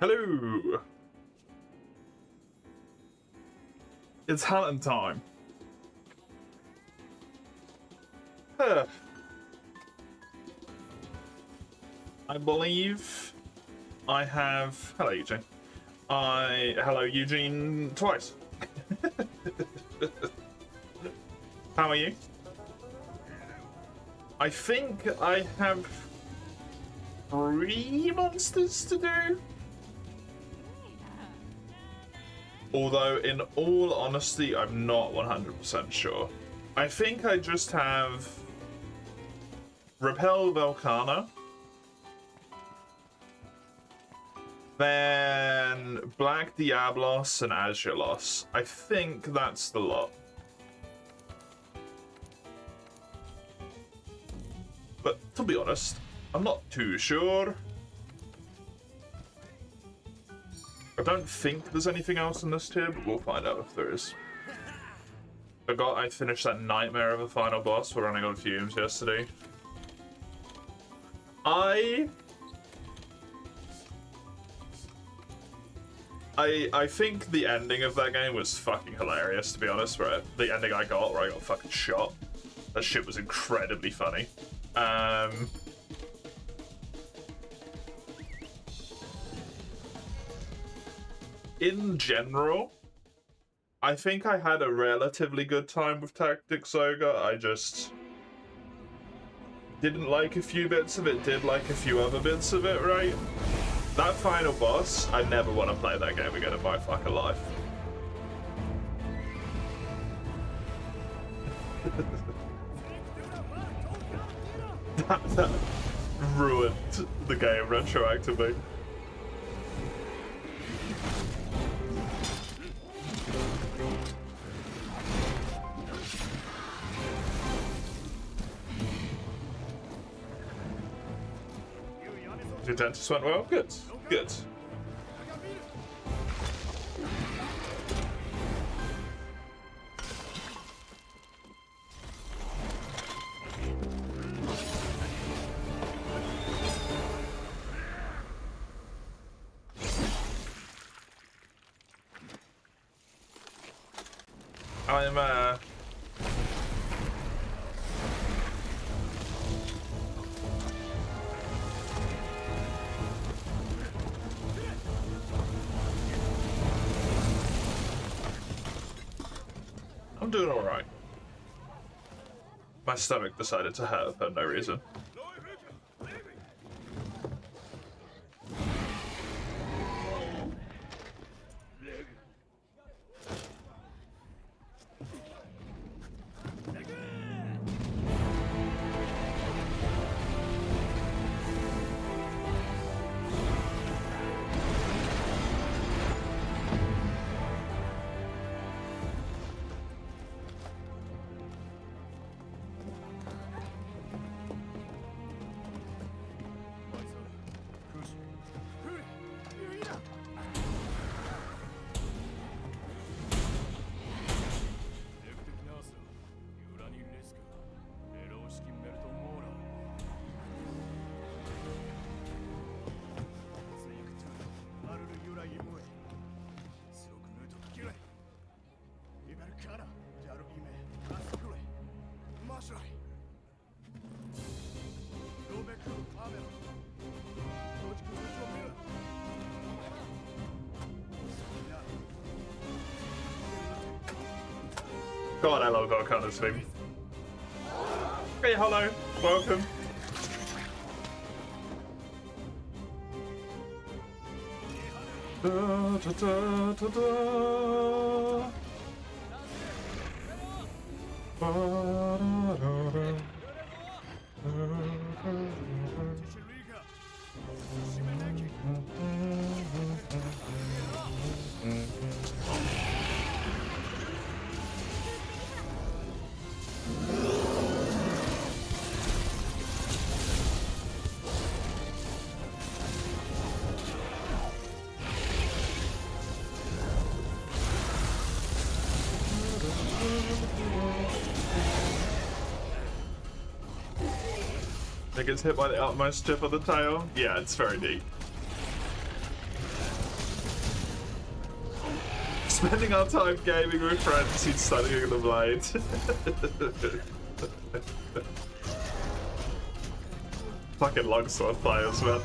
Hello! It's hunting time. Huh. I believe I have... Hello, Eugene. Hello, Eugene, twice. How are you? I think I have 3 monsters to do. Although, in all honesty, I'm not 100% sure. I think I just have Repel Velkhana, then Black Diablos and Azurelos. I think that's the lot. But to be honest, I'm not too sure. I don't think there's anything else in this tier, but we'll find out if there is. I finished that nightmare of a final boss for running on fumes yesterday. I think the ending of that game was fucking hilarious, to be honest. The ending I got, where I got fucking shot. That shit was incredibly funny. In general, I think I had a relatively good time with Tactics Ogre. I just didn't like a few bits of it, did like a few other bits of it, right? That final boss, I never want to play that game again in my fucking life. that ruined the game retroactively. Your dentist went well? Good. Good. I'm doing alright. My stomach decided to hurt for no reason. God, I love Velkhana's theme. Hey, hello, welcome. Da, da, da, da, da. Ba, da, da, da. It gets hit by the utmost tip of the tail. Yeah, it's very deep. Spending our time gaming with friends who's studying the blade. Fucking longsword players, man.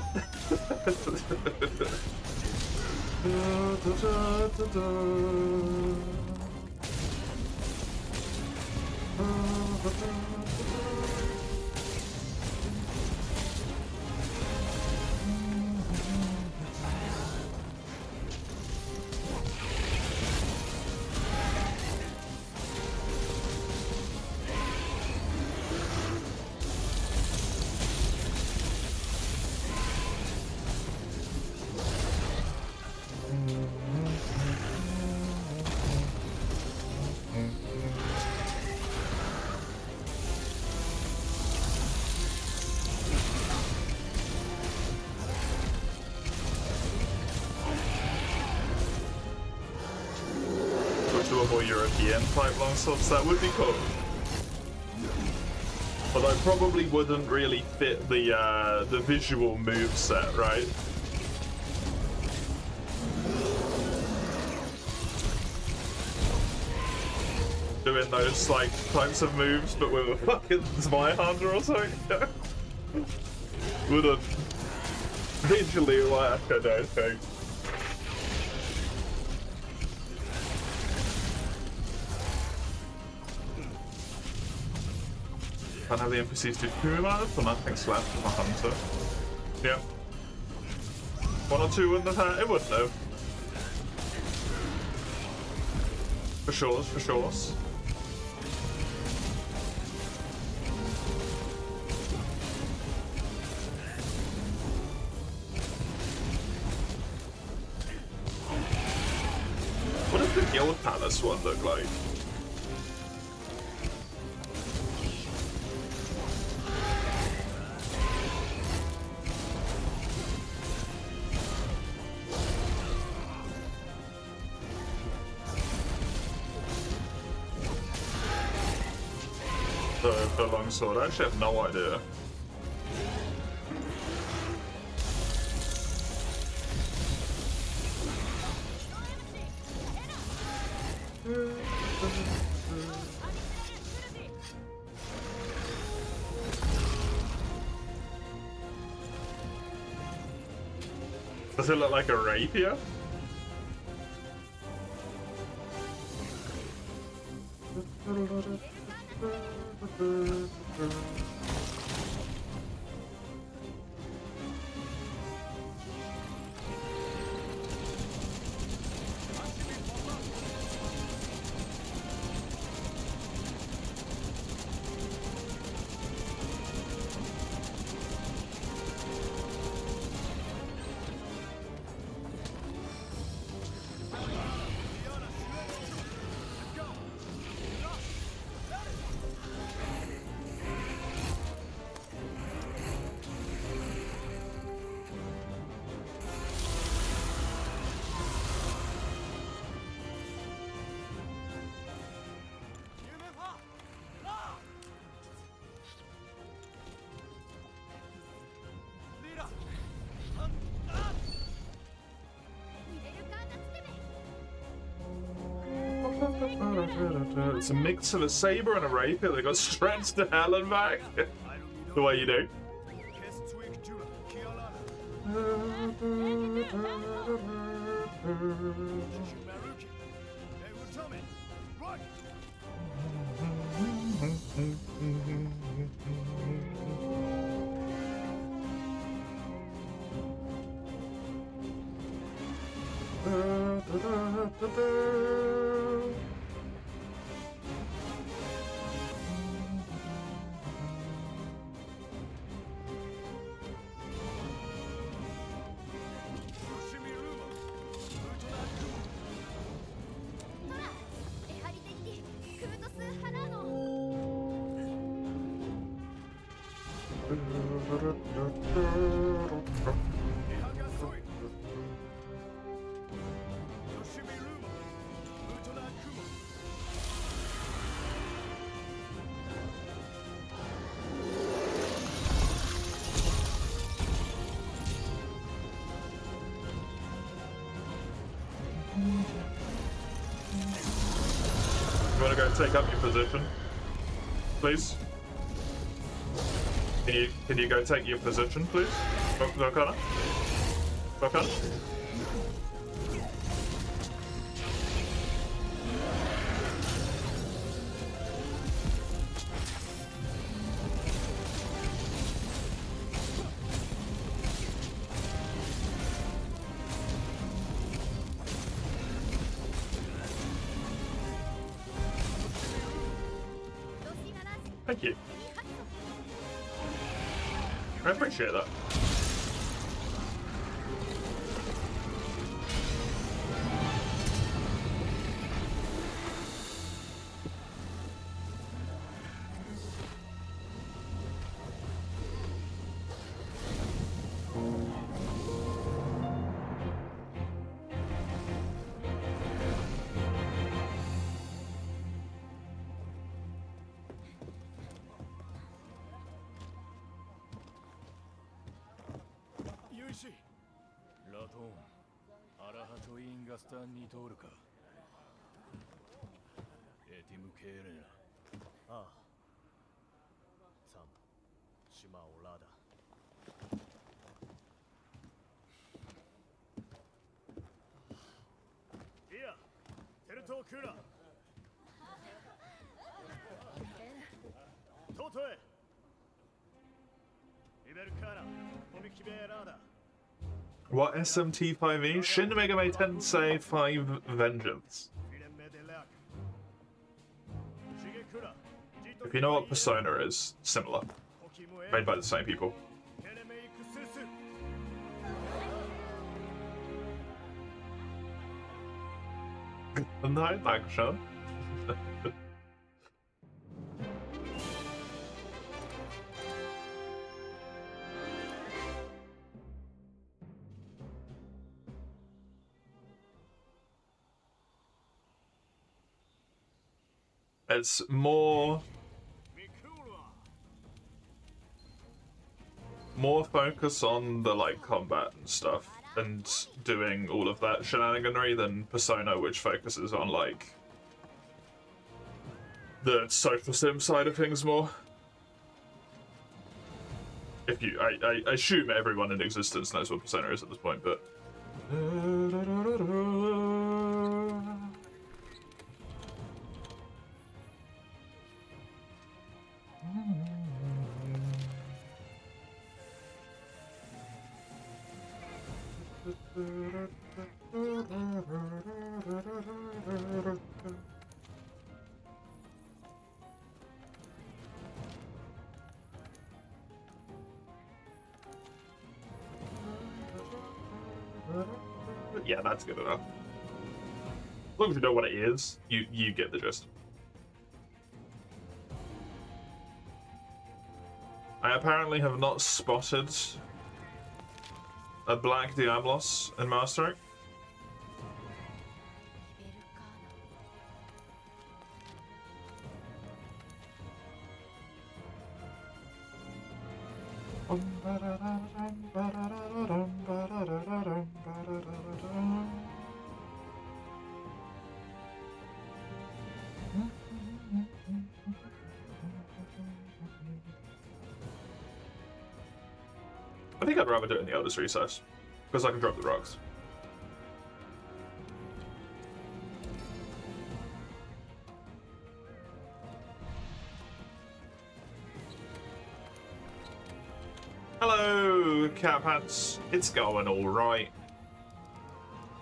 More European type longswords, that would be cool. Although probably wouldn't really fit the visual move set, right? Doing those like types of moves, but with a fucking Zweihander or something. Wouldn't visually work, I don't think. Can't have the NPCs do Kuma, but nothing's left of a hunter. Yeah. One or two wouldn't have had, it wouldn't have. For sure, for sure. What does the Guild Palace one look like? The longsword. I actually have no idea. Does it look like a rapier? It's a mix of a saber and a rapier that got stretched to hell and back. The way you do. go take up your position, please? Can you go take your position, please? Volcana? Volcana? Thank you. I appreciate that. What SMT5E? Shin Megami Tensei 5 Vengeance. If you know what Persona is, similar. Made by the same people. Nein, Dankeschön. It's more focus on the like combat and stuff and doing all of that shenaniganry than Persona, which focuses on like the social sim side of things more. If you, I assume everyone in existence knows what Persona is at this point, but. Yeah, that's good enough. As long as you know what it is, you get the gist. I apparently have not spotted a Black Diablos in Mastering. I think I'd rather do it in the Elder's Recess, because I can drop the rocks. Hello, Cat Pants. It's going alright.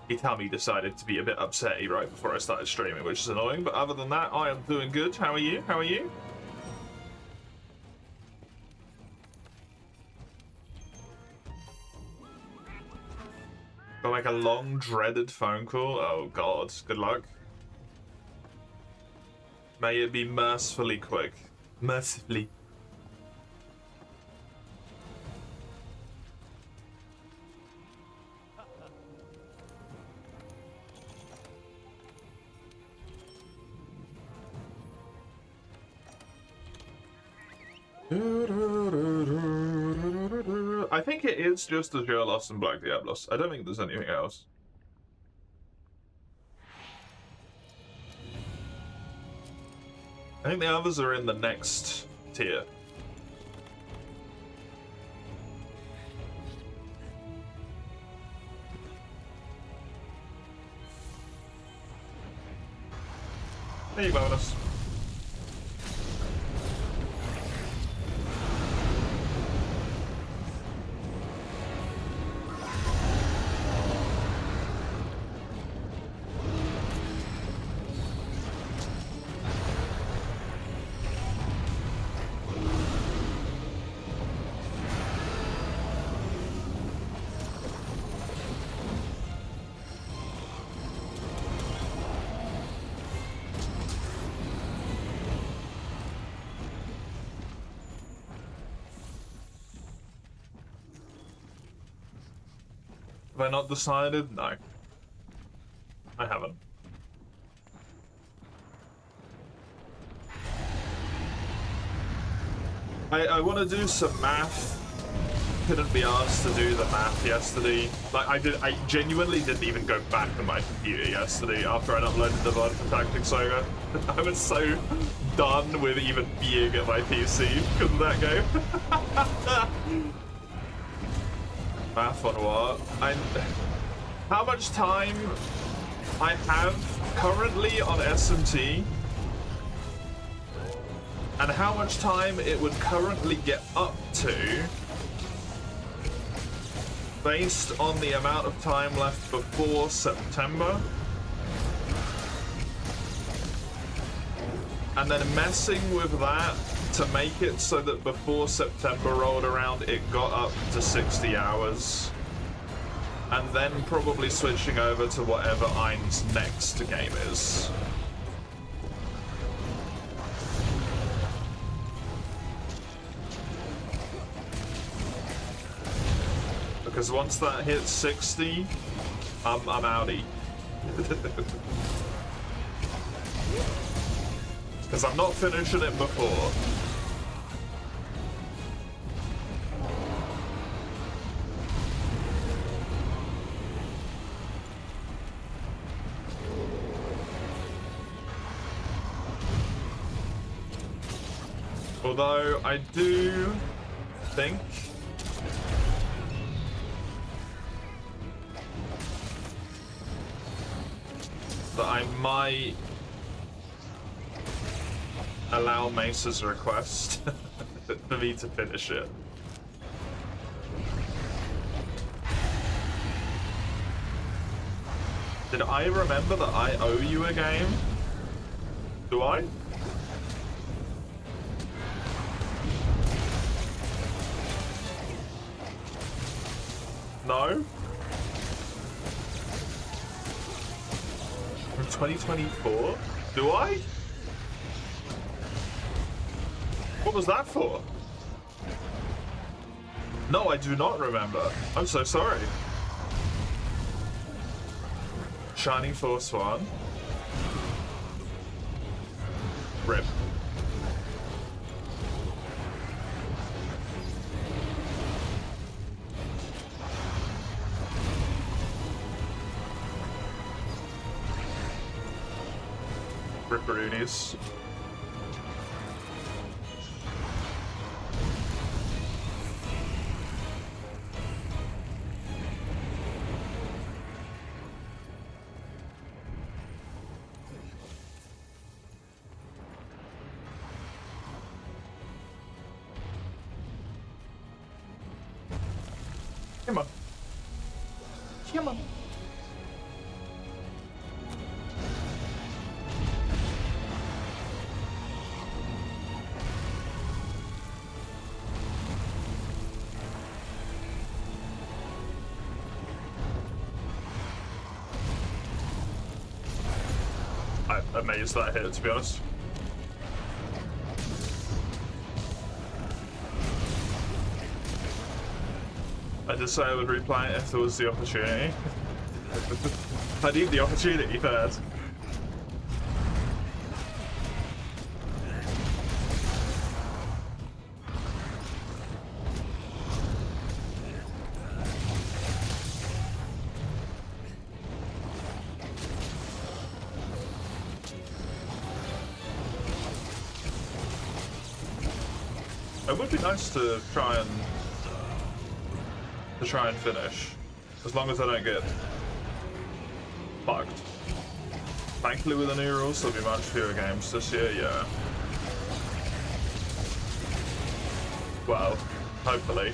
Itami decided to be a bit upsetty right before I started streaming, which is annoying, but other than that, I am doing good. How are you? How are you? Got like a long, dreaded phone call? Oh god, good luck. May it be mercifully quick. Mercifully. I think it is just Azure Lost and Black Diablos. I don't think there's anything else. I think the others are in the next tier. There you go, bonus. Have I not decided? No. I haven't. I want to do some math. Couldn't be asked to do the math yesterday. Like, I genuinely didn't even go back to my computer yesterday after I'd uploaded the VOD for Tactics Saga. I was so done with even being at my PC because of that game. Math on what? How much time I have currently on SMT and how much time it would currently get up to based on the amount of time left before September, and then messing with that to make it so that before September rolled around it got up to 60 hours, and then probably switching over to whatever Ein's next game is. Because once that hits 60, I'm outie. Because I'm not finishing it before. Although I do think that I might allow Mesa's request for me to finish it. Did I remember that I owe you a game? Do I? No? From 2024? Do I? What was that for? No, I do not remember. I'm so sorry. Shining Force 1. RIP. Ripperoonies. Come on. Come on. I'm amazed that hit, to be honest. I did say I would replay it if there was the opportunity. I need the opportunity first. It would be nice to try and finish, as long as I don't get fucked. Thankfully, with the new rules, there'll be much fewer games this year. Yeah. Well, hopefully.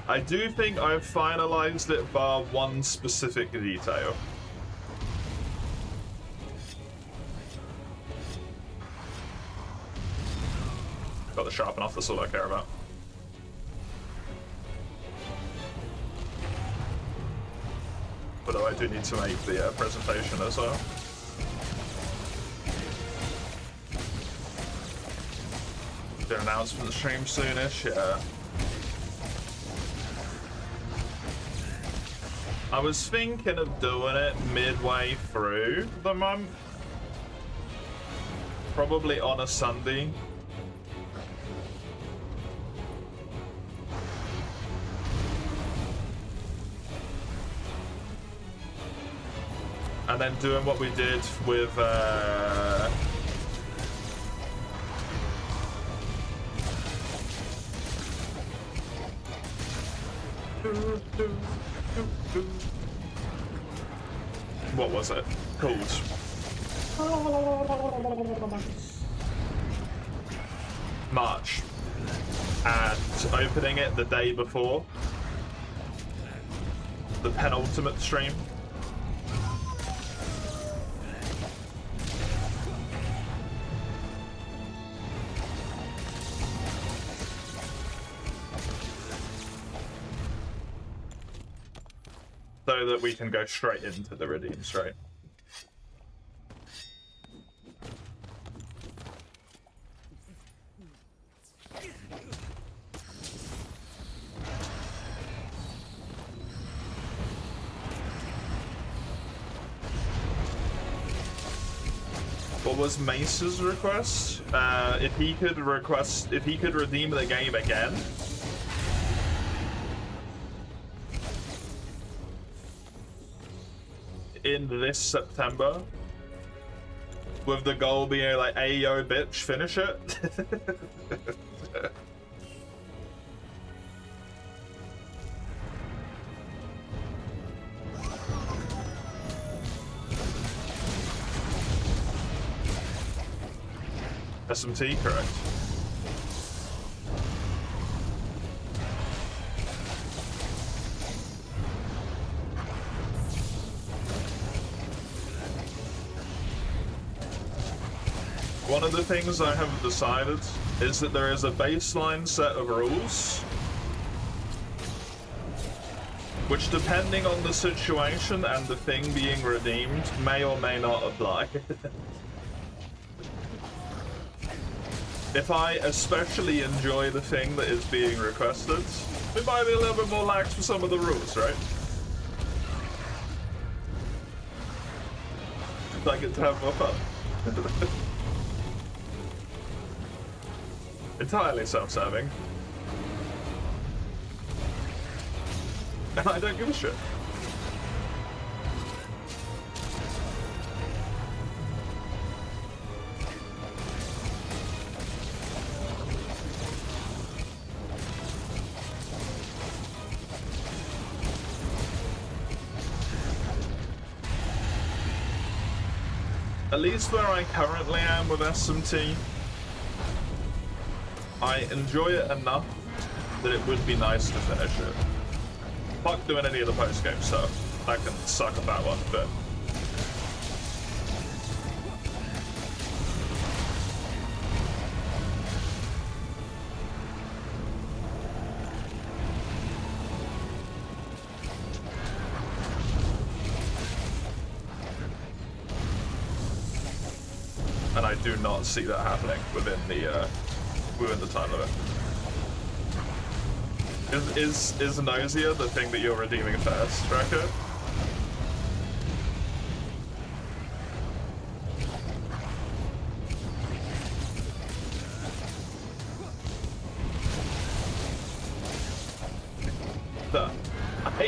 I do think I've finalized it bar one specific detail. Got the sharpen off, that's all I care about. Although I do need to make the presentation as well. The announcement stream soonish, yeah. I was thinking of doing it midway through the month. Probably on a Sunday. And then doing what we did with what was it called? March. And opening it the day before the penultimate stream. So that we can go straight into the redeem straight. What was Mace's request? If he could redeem the game again. In this September, with the goal being like, "Hey yo, bitch, finish it." SMT, correct. One of the things I have decided is that there is a baseline set of rules which, depending on the situation and the thing being redeemed, may or may not apply. If I especially enjoy the thing that is being requested, we might be a little bit more lax with some of the rules, right? I get to have more fun. Entirely self-serving. And I don't give a shit. At least where I currently am with SMT, I enjoy it enough that it would be nice to finish it. Fuck doing any of the post-game stuff. I can suck at that one, but... And I do not see that happening within the time limit. Is nausea the thing that you're redeeming first, Draco?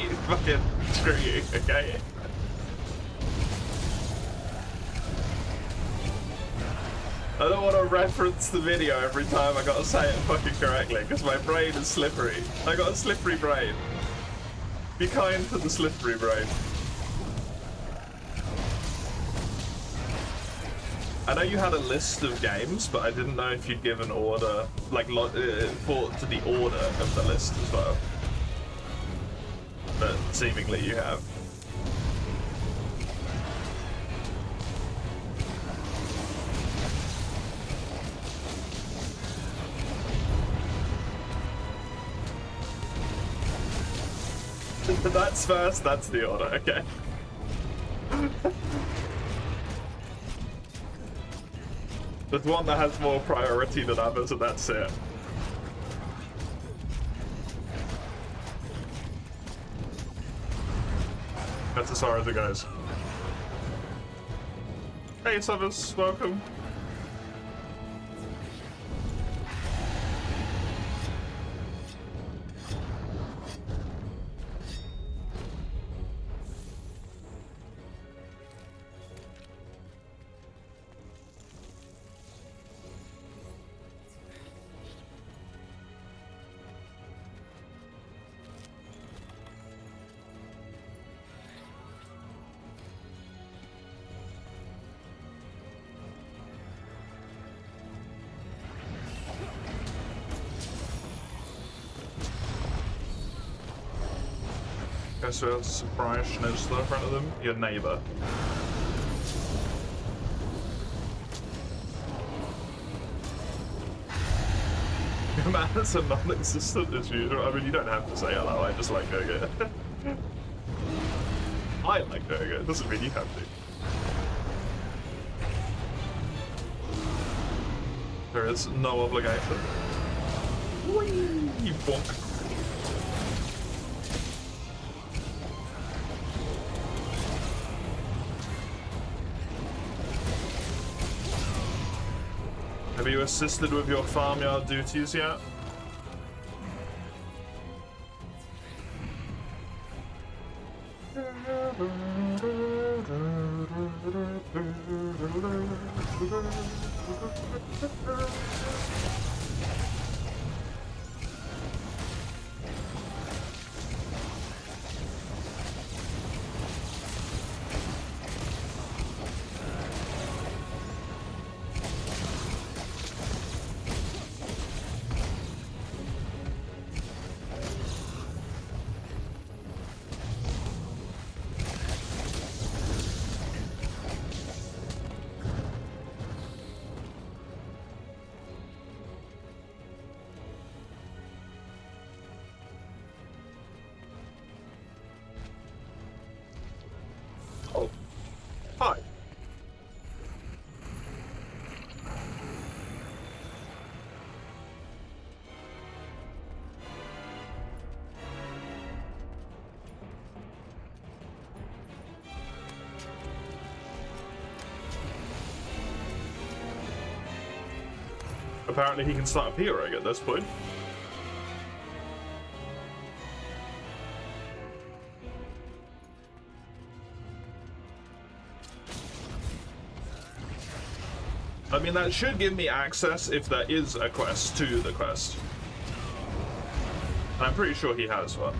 okay? Fucking screw you, okay? I don't want to reference the video every time I gotta say it fucking correctly, because my brain is slippery. I got a slippery brain. Be kind to the slippery brain. I know you had a list of games, but I didn't know if you'd give an order, like, thought to the order of the list as well. But seemingly you have. That's first, that's the order, okay. There's one that has more priority than others, and that's it. That's as far as it goes. Hey, Summers, welcome. Guess who else is surprised to notice in front of them? Your neighbour. Your manners are non-existent as usual. I mean, you don't have to say hello, I just like doing it. I like doing it, doesn't mean you have to. There is no obligation. Whee! You bonk. Have you assisted with your farmyard duties yet? Apparently he can start appearing at this point. I mean, that should give me access if there is a quest to the quest. And I'm pretty sure he has one.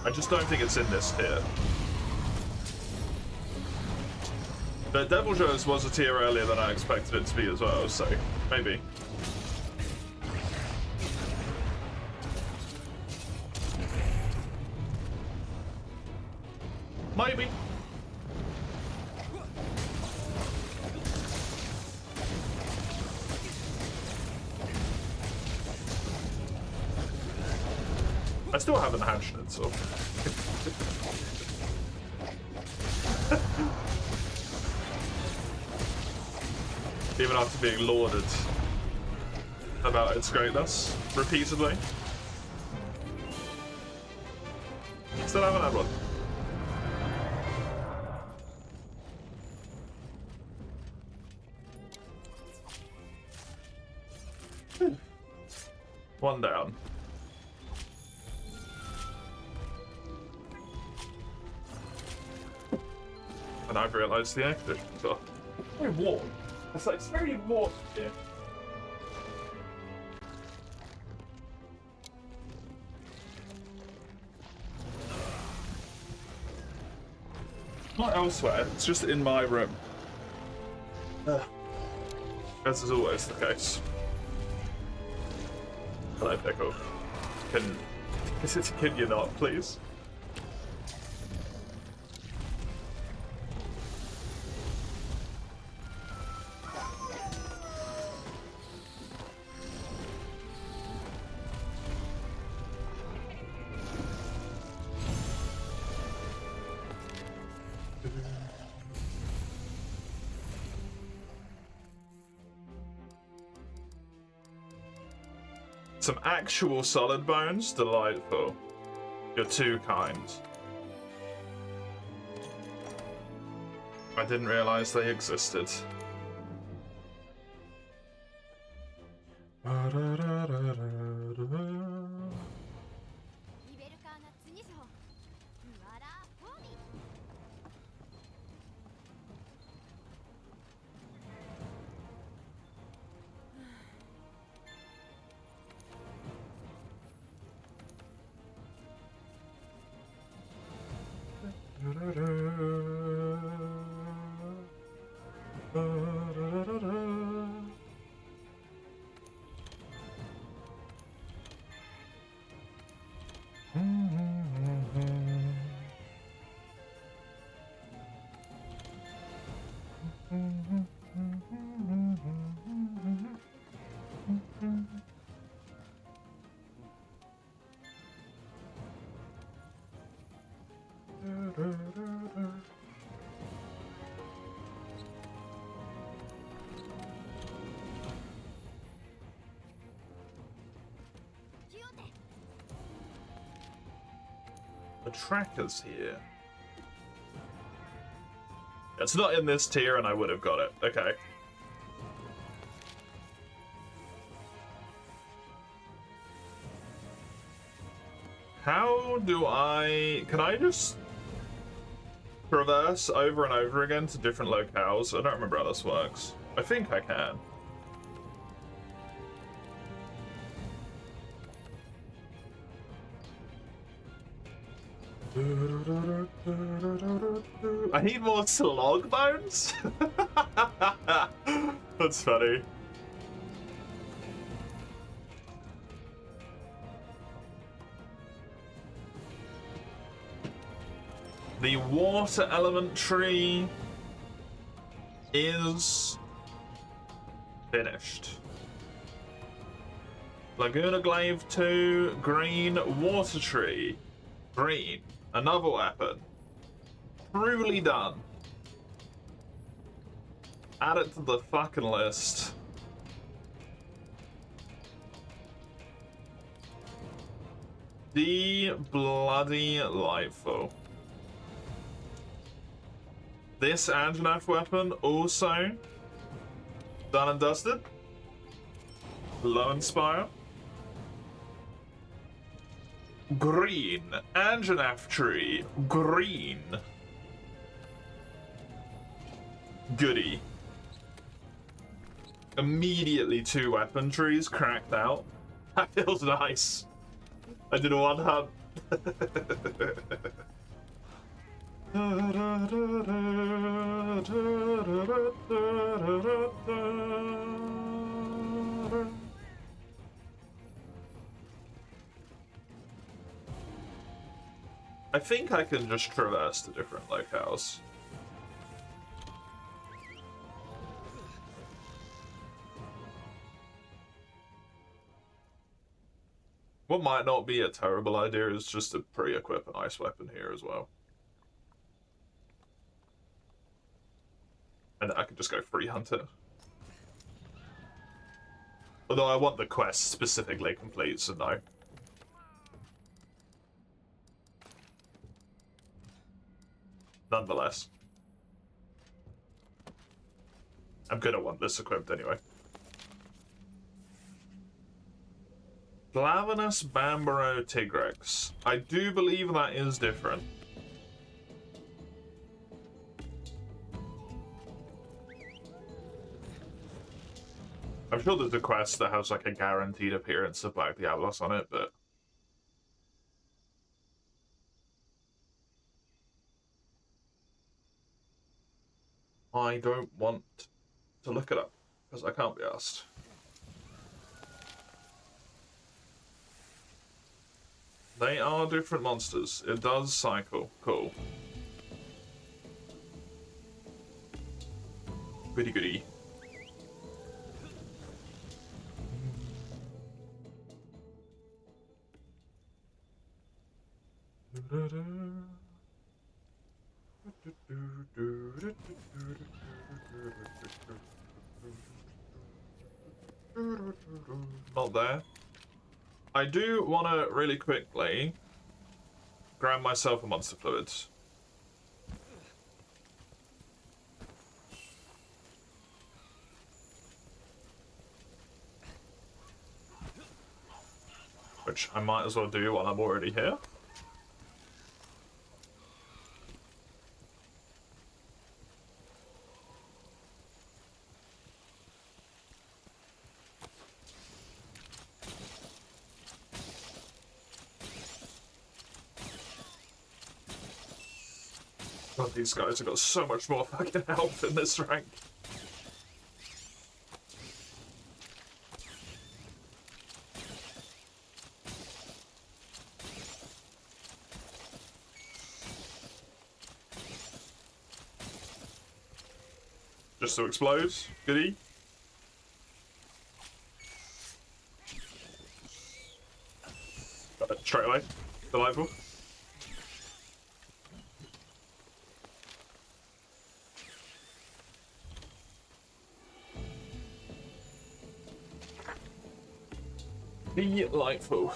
I just don't think it's in this tier. But Deviljho's was a tier earlier than I expected it to be as well, so maybe. Maybe. I still haven't hatched it, so. Even after being lauded about its greatness repeatedly. Still haven't had one. One down. And I've realised the air conditioning's off. Very warm. It's like, it's very warm here. Not elsewhere, it's just in my room. As is always the case. Hello, Pickle. Can you not, please? Some actual solid bones? Delightful. You're too kind. I didn't realize they existed. The tracker's here. It's not in this tier and I would have got it. Okay. How do I... Can I just traverse over and over again to different locales? I don't remember how this works. I think I can. I need more slog bones? That's funny. The water element tree is finished. Laguna Glaive 2, green, water tree, green. Another weapon. Truly done. Add it to the fucking list. The bloody delightful. This Anjanath weapon also done and dusted. Low Inspire. Green. Anjanath tree. Green. Goody. Immediately 2 weapon trees cracked out. That feels nice. I did a one hunt. I think I can just traverse to different locales. What might not be a terrible idea is just to pre-equip an ice weapon here as well. And I could just go free hunt it. Although I want the quest specifically complete, so no. Nonetheless. I'm gonna want this equipped anyway. Glavenus Bambaro Tigrex. I do believe that is different. I'm sure there's a quest that has like a guaranteed appearance of Black Diablos on it, but I don't want to look it up because I can't be asked. They are different monsters. It does cycle. Cool. Goody goody. Not there. I do want to really quickly grab myself a monster fluids. Which I might as well do while I'm already here. God, these guys have got so much more fucking health in this rank. Just to explode. Goody. Straight away. Delightful. Delightful.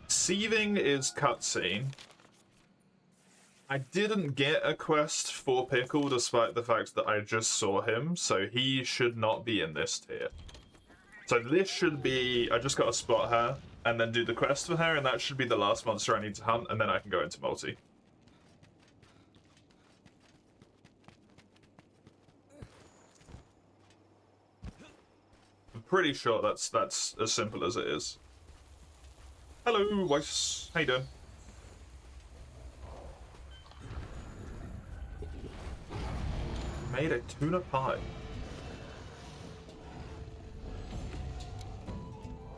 Seething is cutscene. I didn't get a quest for Pickle despite the fact that I just saw him, so he should not be in this tier. So this should be, I just gotta spot her and then do the quest for her, and that should be the last monster I need to hunt, and then I can go into multi. I'm pretty sure that's as simple as it is. Hello, Weiss. How you doing? Made a tuna pie.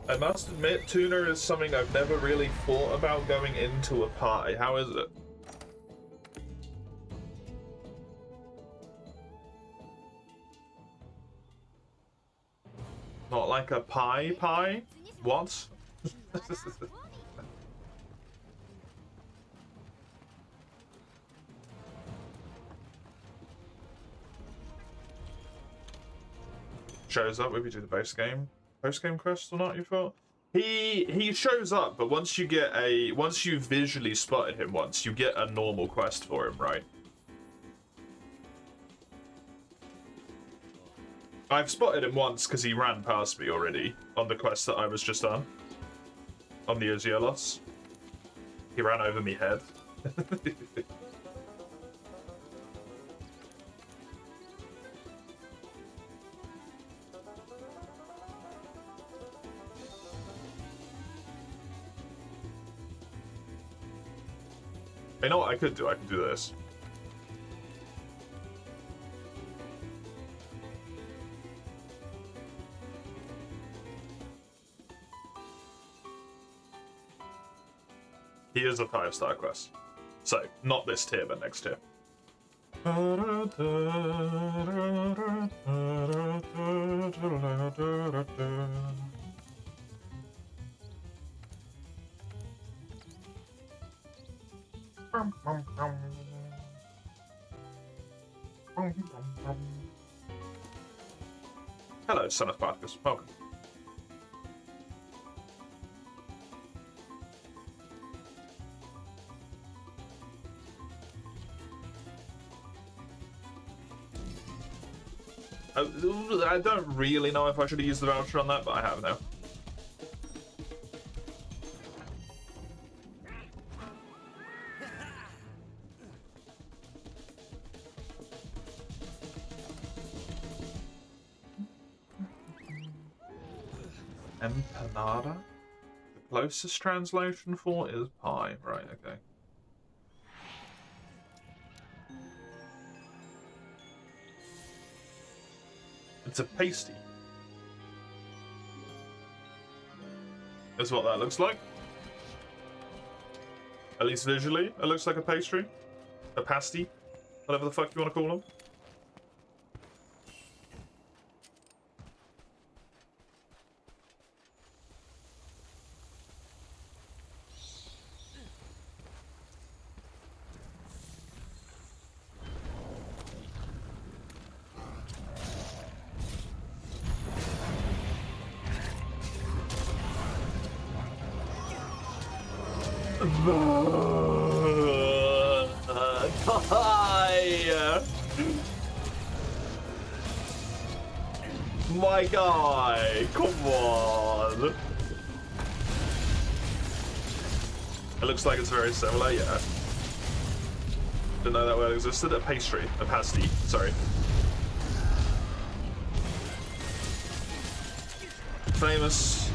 I must admit, tuna is something I've never really thought about going into a pie. How is it? Not like a pie? What? Shows up if you do the post game quest or not, you thought? He shows up, but once you visually spotted him once, you get a normal quest for him, right? I've spotted him once because he ran past me already on the quest that I was just on the Oziolos. He ran over me head. You know what I could do? I could do this. Here's a 5-star quest. So, not this tier, but next tier. Hello, son of Spartacus. Welcome. I don't really know if I should have used the voucher on that, but I have now. Empanada? The closest translation for is pie. Right, okay. It's a pasty. That's what that looks like. At least visually, it looks like a pastry. A pasty. Whatever the fuck you want to call them. My guy, come on. It looks like it's very similar, yeah. Didn't know that word existed. A pastry, a pasty, sorry. Famous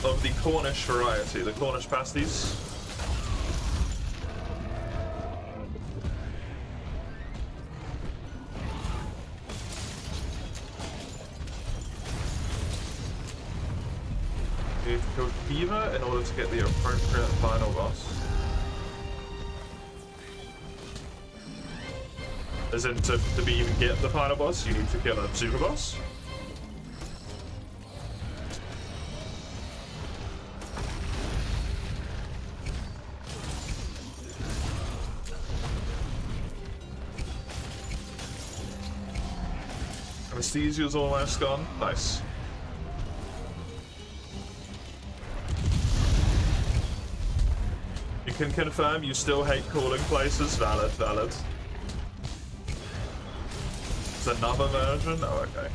of the Cornish variety, the Cornish pasties. You need to kill Kiva in order to get the appropriate final boss. As in, to even get the final boss, you need to kill a super boss. Anesthesia's almost gone. Nice. You can confirm you still hate calling places. Valid, valid. It's another version? Oh, okay.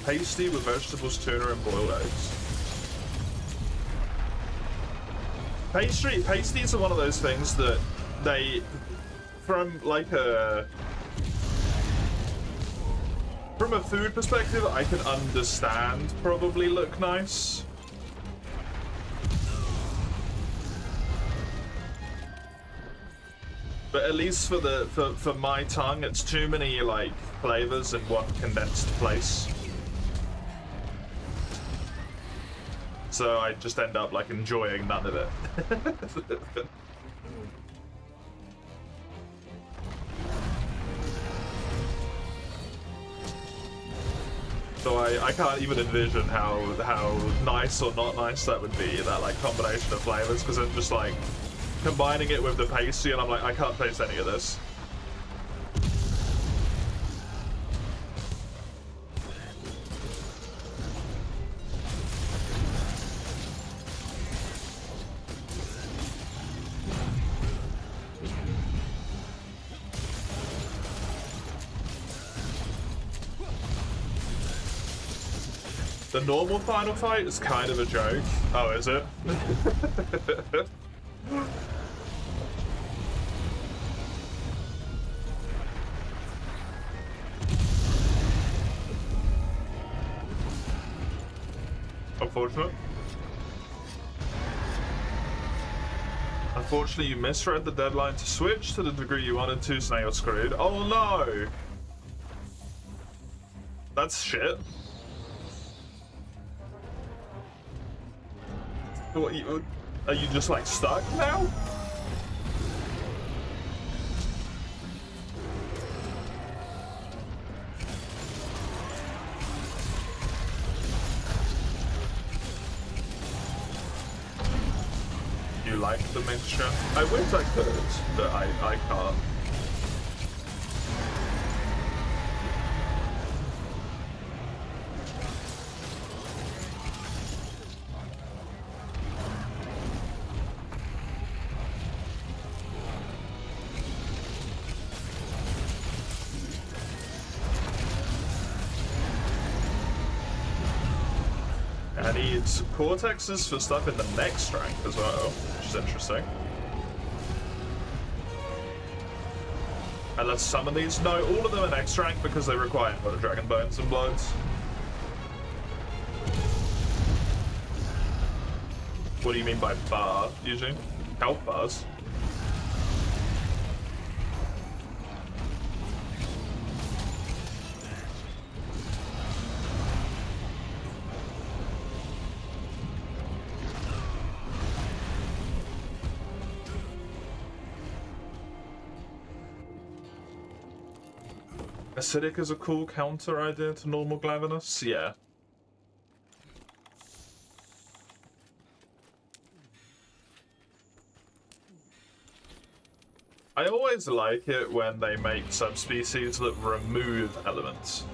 Pasty with vegetables, tuna, and boiled eggs. Pasties are one of those things that they, from a food perspective, I can understand probably look nice. But at least for my tongue, it's too many like flavors in one condensed place. So I just end up like enjoying none of it. So I can't even envision how nice or not nice that would be, that like combination of flavors, because I'm just like, combining it with the pasty, and I'm like, I can't taste any of this. The normal final fight is kind of a joke. Oh, is it? Unfortunate. Unfortunately, you misread the deadline to switch to the degree you wanted to, so now you're screwed. Oh no! That's shit. What, are you just like stuck now? You like the mixture? I wish I could, but I can't. I need cortexes for stuff in the next rank as well, which is interesting. And let's summon these. No, all of them are next rank because they require a lot of dragon bones and bloods. What do you mean by bar, Eugene? Health bars? Acidic is a cool counter idea to normal Glavenus? Yeah. I always like it when they make subspecies that remove elements.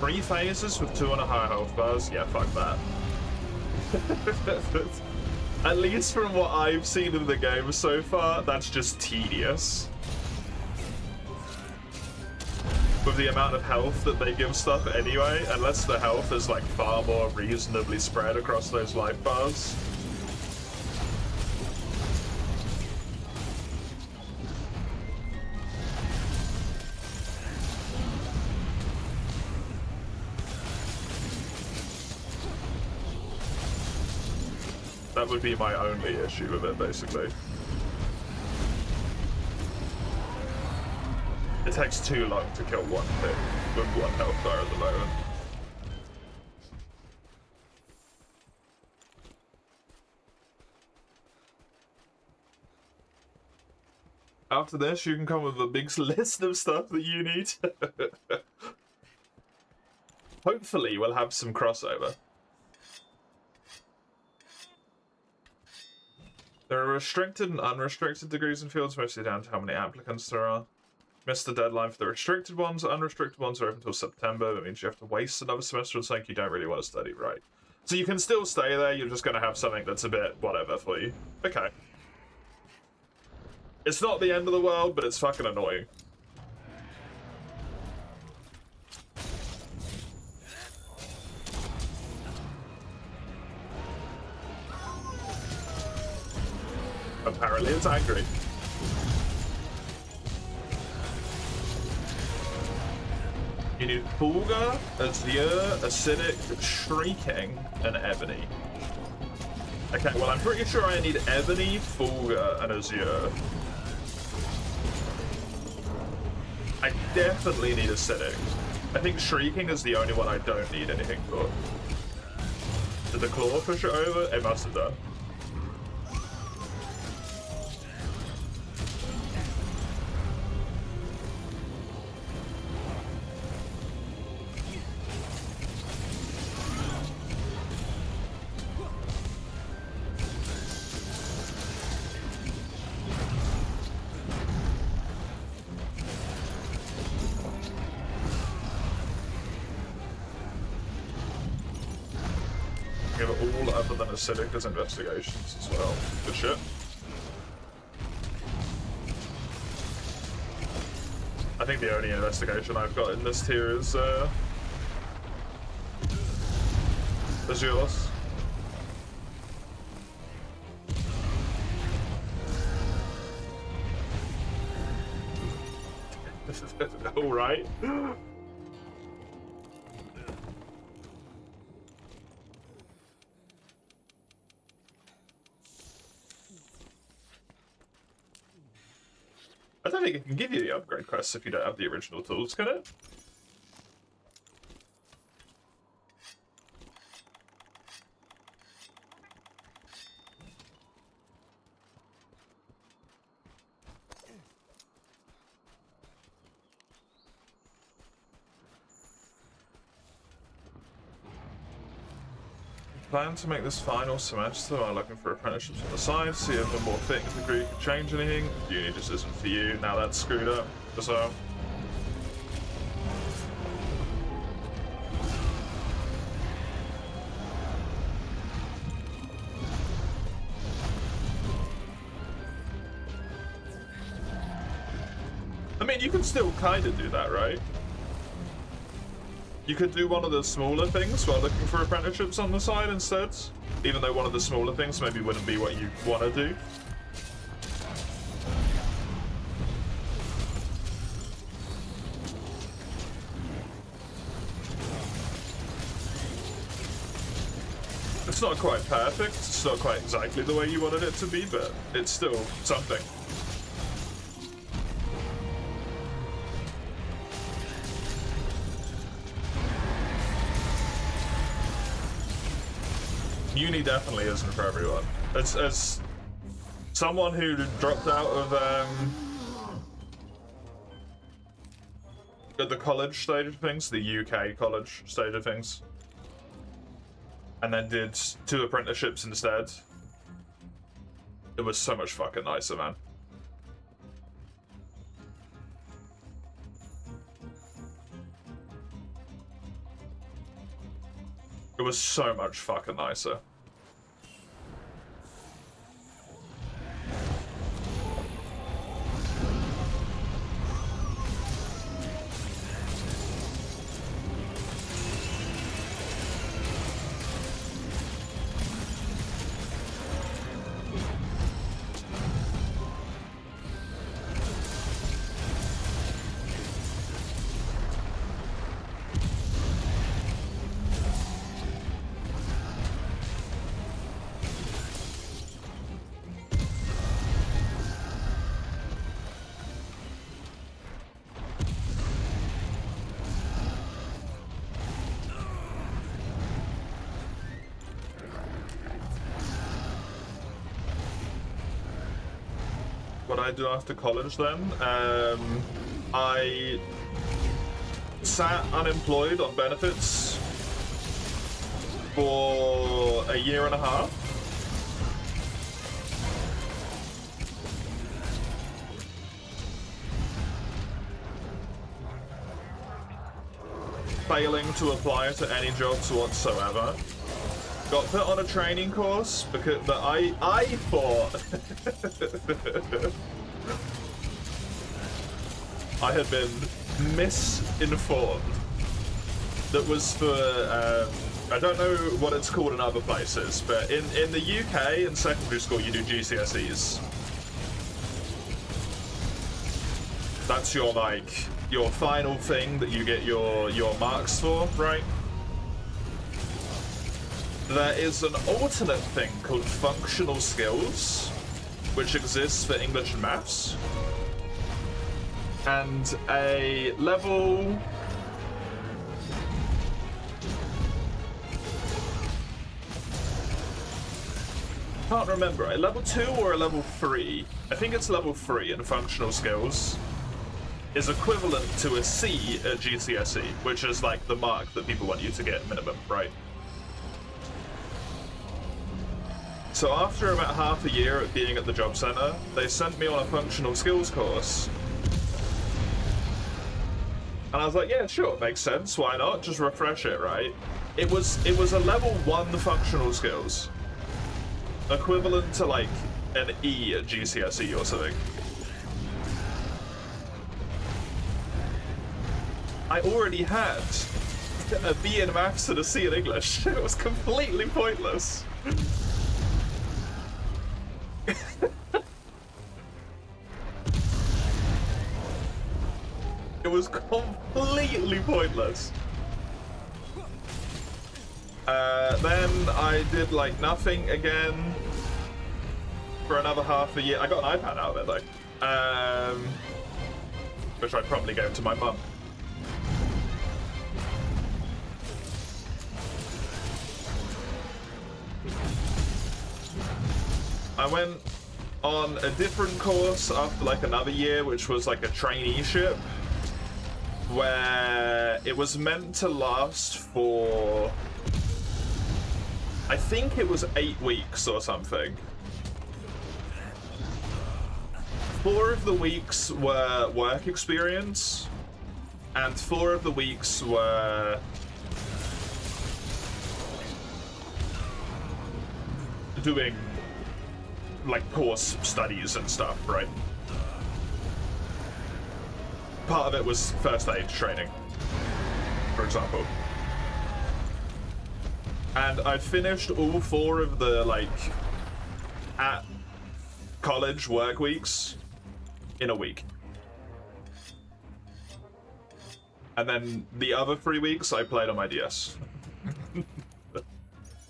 3 phases with 2.5 health bars? Yeah, fuck that. At least from what I've seen in the game so far, that's just tedious. With the amount of health that they give stuff anyway, unless the health is like far more reasonably spread across those life bars. That would be my only issue with it, basically. It takes too long to kill one thing with 1 health bar at the moment. After this, you can come with a big list of stuff that you need. Hopefully, we'll have some crossover. There are restricted and unrestricted degrees and fields, mostly down to how many applicants there are. Missed the deadline for the restricted ones. Unrestricted ones are open until September. That means you have to waste another semester on something you don't really want to study, right? So you can still stay there, you're just going to have something that's a bit whatever for you. Okay. It's not the end of the world, but it's fucking annoying. Apparently it's angry. You need Fulgur, Azure, Acidic, Shrieking, and Ebony. Okay, well I'm pretty sure I need Ebony, Fulgur, and Azure. I definitely need Acidic. I think Shrieking is the only one I don't need anything for. Did the Claw push it over? It must have done. all other than acidic as investigations as well. Good shit. I think the only investigation I've got in this tier is yours. All right. I don't think it can give you the upgrade quests if you don't have the original tools, can it? Plan to make this final semester while looking for apprenticeships on the side, see if a more fitting degree can change anything. Uni just isn't for you. Now that's screwed up as well. I mean, you can still kind of do that, right? You could do one of the smaller things while looking for apprenticeships on the side instead, even though one of the smaller things maybe wouldn't be what you want to do. It's not quite perfect, it's not quite exactly the way you wanted it to be, but it's still something. Uni definitely isn't for everyone. As someone who dropped out of the college stage of things, the UK college stage of things, and then did 2 apprenticeships instead, it was so much fucking nicer, man. It was so much fucking nicer. What I do after college then, I sat unemployed on benefits for a year and a half. Failing to apply to any jobs whatsoever. Got put on a training course because I thought I had been misinformed. That was for I don't know what it's called in other places, but in the UK in secondary school you do GCSEs. That's your your final thing that you get your marks for, right? There is an alternate thing called functional skills, which exists for English and maths. And a level... can't remember, a level 2 or a level 3, I think it's level 3 in functional skills, is equivalent to a C at GCSE, which is like the mark that people want you to get minimum, right? So after about half a year of being at the job centre, they sent me on a functional skills course. And I was like, yeah, sure, makes sense, why not? Just refresh it, right? It was a level 1 functional skills, equivalent to like an E at GCSE or something. I already had a B in maths and a C in English. It was completely pointless. It was completely pointless. Then I did like nothing again for another half a year. I got an iPad out of it though, which I'd probably gave to my mum. I went on a different course after like another year, which was like a traineeship, where it was meant to last for, I think it was 8 weeks or something. 4 of the weeks were work experience, and 4 of the weeks were doing like course studies and stuff, right? Part of it was first aid training, for example. And I'd finished all 4 of the like at college work weeks in a week. And then the other 3 weeks I played on my DS.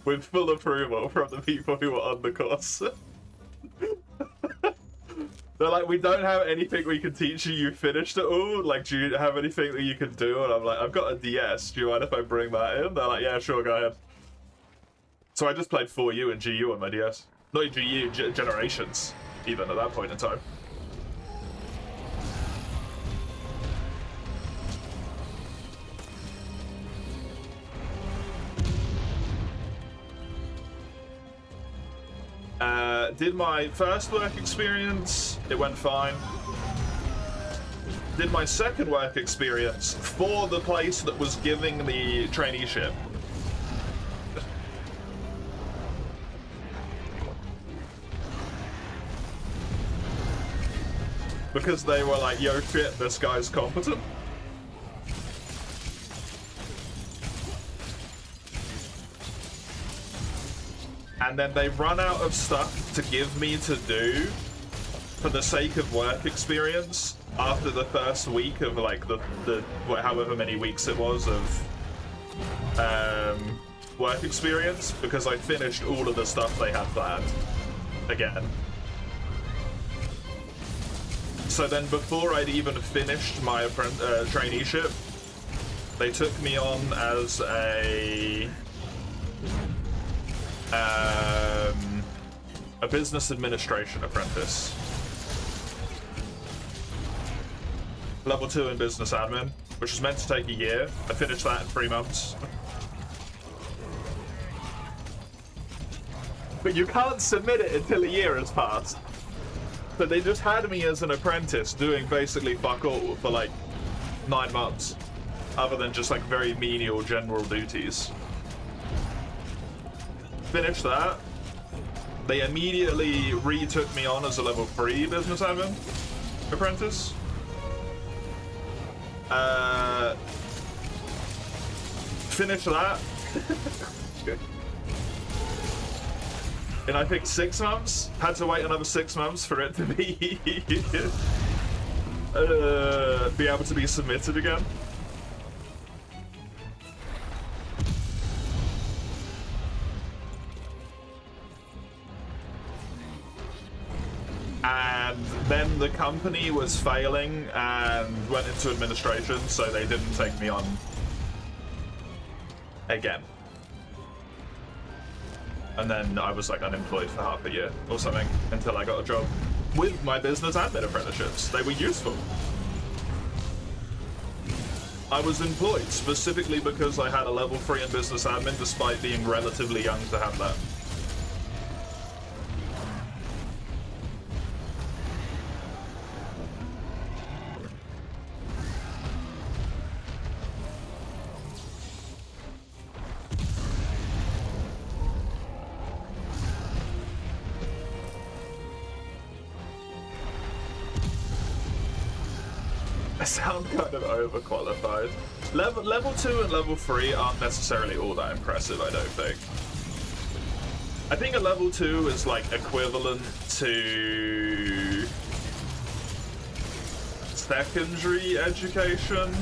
With full approval from the people who were on the course. They're like, we don't have anything we can teach you. You finished it all. Like, do you have anything that you can do? And I'm like, I've got a DS. Do you mind if I bring that in? They're like, yeah, sure, go ahead. So I just played 4U and GU on my DS. Not GU, Generations, even at that point in time. Did my first work experience, it went fine. Did my second work experience for the place that was giving the traineeship. Because they were like, yo shit, this guy's competent. And then they run out of stuff to give me to do for the sake of work experience after the first week of like the however many weeks it was of work experience, because I finished all of the stuff they had planned again. So then before I'd even finished my traineeship, they took me on as a business administration apprentice. Level 2 in business admin, which was meant to take a year. I finished that in 3 months. But you can't submit it until a year has passed. So they just had me as an apprentice doing basically fuck all for like 9 months, other than just like very menial general duties. Finished that. They immediately retook me on as a level 3 business admin apprentice. Finished that. In I think 6 months. Had to wait another 6 months for it to be be able to be submitted again. And then the company was failing and went into administration, so they didn't take me on again. And then I was like unemployed for half a year or something until I got a job with my business admin apprenticeships. They were useful. I was employed specifically because I had a level 3 in business admin despite being relatively young to have that. I sound kind of overqualified. Level 2 and level 3 aren't necessarily all that impressive, I don't think. I think a level 2 is like equivalent to secondary education.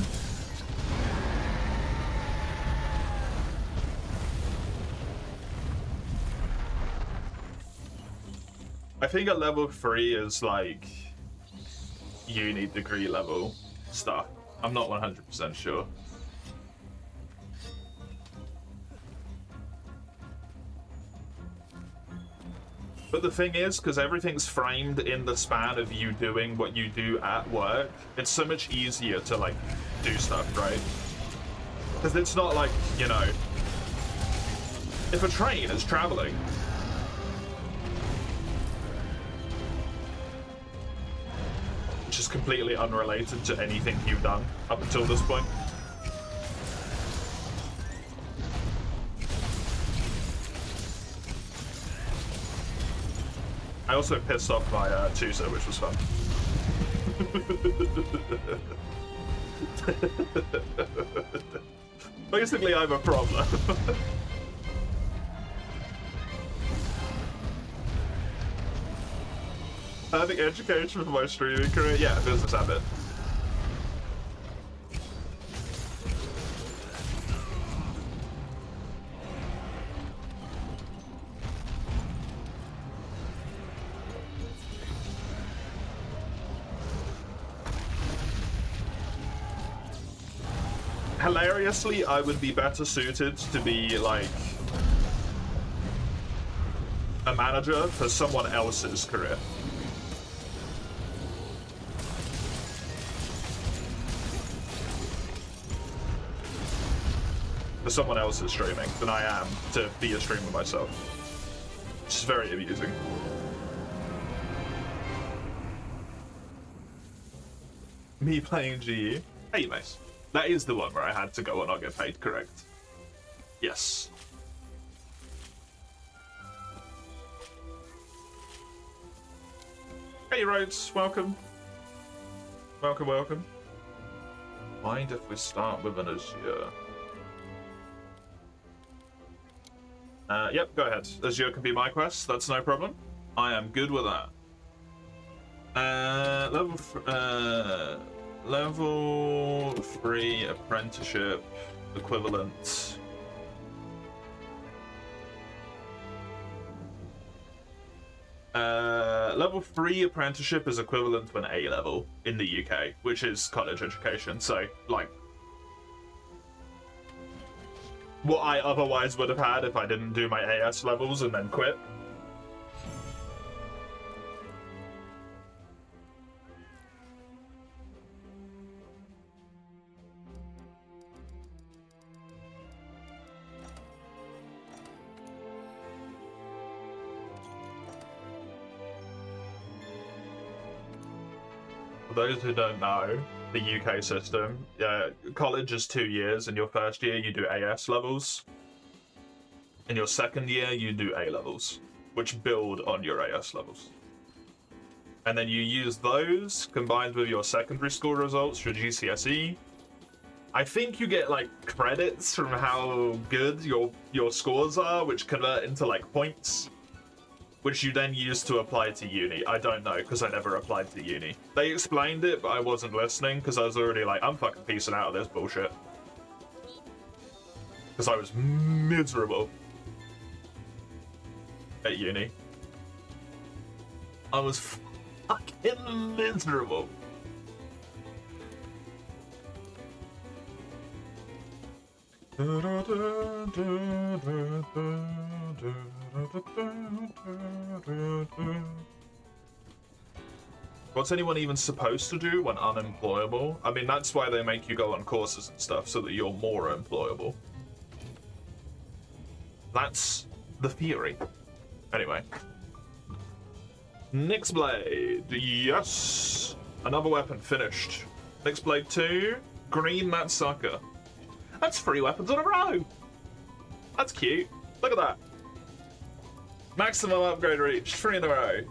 I think a level 3 is like uni degree level stuff. I'm not 100% sure. But the thing is, because everything's framed in the span of you doing what you do at work, it's so much easier to, like, do stuff, right? Because it's not like, you know, if a train is traveling, which is completely unrelated to anything you've done up until this point. I also pissed off my Tusa, which was fun. Basically, I'm a problem. Having education for my streaming career? Yeah, business habit. Hilariously, I would be better suited to be, like, a manager for someone else's career. For someone else's streaming than I am to be a streamer myself. Which is very amusing. Me playing GE? Hey, nice. That is the one where I had to go and not get paid, correct? Yes. Hey, Rhodes, welcome. Welcome, welcome. Mind if we start with an Azure? Yep, go ahead. Azure can be my quest, that's no problem. I am good with that. Level 3 apprenticeship equivalent. Level 3 apprenticeship is equivalent to an A level in the UK, which is college education. So, like, what I otherwise would have had if I didn't do my AS levels and then quit. For those who don't know, the UK system, college is 2 years. In your first year, you do AS levels. In your second year, you do A levels, which build on your AS levels. And then you use those combined with your secondary school results, your GCSE. I think you get, like, credits from how good your scores are, which convert into, like, points, which you then use to apply to uni. I don't know, because I never applied to uni. They explained it, but I wasn't listening, because I was already like, I'm fucking piecing out of this bullshit. Because I was miserable at uni. I was fucking miserable. What's anyone even supposed to do when unemployable? I mean, that's why they make you go on courses and stuff, so that you're more employable. That's the theory. Anyway. Nyx Blade. Yes! Another weapon finished. Nyx Blade 2. Green that sucker. That's 3 weapons in a row! That's cute. Look at that. Maximum upgrade reached. 3 in a row.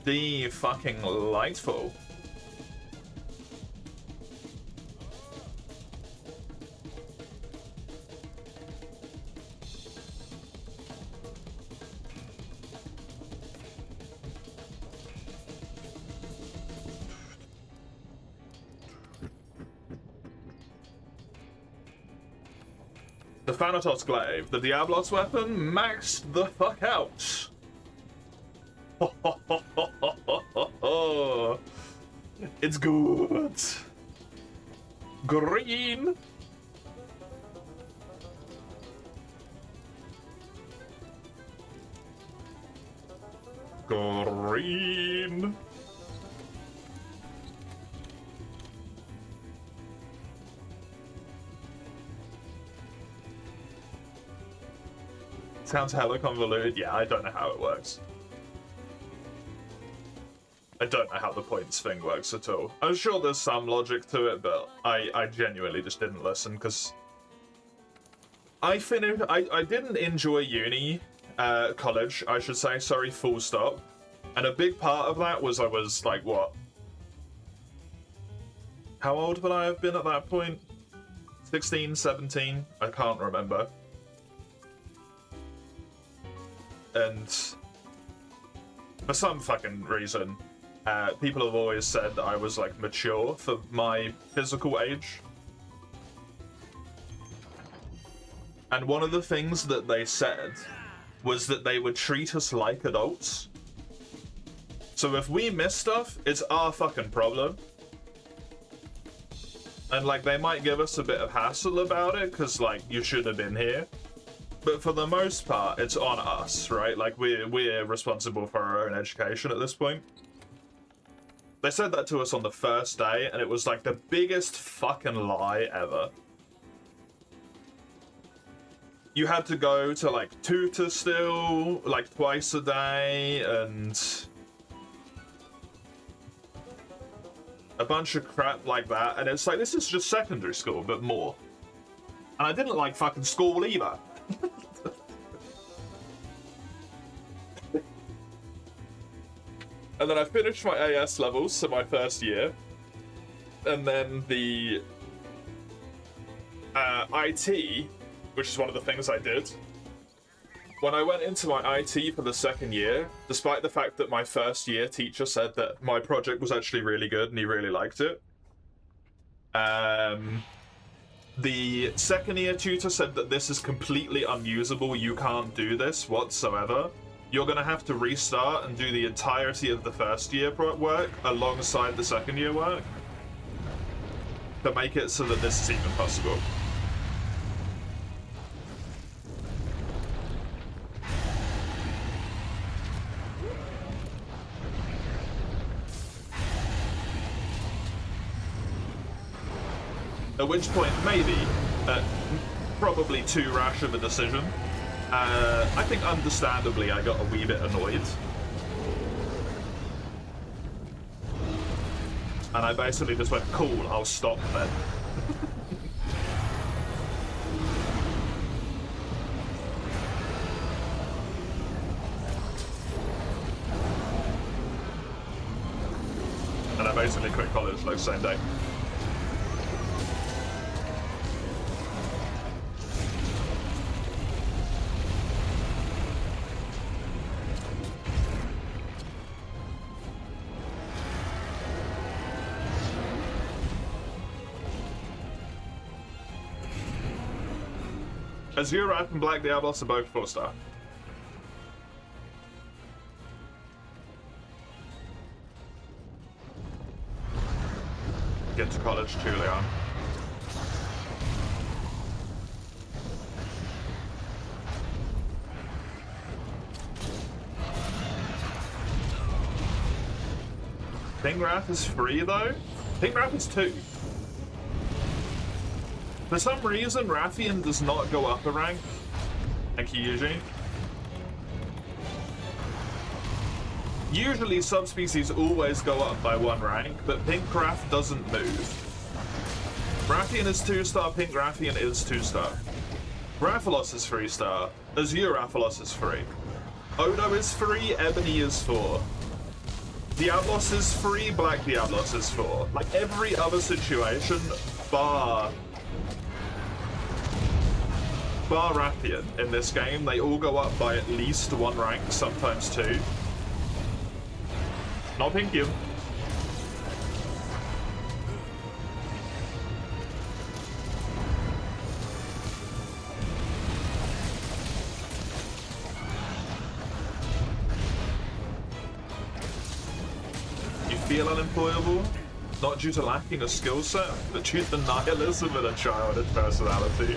The fucking lightful. Thanatos Glaive, the Diablos weapon, maxed the fuck out. It's good. Green. Green. Sounds hella convoluted. Yeah, I don't know how it works. I don't know how the points thing works at all. I'm sure there's some logic to it, but I genuinely just didn't listen because I didn't enjoy uni, college, I should say, sorry, full stop. And a big part of that was I was like, what? How old would I have been at that point? 16, 17? I can't remember. And for some fucking reason, people have always said that I was like mature for my physical age. And one of the things that they said was that they would treat us like adults. So if we miss stuff, it's our fucking problem. And like they might give us a bit of hassle about it because like you should have been here. But for the most part, it's on us, right? Like, we're responsible for our own education at this point. They said that to us on the first day, and it was like the biggest fucking lie ever. You had to go to, like, tutor still, like, twice a day, and a bunch of crap like that. And it's like, this is just secondary school, but more. And I didn't like fucking school either. And then I finished my AS levels, so my first year. And then the IT, which is one of the things I did. When I went into my IT for the second year, despite the fact that my first year teacher said that my project was actually really good and he really liked it, the second year tutor said that this is completely unusable, you can't do this whatsoever. You're going to have to restart and do the entirety of the first year work alongside the second year work to make it so that this is even possible. At which point, maybe, probably too rash of a decision. I think understandably I got a wee bit annoyed. And I basically just went, cool, I'll stop then. And I basically quit college like same day. Azurath and Black Diablos are both 4-star. Get to college, Julian. Pingrath is free though? Pingrath is 2. For some reason, Rathian does not go up a rank. Thank you, Eugene. Usually, subspecies always go up by 1 rank, but Pinkrath doesn't move. Rathian is 2-star, Pink Rathian is 2-star. Rathalos is 3-star, Azure-Rathalos is 3. Odo is 3, Ebony is 4. Diablos is 3, Black Diablos is 4. Like, every other situation, bar Rathian in this game, they all go up by at least 1 rank, sometimes 2. Not Pinkium. feel unemployable, not due to lacking a skill set, but due to nihilism and a childhood personality.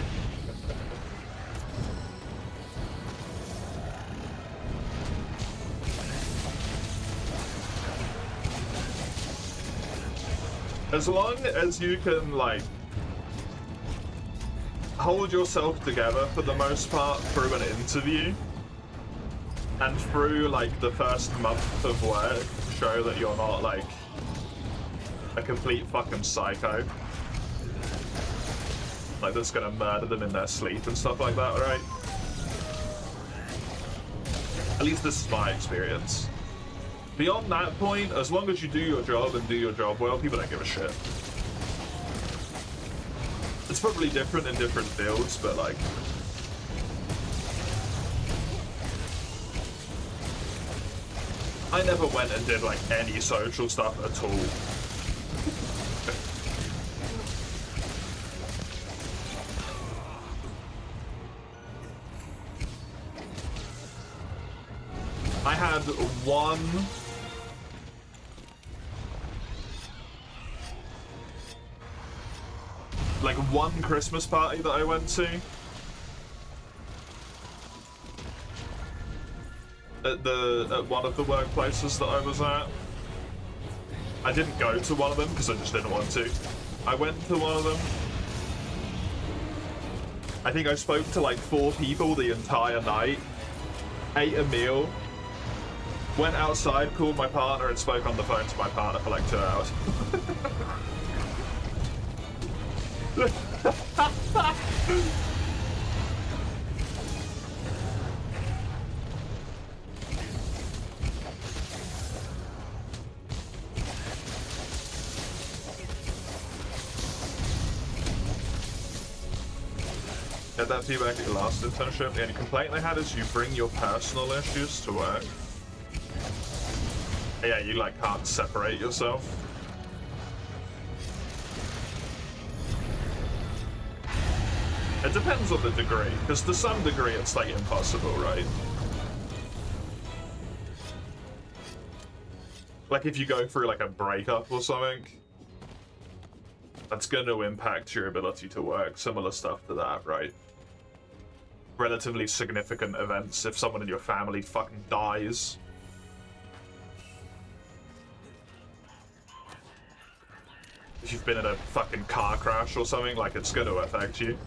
As long as you can, like, hold yourself together for the most part through an interview, and through, like, the first month of work, show that you're not, like, a complete fucking psycho. Like, that's gonna murder them in their sleep and stuff like that, right? At least this is my experience. Beyond that point, as long as you do your job and do your job well, people don't give a shit. It's probably different in different fields, but like... I never went and did like any social stuff at all. I had one Christmas party that I went to at one of the workplaces that I was at. I didn't go to one of them because I just didn't want to. I went to one of them. I think I spoke to like 4 people the entire night, ate a meal, went outside, called my partner, and spoke on the phone to my partner for like 2 hours. Get that feedback at your last internship. The only complaint they had is you bring your personal issues to work. Yeah, you like can't separate yourself. It depends on the degree, because to some degree it's like impossible, right? Like if you go through like a breakup or something, that's going to impact your ability to work. Similar stuff to that, right? Relatively significant events, if someone in your family fucking dies. If you've been in a fucking car crash or something, like it's going to affect you.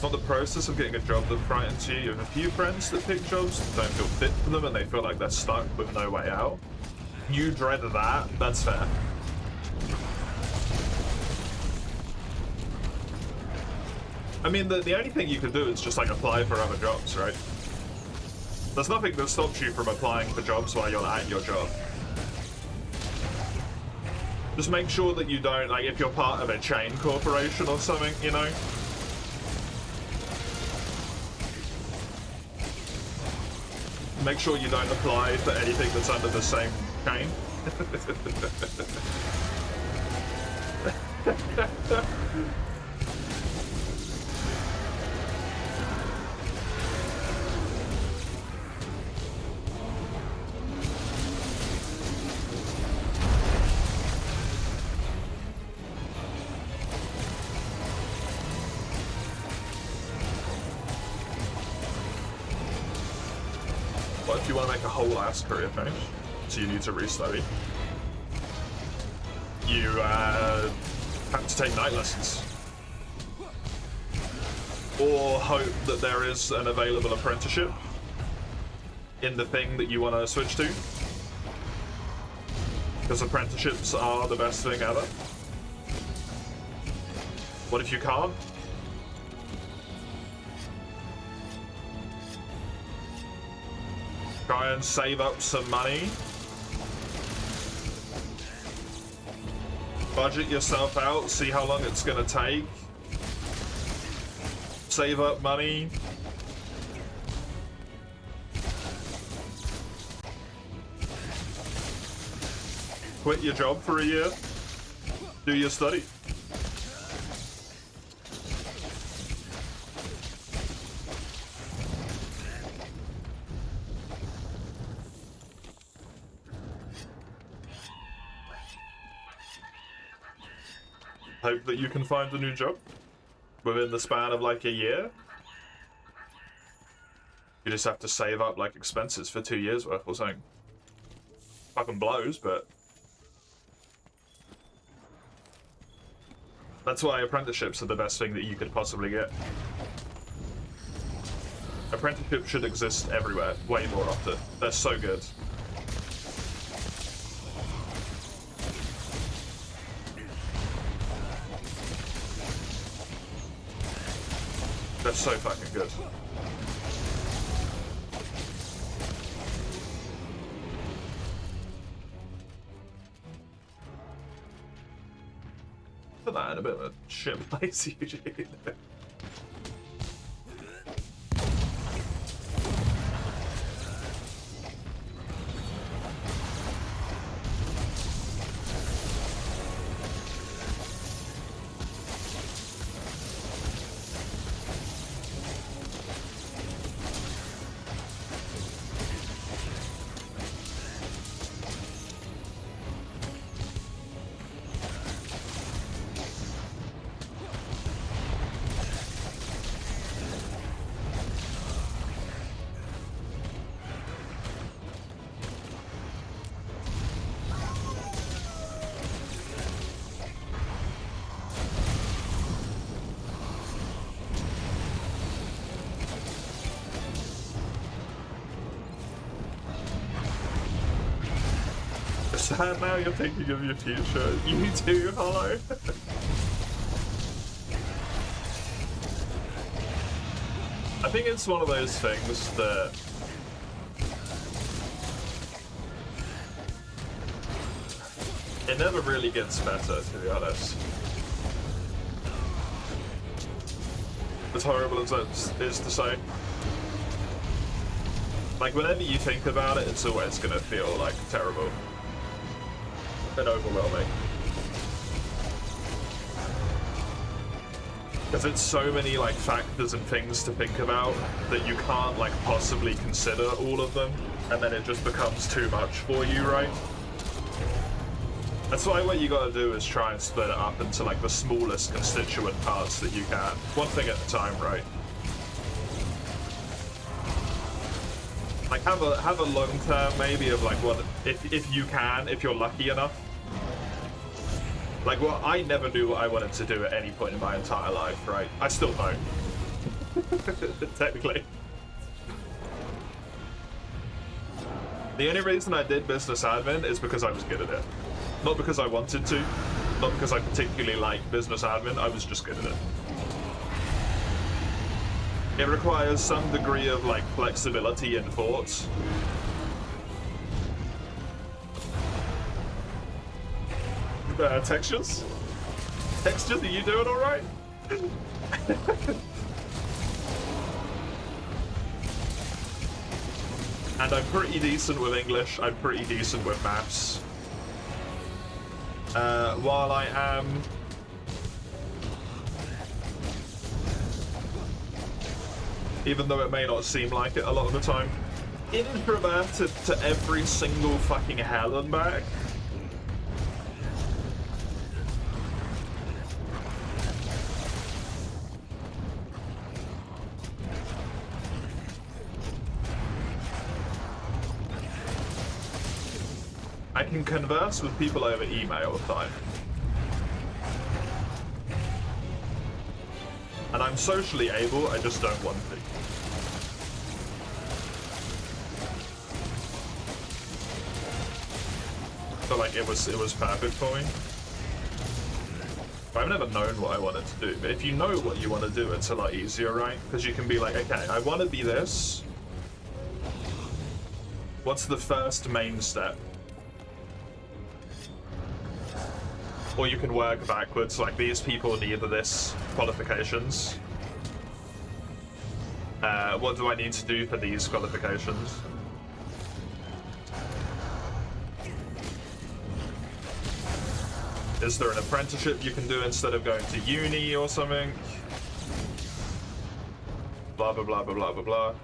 Not the process of getting a job that frightens you. You have a few friends that pick jobs that don't feel fit for them and they feel like they're stuck with no way out. You dread that, that's fair. I mean, the only thing you can do is just like apply for other jobs, right? There's nothing that stops you from applying for jobs while you're at your job. Just make sure that you don't, like if you're part of a chain corporation or something, you know? Make sure you don't apply for anything that's under the same chain. What if you want to make a whole ass career change? So you need to restudy. You have to take night lessons. Or hope that there is an available apprenticeship in the thing that you want to switch to. Because apprenticeships are the best thing ever. What if you can't? Try and save up some money. Budget yourself out, see how long it's gonna take. Save up money, quit your job for a year, do your study. Hope that you can find a new job within the span of like a year. You just have to save up like expenses for 2 years worth or something. Fucking blows, but that's why apprenticeships are the best thing that you could possibly get. Apprenticeships should exist everywhere, way more often. They're so good. They're so fucking good. Put that in a bit of a shit place, Eugene. Sad now you're thinking of your future. You too, Hollow. I think it's one of those things that it never really gets better, to be honest. As horrible as that is to say. Like, whenever you think about it, it's always gonna feel like terrible. And overwhelming. Because it's so many like factors and things to think about that you can't like possibly consider all of them, and then it just becomes too much for you, right? That's why what you gotta do is try and split it up into like the smallest constituent parts that you can. One thing at a time, right? Like have a long term maybe of like what if you can, if you're lucky enough. Like, well, I never knew what I wanted to do at any point in my entire life, right? I still don't. Technically. The only reason I did business admin is because I was good at it. Not because I wanted to, not because I particularly liked business admin, I was just good at it. It requires some degree of, like, flexibility in thoughts. Textures? Textures, are you doing alright? And I'm pretty decent with English, I'm pretty decent with maths. While I am... even though it may not seem like it a lot of the time, introverted to every single fucking hell and back. I can converse with people over email fine. And I'm socially able, I just don't want to. So like it was perfect for me. But I've never known what I wanted to do. But if you know what you want to do, it's a lot easier, right? Because you can be like, okay, I want to be this. What's the first main step? Or you can work backwards, like these people need this qualifications. What do I need to do for these qualifications? Is there an apprenticeship you can do instead of going to uni or something? Blah, blah, blah, blah, blah, blah, blah.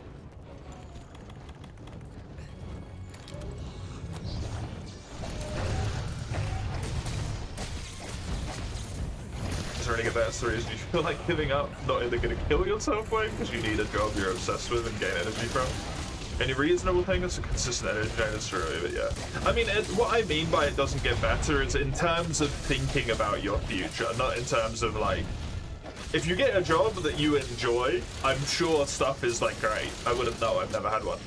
Is there any good best reason you feel like giving up? Not in the gonna kill yourself way because you need a job you're obsessed with and gain energy from? Any reasonable thing that's a consistent energy drain is true, but yeah. I mean, what I mean by it doesn't get better is in terms of thinking about your future, not in terms of like, if you get a job that you enjoy, I'm sure stuff is like great. I wouldn't know, I've never had one.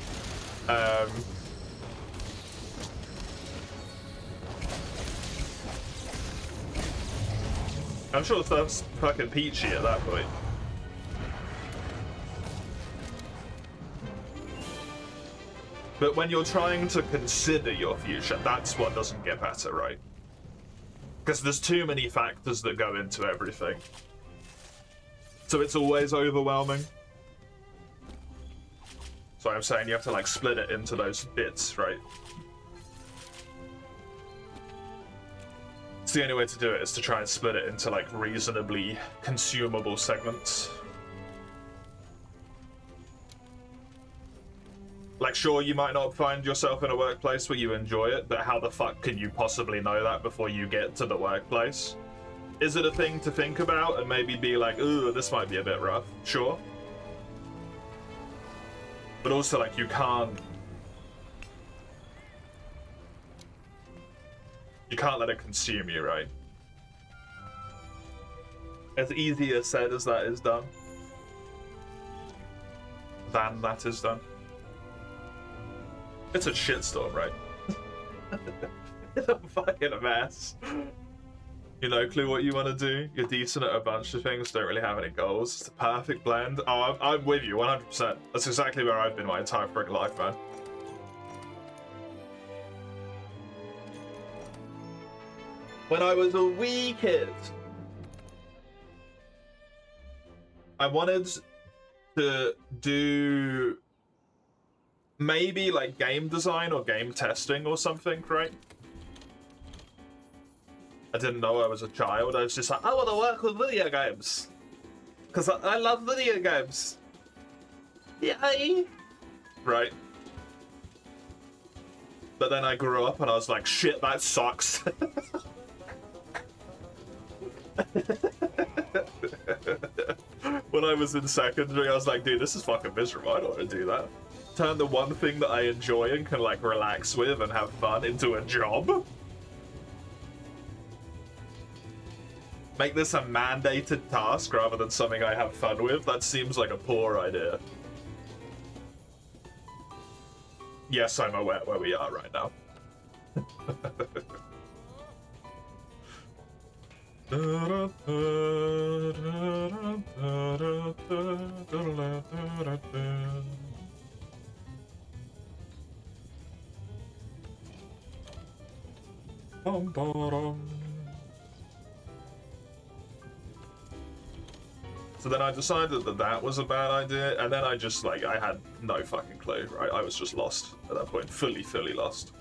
I'm sure stuff's fucking peachy at that point. But when you're trying to consider your future, that's what doesn't get better, right? Because there's too many factors that go into everything. So it's always overwhelming. So I'm saying you have to like split it into those bits, right? It's the only way to do it is to try and split it into like reasonably consumable segments. Like, sure, you might not find yourself in a workplace where you enjoy it, but how the fuck can you possibly know that before you get to the workplace? Is it a thing to think about and maybe be like, ooh, this might be a bit rough? Sure. But also, like, you can't let it consume you, right? As easier said as that is done. Than that is done. It's a shitstorm, right? It's a fucking mess. You know, clue what you want to do. You're decent at a bunch of things, don't really have any goals. It's the perfect blend. Oh, I'm with you, 100%. That's exactly where I've been my entire freaking life, man. When I was a wee kid, I wanted to do maybe like game design or game testing or something, right? I didn't know I was a child. I was just like, I want to work with video games. Because I love video games. Yay! Right? But then I grew up and I was like, shit, that sucks. When I was in secondary, I was like, dude, this is fucking miserable. I don't want to do that. Turn the one thing that I enjoy and can like relax with and have fun into a job. Make this a mandated task rather than something I have fun with. That seems like a poor idea. Yes, I'm aware where we are right now. So then I decided that that was a bad idea, and then I just, like, I had no fucking clue, right? I was just lost at that point, fully lost.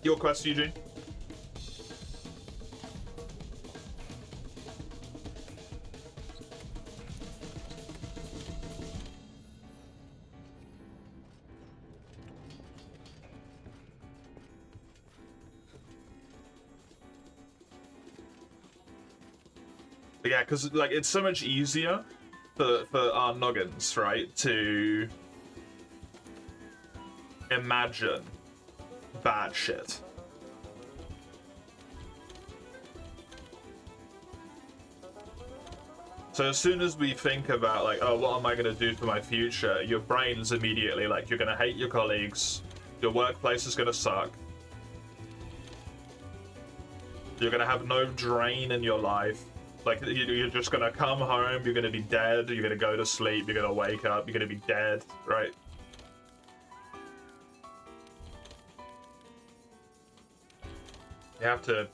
Your quest, Eugene? Yeah, because like it's so much easier for our noggins, right, to imagine bad shit. So as soon as we think about like, oh, what am I going to do for my future, your brain's immediately like, you're going to hate your colleagues, your workplace is going to suck, you're going to have no drain in your life. Like, you're just gonna come home, you're gonna be dead, you're gonna go to sleep, you're gonna wake up, you're gonna be dead, right? You have to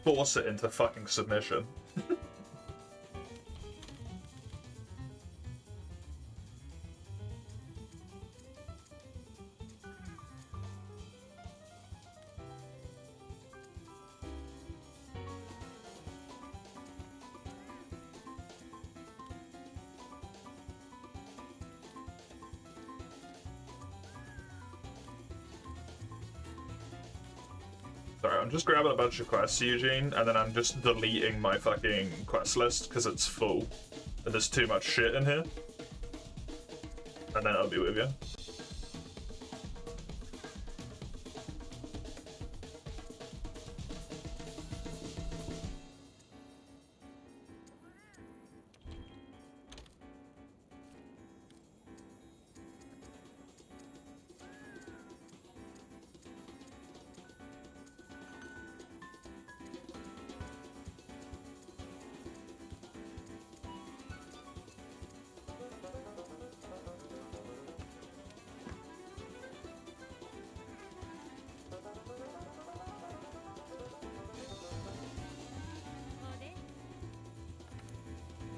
force it into fucking submission. Sorry, I'm just grabbing a bunch of quests, Eugene, and then I'm just deleting my fucking quest list because it's full. And there's too much shit in here. And then I'll be with you.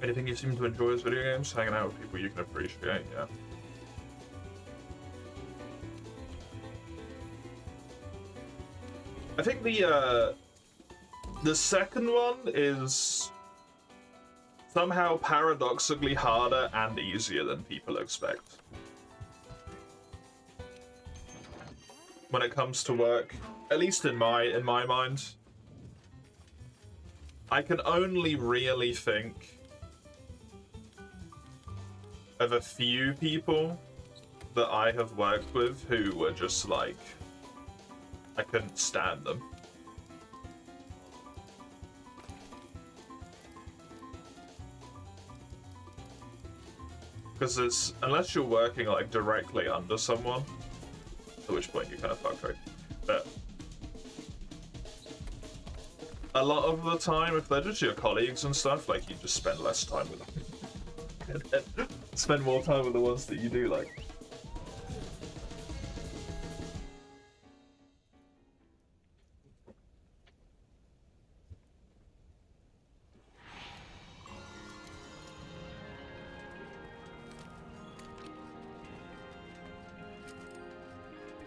Anything you seem to enjoy is video games? Hanging out with people you can appreciate, yeah. I think the second one is somehow paradoxically harder and easier than people expect. When it comes to work, at least in my mind, I can only really think of a few people that I have worked with who were just like, I couldn't stand them. Because it's, unless you're working like directly under someone, at which point you kind of fucked, right? But a lot of the time, if they're just your colleagues and stuff, like you just spend less time with them. And then spend more time with the ones that you do like.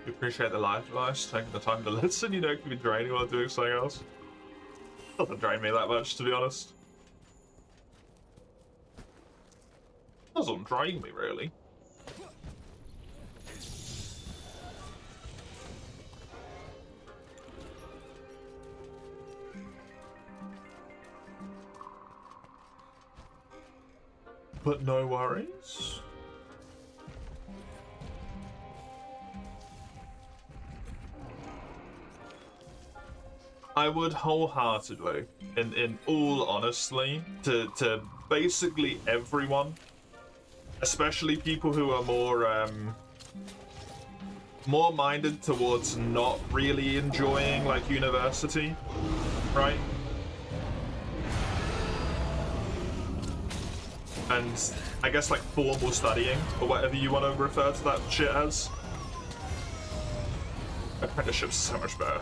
You appreciate the live advice, taking the time to listen, you know, it can be draining while doing something else. Doesn't drain me that much, to be honest. Doesn't drain me, really. But no worries. I would wholeheartedly, in all honesty, to basically everyone, especially people who are more minded towards not really enjoying like university, right? And I guess like formal studying, or whatever you want to refer to that shit as. Apprenticeship's so much better.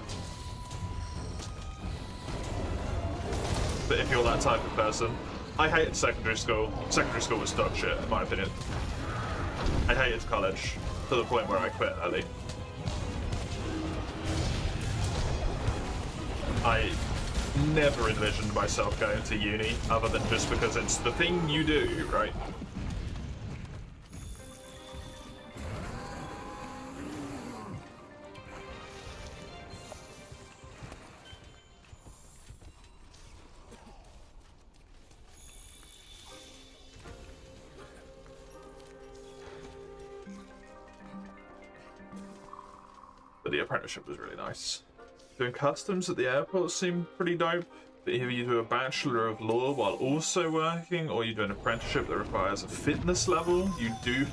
But if you're that type of person, I hated secondary school. Secondary school was dog shit, in my opinion. I hated college, to the point where I quit early. I never envisioned myself going to uni, other than just because it's the thing you do, right? But the apprenticeship was really nice. Doing customs at the airport seemed pretty dope. But either you do a Bachelor of Law while also working, or you do an apprenticeship that requires a fitness level you do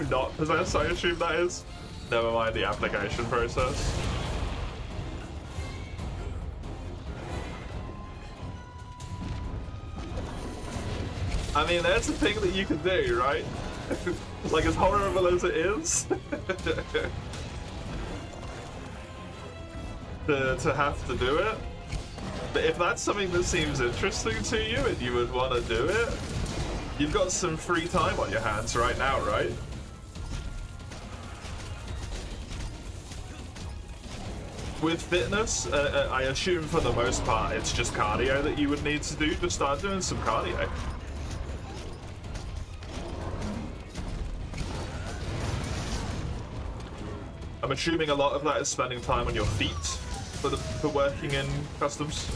not possess, I assume that is. Never mind the application process. I mean, that's a thing that you can do, right? Like, as horrible as it is. to have to do it. But if that's something that seems interesting to you and you would want to do it, you've got some free time on your hands right now, right? With fitness, I assume for the most part it's just cardio that you would need to do. Just start doing some cardio. I'm assuming a lot of that is spending time on your feet. for working in customs.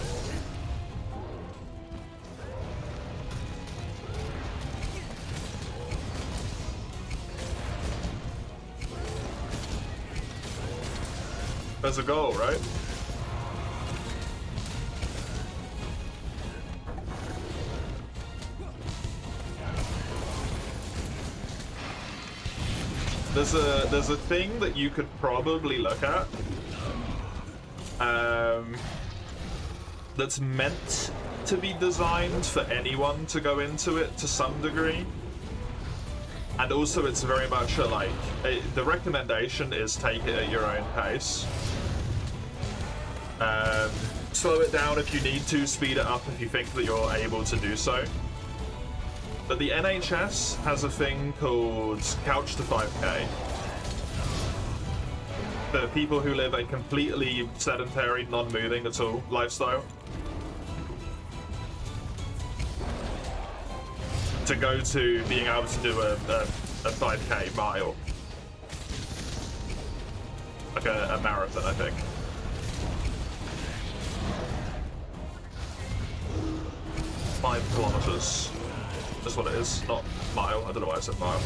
There's a goal, right? There's a thing that you could probably look at that's meant to be designed for anyone to go into it to some degree, and also it's very much a the recommendation is take it at your own pace. Slow it down if you need to, speed it up if you think that you're able to do so. But the NHS has a thing called Couch to 5K. For people who live a completely sedentary, non-moving at all lifestyle. To go to being able to do a 5K mile. Like a marathon, I think. Five kilometers. That's what it is, not mile. I don't know why I said mile.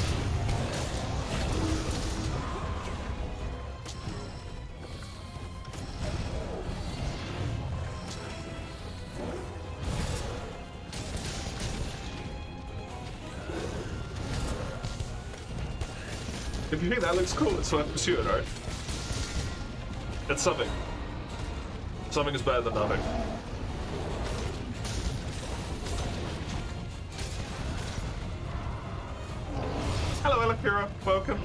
If you think that looks cool, it's worth pursuing, right? It's something. Something is better than nothing. Hello, Elakira. Welcome.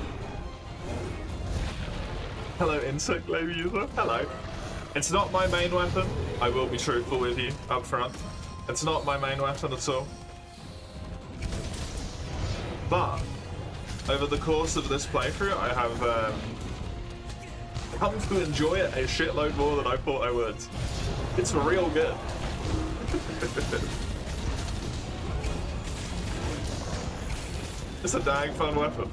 Hello, Insect Lady User. Hello. It's not my main weapon. I will be truthful with you up front. It's not my main weapon at all. But over the course of this playthrough, I have come to enjoy it a shitload more than I thought I would. It's real good. It's a dang fun weapon.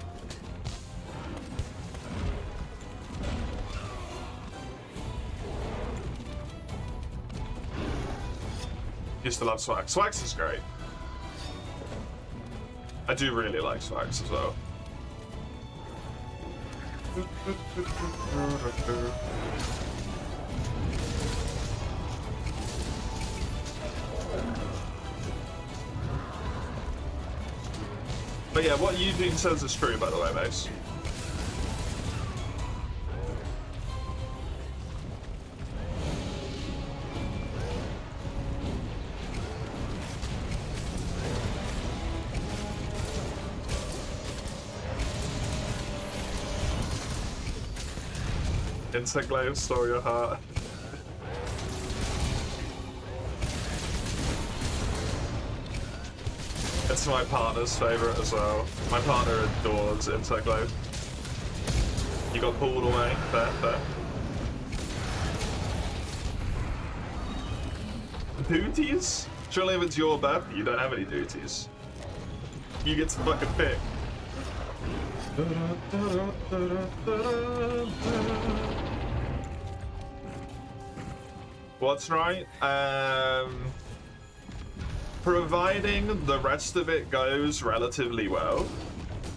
Used to love Swax. Swax is great. I do really like Swax as well. But yeah, what Eugene says is true, by the way, Mace. Insect Glaive, store your heart. It's my partner's favourite as well. My partner adores Insect Glaive. You got pulled away. Fair. Duties? Surely if it's your bet, you don't have any duties. You get to fucking pick. What's right? Providing the rest of it goes relatively well,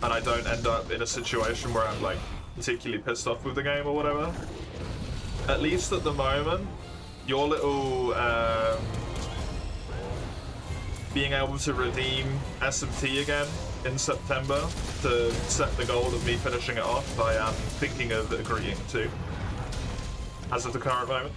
and I don't end up in a situation where I'm like particularly pissed off with the game or whatever. At least at the moment, your little being able to redeem SMT again in September to set the goal of me finishing it off, I am thinking of agreeing to, as of the current moment.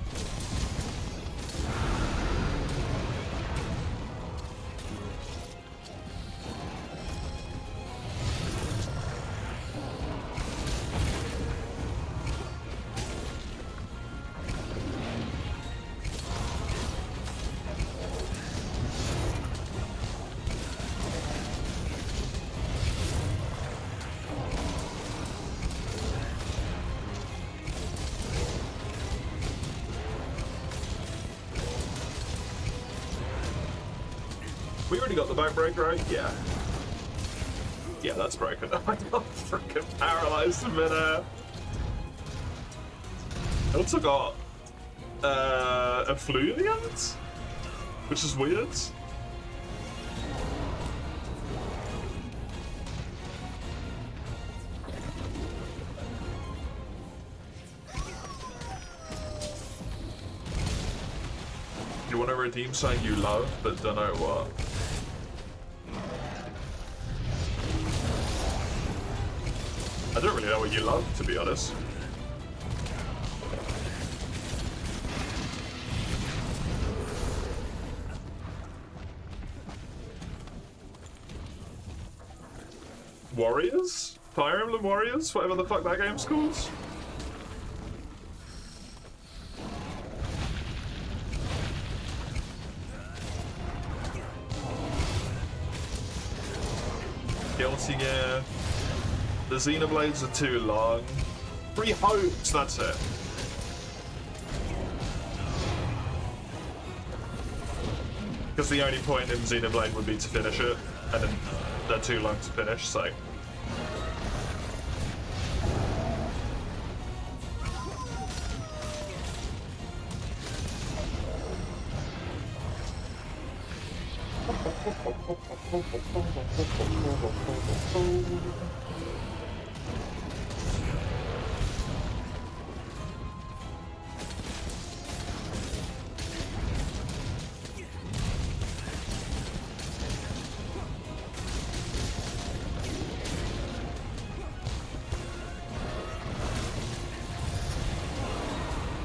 We already got the back break, right? Yeah. Yeah, that's broken. I'm not freaking paralyzed in midair. I also got Effluviant? Which is weird. You want to redeem something you love, but don't know what? I don't really know what you love, to be honest. Warriors? Fire Emblem Warriors? Whatever the fuck that game's called? Guilty Gear. The Xenoblades are too long. 3 hopes, that's it. Because the only point in Xenoblade would be to finish it, and then they're too long to finish, so.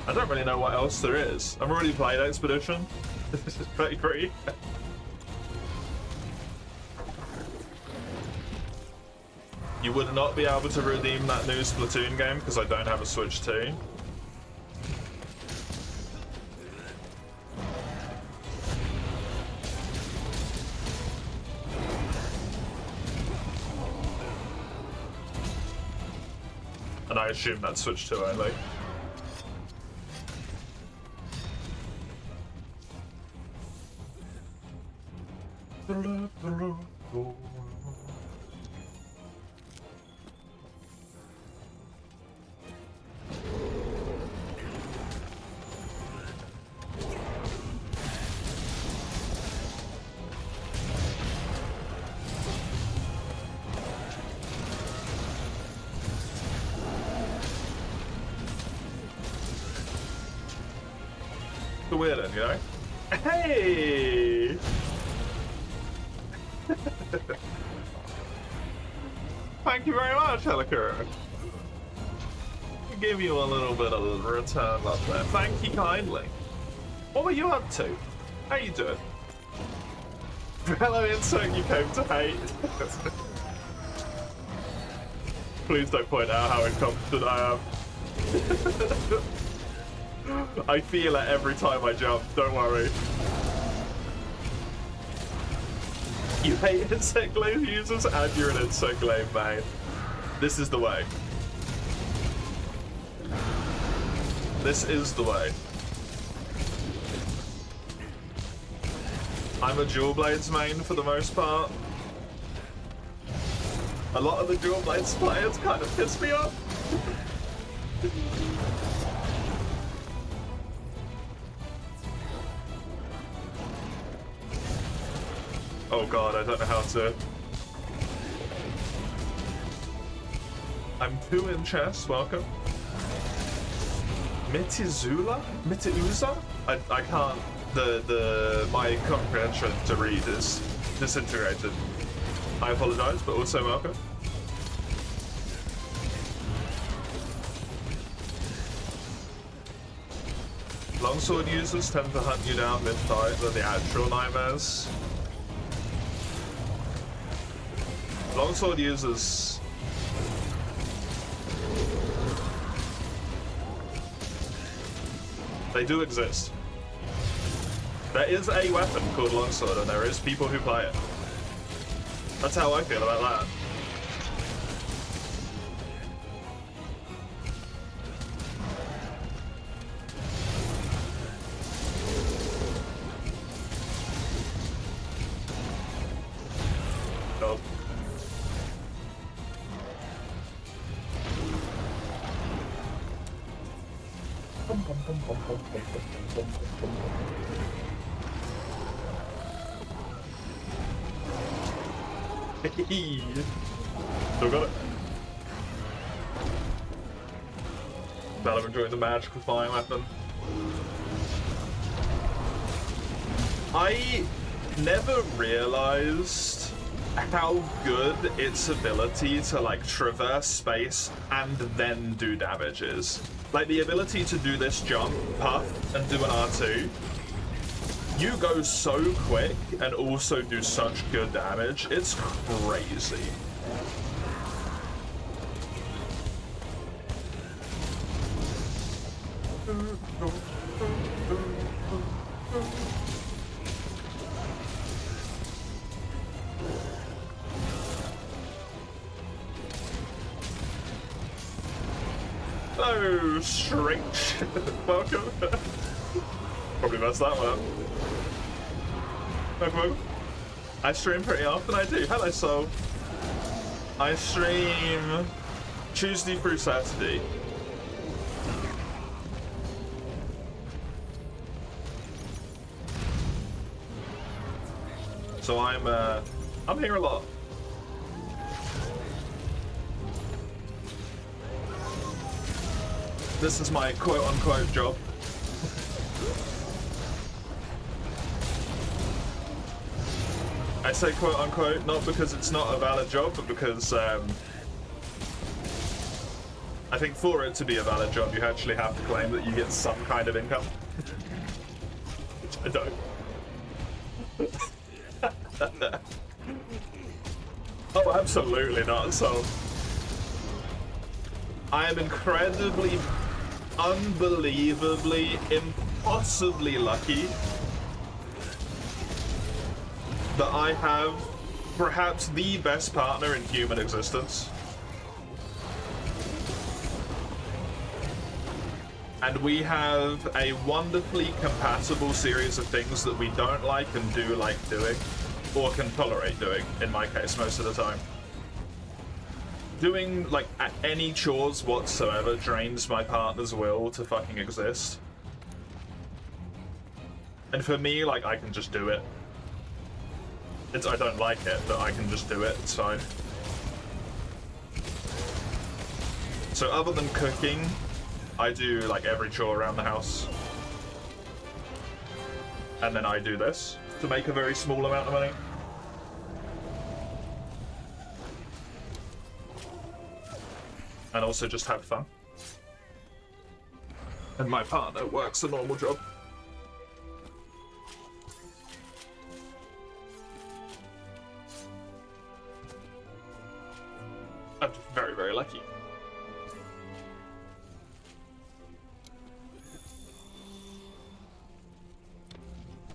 I don't really know what else there is. I've already played Expedition. This is pretty free. You would not be able to redeem that new Splatoon game because I don't have a Switch 2. And I assume that's Switch 2 only. The weird end, you know? Hey! Thank you very much, Helicur. Give you a little bit of return love there. Thank you kindly. What were you up to? How you doing? Hello, insect you came to hate. Please don't point out how incompetent I am. I feel it every time I jump, don't worry. You hate insect glaive users and you're an insect glaive main. This is the way. This is the way. I'm a Dual Blades main for the most part. A lot of the Dual Blades players kind of piss me off. Oh god, I don't know how to... I'm 2 in chess, welcome. Mitizula? Mitiuza? I can't... my comprehension to read is disintegrated. I apologize, but also welcome. Longsword users tend to hunt you down mid-fight than the actual nightmares. Longsword users... They do exist. There is a weapon called Longsword and there is people who play it. That's how I feel about that. Oh. Still got it. Glad I'm enjoying the magical flying weapon. I never realized how good its ability to like traverse space and then do damage is. Like the ability to do this jump, puff, and do an R2. You go so quick and also do such good damage. It's crazy. Oh, strange. Welcome. Probably messed that one up. Welcome. I stream pretty often, I do. Hello, Soul. I stream Tuesday through Saturday. So I'm here a lot. This is my quote-unquote job. I say quote-unquote not because it's not a valid job, but because I think for it to be a valid job, you actually have to claim that you get some kind of income. Which I don't. Oh, absolutely not. So I am incredibly, unbelievably, impossibly lucky that I have perhaps the best partner in human existence. And we have a wonderfully compatible series of things that we don't like and do like doing, or can tolerate doing, in my case, most of the time. Doing, like, any chores whatsoever drains my partner's will to fucking exist. And for me, like, I can just do it. I don't like it, but I can just do it, it's fine. So other than cooking, I do, like, every chore around the house. And then I do this to make a very small amount of money. And also just have fun. And my partner works a normal job. I'm just very, very lucky.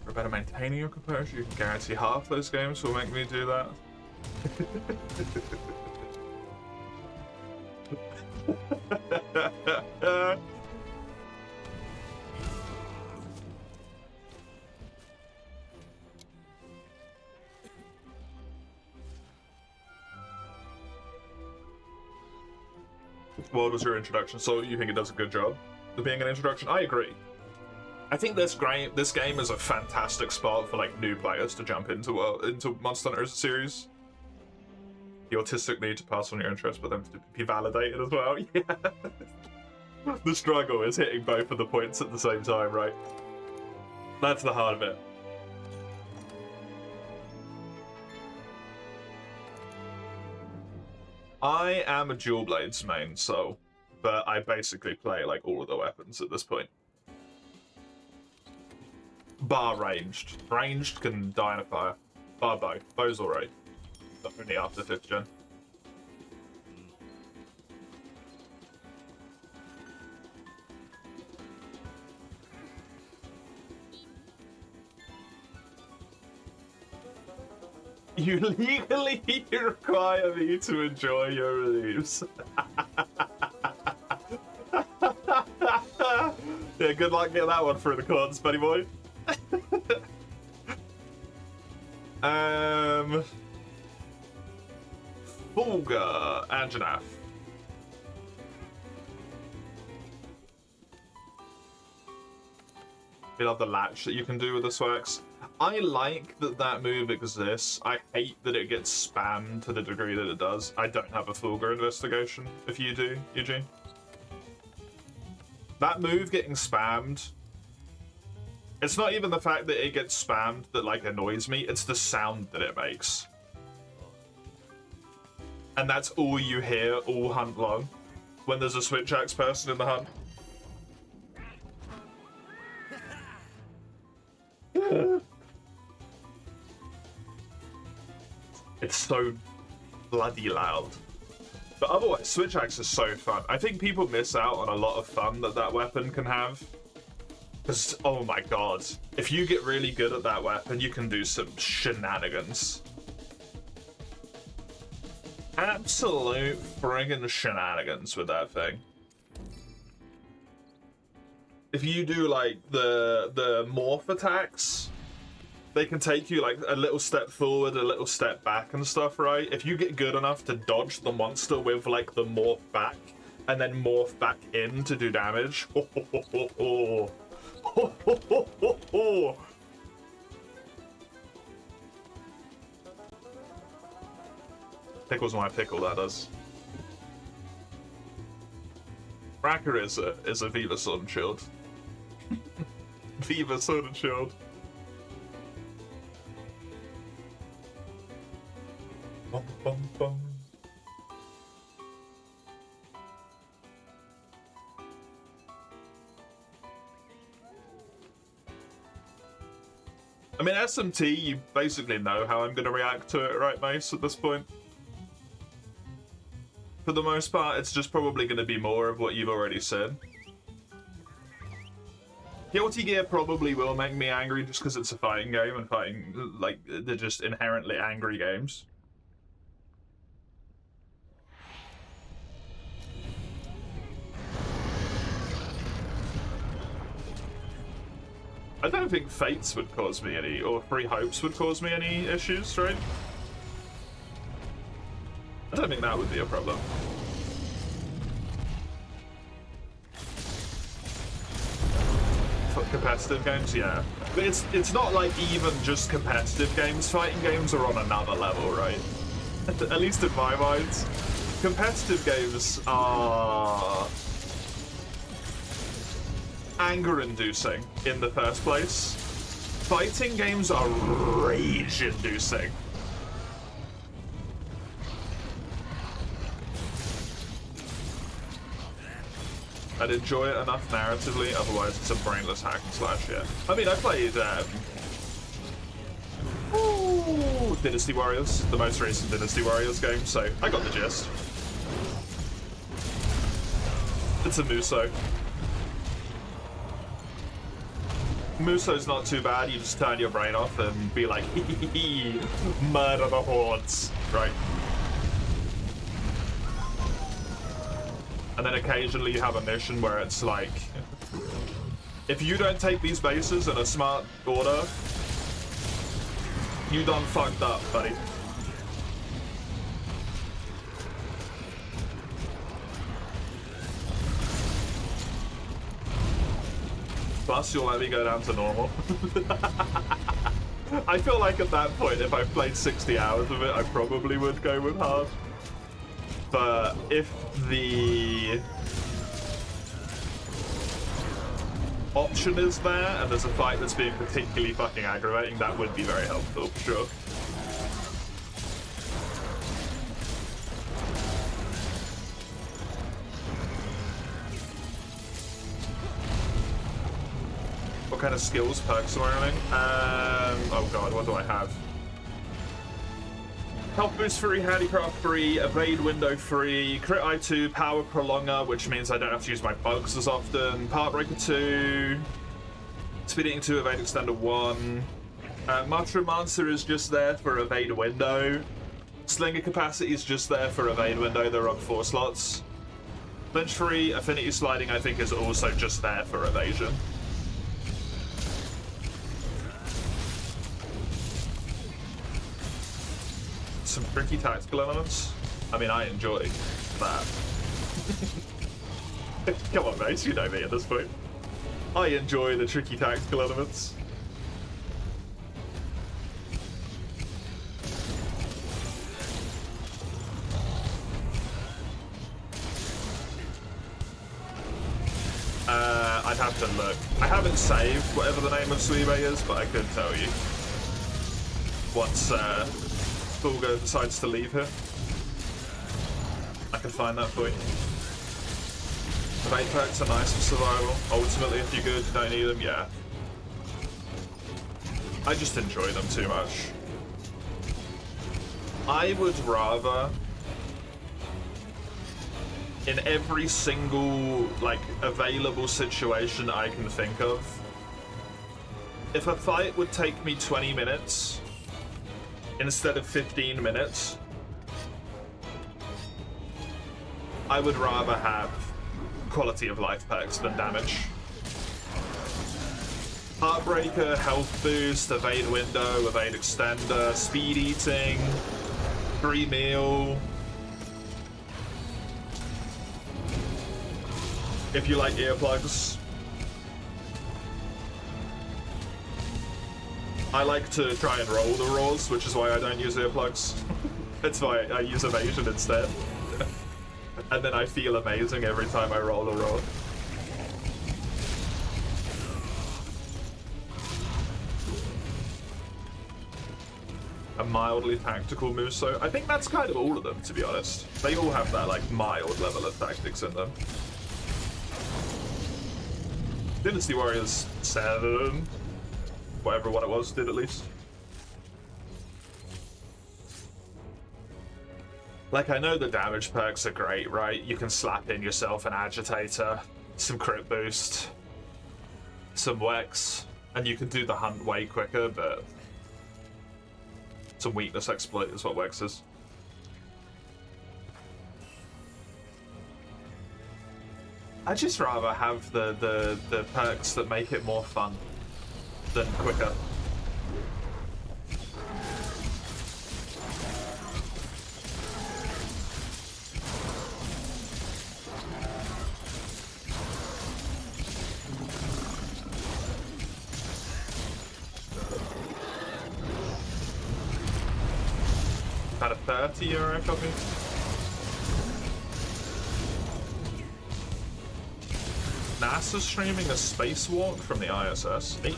For better maintaining your composure, you can guarantee half those games will make me do that. What was your introduction? So you think it does a good job of being an introduction? I agree. I think this game is a fantastic spot for like new players to jump into Monster Hunter as a series. The autistic need to pass on your interest, but then to be validated as well. Yeah. The struggle is hitting both of the points at the same time, right? That's the heart of it. I am a dual blades main, so, but I basically play like all of the weapons at this point. Bar ranged. Ranged can die in a fire. Bar bow. Bow's alright. But only after 5th gen. You legally require me to enjoy your reliefs. Yeah, good luck getting that one through the courts, buddy boy. Fulgur Anjanath. We love the latch that you can do with the Swax. I like that that move exists. I hate that it gets spammed to the degree that it does. I don't have a Fulgur investigation. If you do, Eugene. That move getting spammed, it's not even the fact that it gets spammed that like annoys me, it's the sound that it makes. And that's all you hear all hunt long when there's a Switch Axe person in the hunt. It's so bloody loud. But otherwise, Switch Axe is so fun. I think people miss out on a lot of fun that that weapon can have. Because, oh my god, if you get really good at that weapon, you can do some shenanigans. Absolute friggin' shenanigans with that thing. If you do like the morph attacks, they can take you like a little step forward, a little step back and stuff, right? If you get good enough to dodge the monster with like the morph back and then morph back in to do damage. Pickles my pickle, that does. Racker is a Viva Sword and Shield. Viva Sword and Shield. Bum, bum, bum. I mean, SMT, you basically know how I'm going to react to it, right, Mace, at this point? For the most part, it's just probably going to be more of what you've already said. Guilty Gear probably will make me angry just because it's a fighting game and fighting, like, they're just inherently angry games. I don't think Fates would cause me any, or Free Hopes would cause me any issues, right? I don't think that would be a problem. For competitive games, yeah. But it's not like even just competitive games. Fighting games are on another level, right? At least in my mind. Competitive games are anger-inducing in the first place. Fighting games are rage-inducing. I'd enjoy it enough narratively, otherwise it's a brainless hack and slash, yeah. I mean, I played Dynasty Warriors, the most recent Dynasty Warriors game, so I got the gist. It's a Muso. Muso's not too bad, you just turn your brain off and be like, hee, murder the hordes, right? And then occasionally you have a mission where it's like, if you don't take these bases in a smart order, you done fucked up, buddy. Plus, you'll let me go down to normal. I feel like at that point, if I played 60 hours of it, I probably would go with hard. But if the option is there, and there's a fight that's being particularly fucking aggravating, that would be very helpful, for sure. What kind of skills, perks am I running? Oh god, what do I have? Health boost free, handicraft free, evade window free, crit eye 2, power prolonger, which means I don't have to use my bugs as often, part breaker 2, speed eating 2, evade extender 1. Mushromancer is just there for evade window. Slinger capacity is just there for evade window, they're on 4 slots. Flinch free, affinity sliding I think is also just there for evasion. Some tricky tactical elements. I mean, I enjoy that. Come on, mate, you know me at this point. I enjoy the tricky tactical elements. I'd have to look. I haven't saved whatever the name of Suibe is, but I could tell you once Fulgo decides to leave here. I can find that for you. Evade perks are nice for survival. Ultimately, if you're good, you don't need them, yeah. I just enjoy them too much. I would rather, in every single, like, available situation I can think of, if a fight would take me 20 minutes instead of 15 minutes, I would rather have quality of life perks than damage. Heartbreaker, health boost, evade window, evade extender, speed eating, free meal. If you like earplugs. I like to try and roll the rolls, which is why I don't use earplugs. That's why I use evasion instead. And then I feel amazing every time I roll a roll. A mildly tactical Muso. I think that's kind of all of them, to be honest. They all have that, like, mild level of tactics in them. Dynasty Warriors 7, whatever one it was, did at least. Like, I know the damage perks are great, right? You can slap in yourself an Agitator, some crit boost, some Wex, and you can do the hunt way quicker, but some weakness exploit is what Wex is. I'd just rather have the perks that make it more fun than quicker. About a 30 euro copy. NASA's streaming a spacewalk from the ISS. Hey.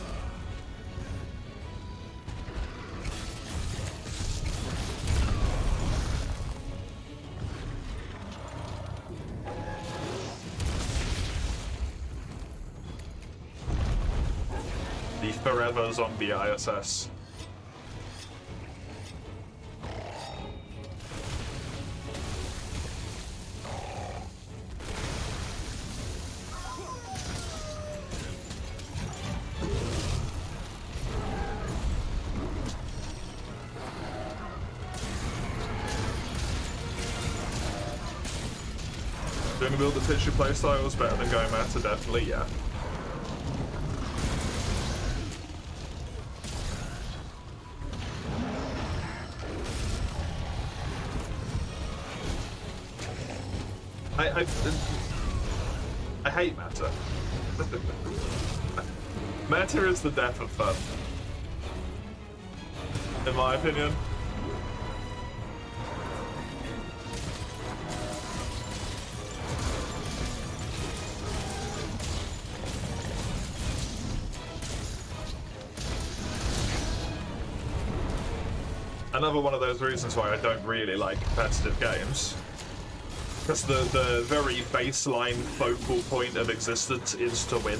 The forever zombie ISS. Doing a build that fits your playstyle is better than going meta, definitely, yeah. I hate meta. Meta is the death of fun, in my opinion. Another one of those reasons why I don't really like competitive games. Because the very baseline focal point of existence is to win.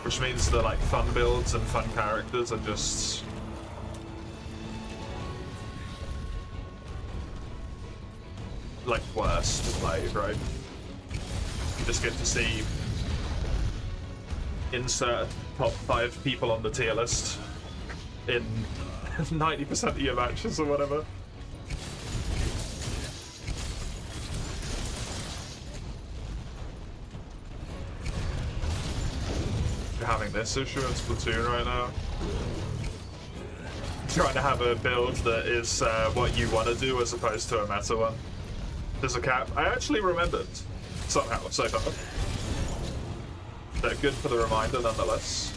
Which means the like fun builds and fun characters are just like worse to play, right? You just get to see insert top 5 people on the tier list in 90% of your matches or whatever. You're having having this issue in Splatoon right now. Trying to have a build that is what you want to do as opposed to a meta one. There's a cap. I actually remembered somehow so far. They're good for the reminder nonetheless.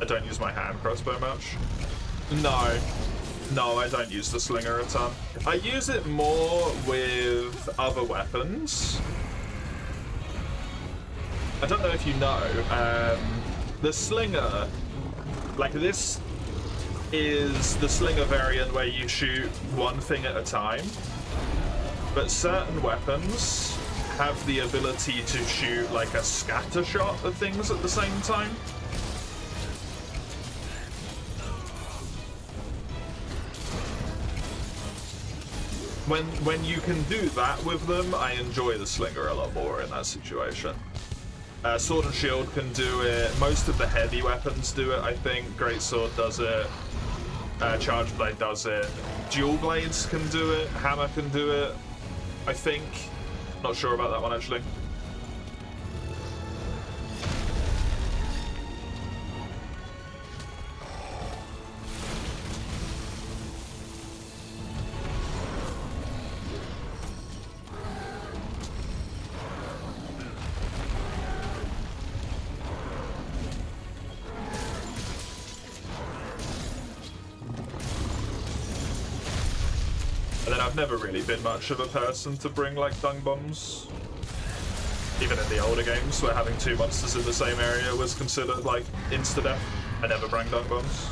I don't use my hand crossbow much. No, I don't use the slinger a ton. I use it more with other weapons. I don't know if you know, the slinger, like this is the slinger variant where you shoot one thing at a time, but certain weapons have the ability to shoot like a scatter shot of things at the same time. When you can do that with them, I enjoy the slinger a lot more in that situation. Sword and shield can do it. Most of the heavy weapons do it, I think. Greatsword does it. Charge blade does it. Dual blades can do it. Hammer can do it, I think. Not sure about that one actually. I've never really been much of a person to bring like dung bombs. Even in the older games where having two monsters in the same area was considered like insta-death, I never bring dung bombs.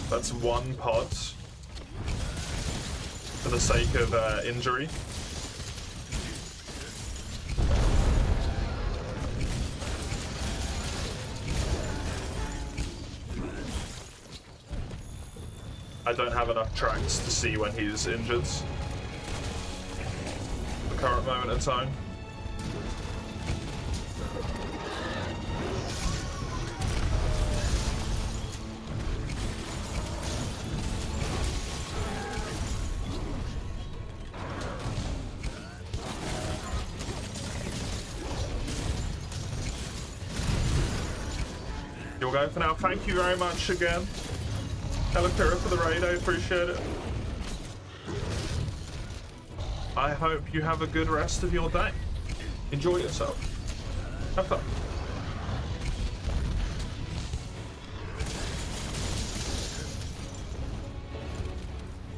That's one pod for the sake of injury. I don't have enough tracks to see when he's injured at the current moment in time. You'll go for now. Thank you very much again, Elakira, for the raid. I appreciate it. I hope you have a good rest of your day. Enjoy yourself. Have fun.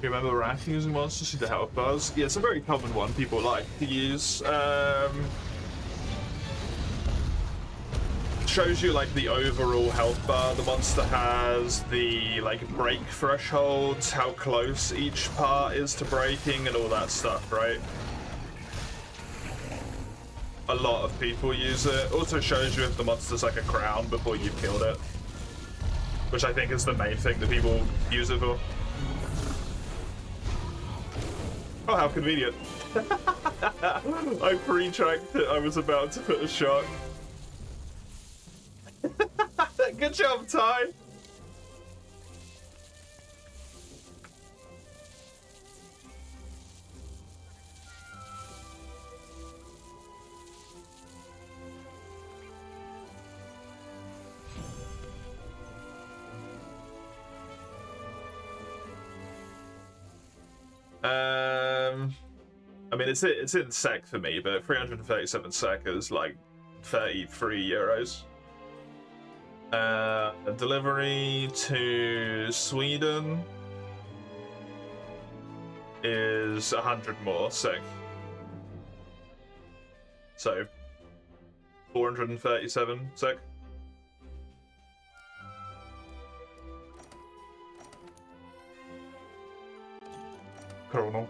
You remember Wrath using monsters to help buzz? Yeah, it's a very common one people like to use. Shows you like the overall health bar the monster has, the like break thresholds, how close each part is to breaking and all that stuff, right? A lot of people use it. Also shows you if the monster's like a crown before you've killed it, which I think is the main thing that people use it for. Oh, how convenient. I pre-tracked it. I was about to put a shot. Good job, Ty. I mean, it's in SEK for me, but 337 SEK is like 33 euros. Delivery to Sweden is 100 more SEK. So 437 SEK. Chrono.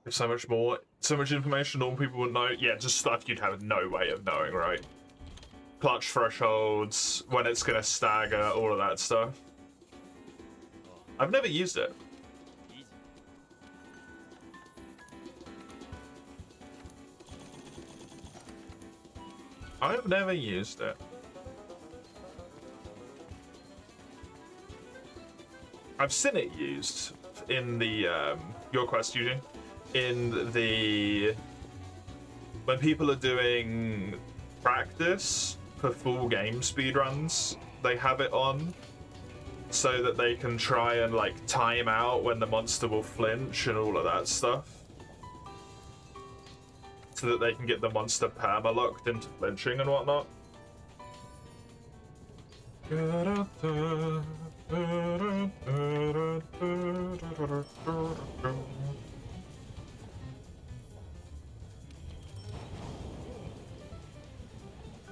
There's so much more, so much information normal people would know. Yeah, just stuff you'd have no way of knowing, right? Clutch thresholds, when it's gonna stagger, all of that stuff. I've never used it. I've never used it. I've seen it used in the Your Quest, Eugene. In the when people are doing practice for full game speedruns, they have it on so that they can try and like time out when the monster will flinch and all of that stuff, so that they can get the monster perma-locked into flinching and whatnot.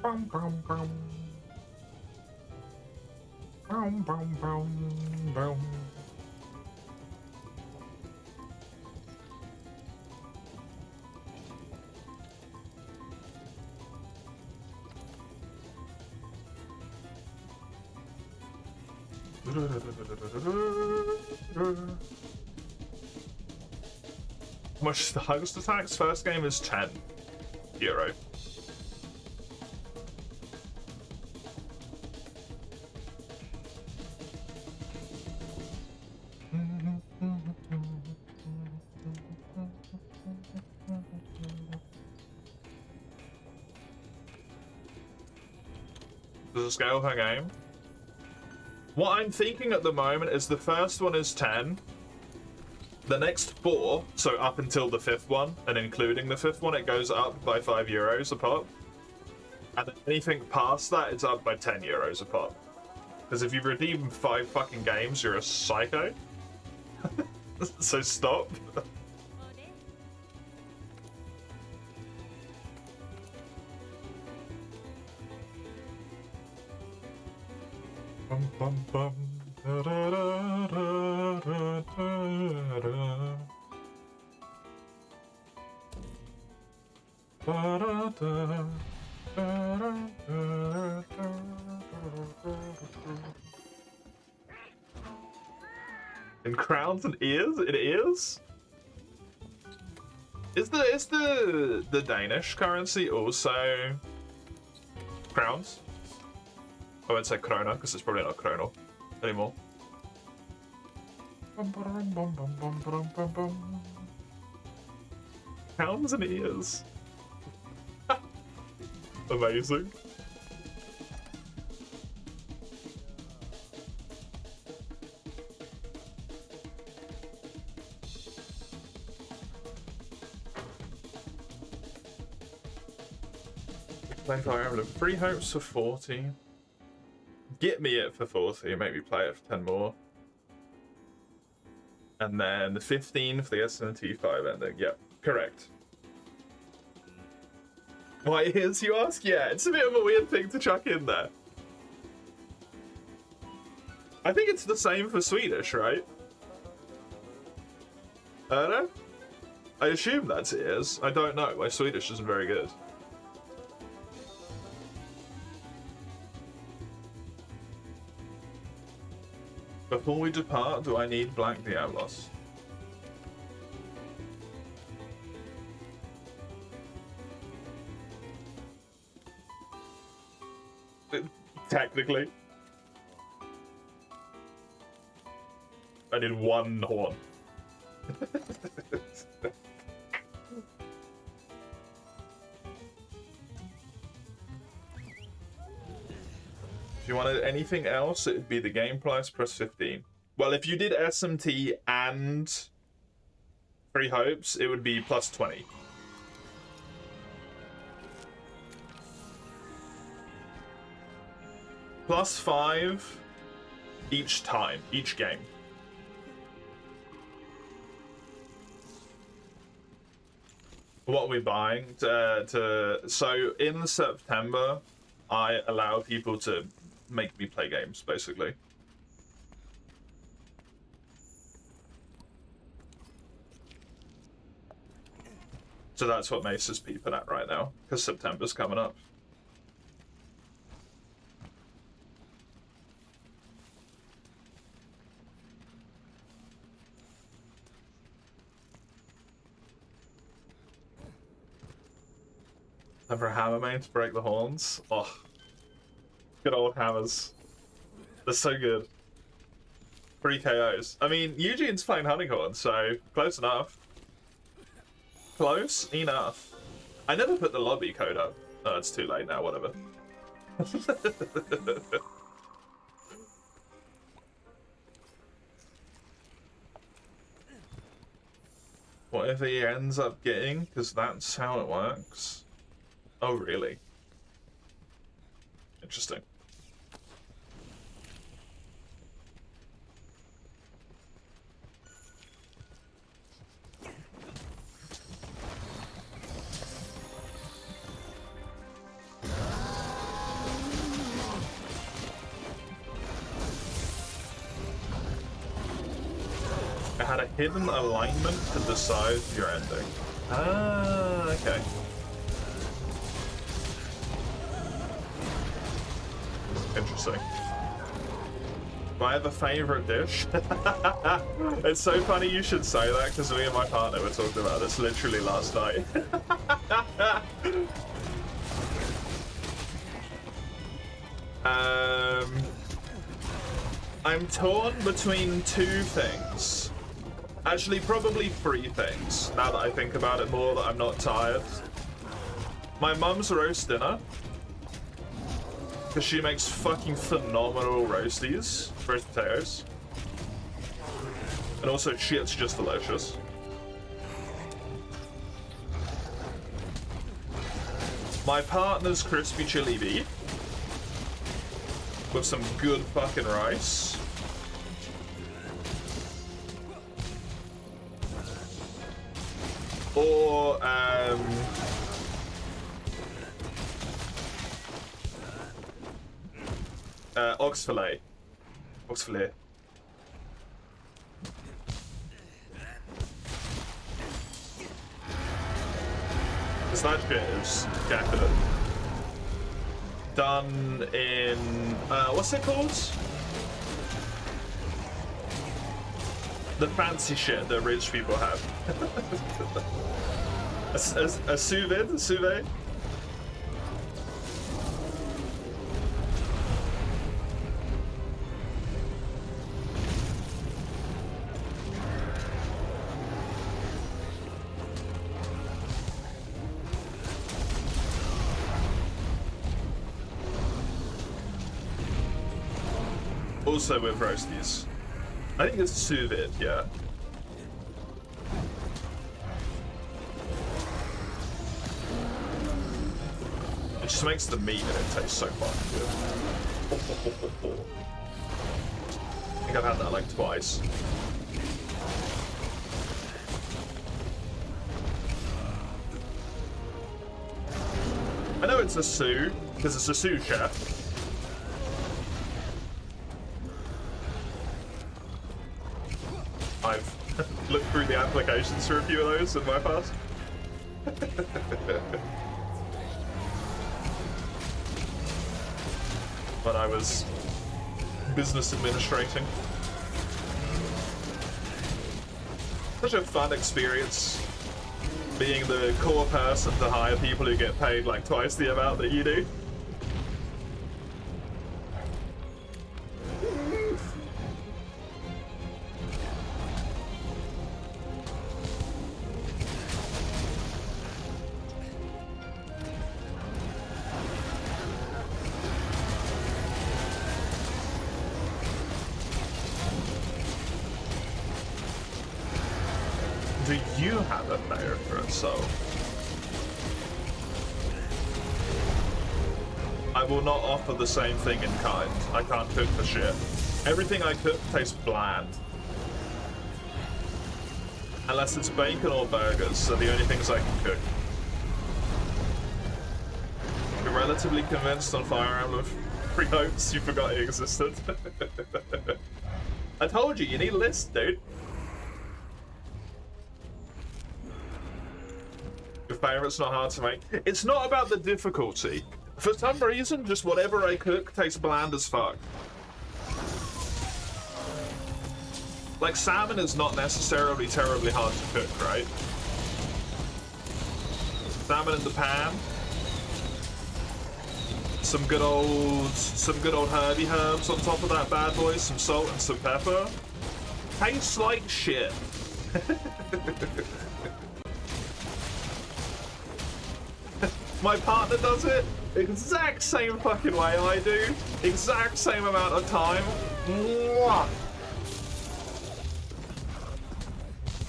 Bum, bum, bum. Bum, bum, bum, bum. How much is the highest attacks? First game is 10 euro. Does it scale per game? What I'm thinking at the moment is the first one is 10. The next 4, so up until the 5th one, and including the 5th one, it goes up by 5 euros a pop. And then anything past that, it's up by 10 euros a pop. Because if you redeem 5 fucking games, you're a psycho. So stop. Bum, bum, bum. Da, da, da, da, da, da. Da, da, da. Da, da, da, da. In crowns and ears? In ears? Is the Danish currency also crowns? I won't say krona, because it's probably not krona anymore. Crowns and ears. Amazing. Play Fire Emblem. 3 hopes for 40. Get me it for 40, maybe play it for 10 more. And then 15 for the SNT5 ending. Yep, correct. Why is, you ask? Yeah, it's a bit of a weird thing to chuck in there. I think it's the same for Swedish, right? I don't know. I assume that's ears. I don't know. My Swedish isn't very good. Before we depart, do I need Black Diablos? Technically. I need 1 horn. If you wanted anything else, it would be the game price plus 15. Well, if you did SMT and Free Hopes, it would be plus 20. Plus 5 each time, each game. What are we buying? So in September, I allow people to make me play games, basically. So that's what Mace is peeping at right now, because September's coming up. And for Hammermane to break the horns. Oh, good old hammers. They're so good. 3 KOs. I mean, Eugene's playing Honeycorn, so close enough. Close enough. I never put the lobby code up. Oh, it's too late now, whatever. Whatever he ends up getting, because that's how it works. Oh, really? Interesting. I had a hidden alignment to decide your ending. Ah, okay. Interesting. Do I have a favorite dish? It's so funny you should say that, because me and my partner were talking about this literally last night. I'm torn between 2 things. Actually, probably 3 things, now that I think about it more, that I'm not tired. My mum's roast dinner, because she makes fucking phenomenal roasties, roast potatoes. And also, shit's just delicious. My partner's crispy chili beef, with some good fucking rice. Or, ox fillet. Ox fillet. Because that shit is definite. Done in, what's it called? The fancy shit that rich people have. a sous vide? Sous vide? Also with roasties. I think it's sous vide, yeah. It just makes the meat in it taste so fucking good. I think I've had that like twice. I know it's a sous, because it's a sous chef. I've looked through the applications for a few of those in my past. When I was business administrating. Such a fun experience being the core person to hire people who get paid like twice the amount that you do. Do you have a favorite soul? I will not offer the same thing in kind. I can't cook for shit. Everything I cook tastes bland. Unless it's bacon or burgers, are the only things I can cook. You're relatively convinced on Fire Emblem Free Hopes you forgot it existed. I told you, you need a list, dude. Your favorite's not hard to make. It's not about the difficulty. For some reason, just whatever I cook tastes bland as fuck. Like, salmon is not necessarily terribly hard to cook, right? Salmon in the pan. Some good old herby herbs on top of that bad boy. Some salt and some pepper. Tastes like shit. My partner does it exact same fucking way I do. Exact same amount of time. Mwah.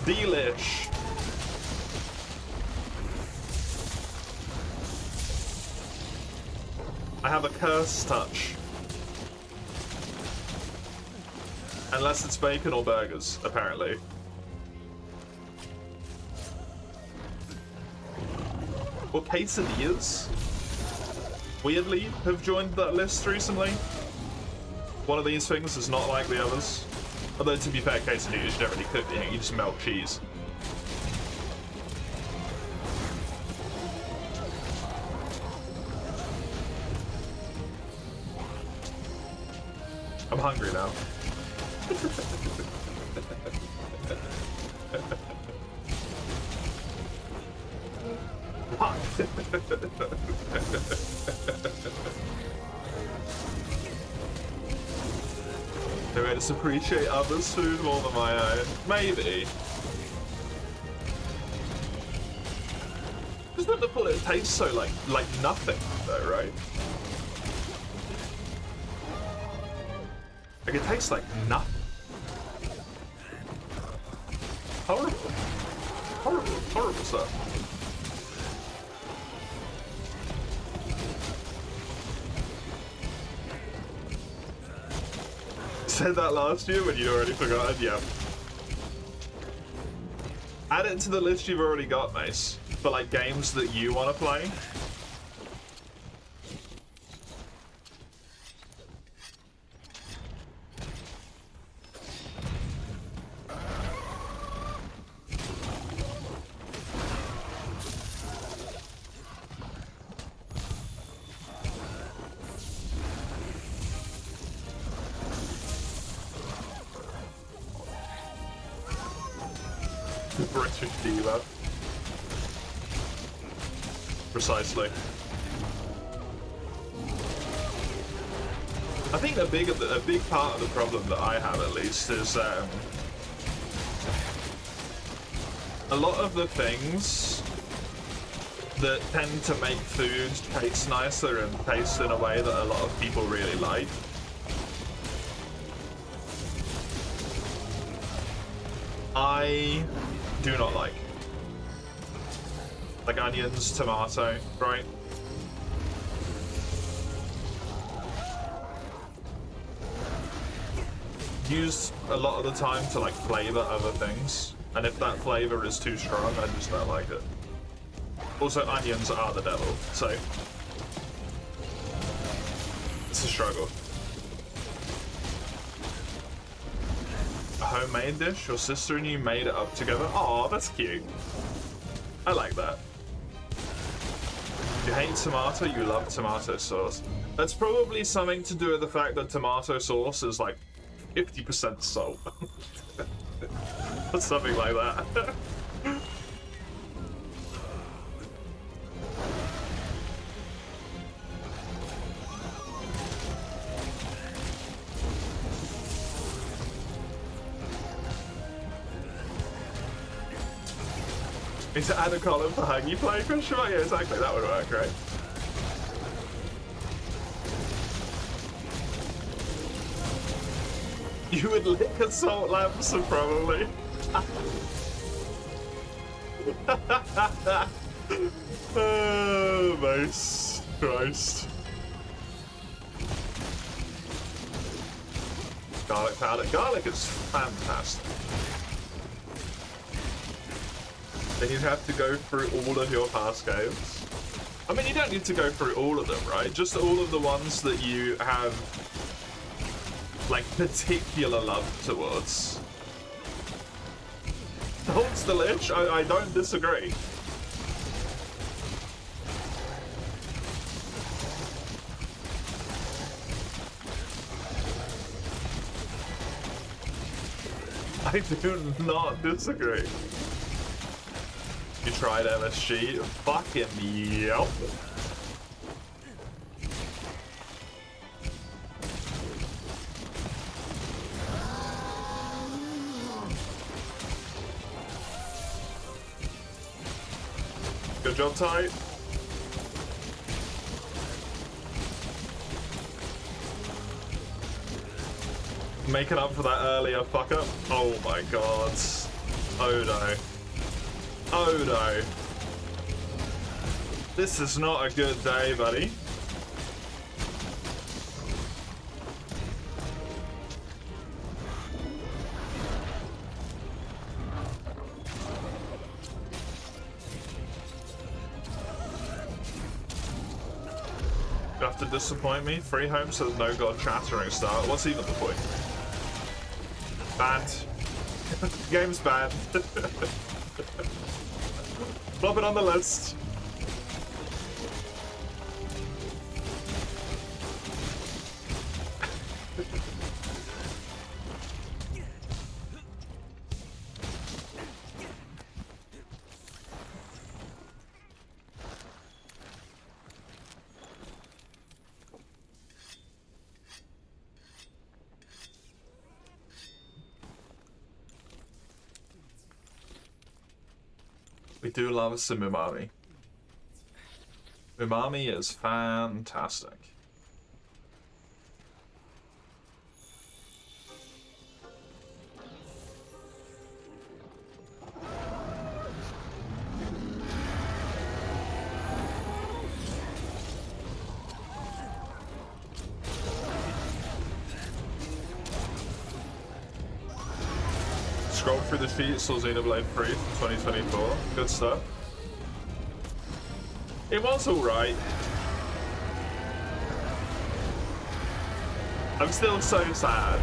Delish. I have a curse touch. Unless it's bacon or burgers, apparently. Or quesadillas, weirdly, have joined that list recently. One of these things is not like the others. Although, to be fair, quesadillas, you don't really cook it, you just melt cheese. I'm hungry now. They made us appreciate others' food more than my own. Maybe. Just not the pull it tastes so like nothing though, right? Like it tastes like nothing. Horrible. Horrible, horrible stuff. Said that last year when you'd already forgotten, yeah. Add it to the list you've already got, Mace, for like games that you want to play. British diva. Precisely. I think a big part of the problem that I have, at least, is a lot of the things that tend to make food taste nicer and taste in a way that a lot of people really like. I do not like. Like onions, tomato, right? Used a lot of the time to like flavor other things, and if that flavor is too strong, I just don't like it. Also, onions are the devil, so it's a struggle. A homemade dish? Your sister and you made it up together? Aw, that's cute. I like that. You hate tomato, you love tomato sauce. That's probably something to do with the fact that tomato sauce is like 50% salt. Or something like that. Need to add a column for Huggy Play? Question mark? Yeah, exactly. That would work, right? You would lick a salt lamp, so probably. Oh, nice. Christ. Garlic powder. Garlic is fantastic. Then you have to go through all of your past games. I mean, you don't need to go through all of them, right? Just all of the ones that you have, like, particular love towards. Holds delish. I don't disagree. I do not disagree. You tried MSG? Fucking yep. Good job, Ty. Making up for that earlier fuck up. Oh my god. Oh no. Oh no. This is not a good day, buddy. You have to disappoint me. Free home says no god chattering start. What's even the point? Banned. Game's banned. Flop it on the list. We do love some umami. Umami is fantastic. Scroll through the feet, saw Xenoblade 3 from 2024. Good stuff. It was alright. I'm still so sad.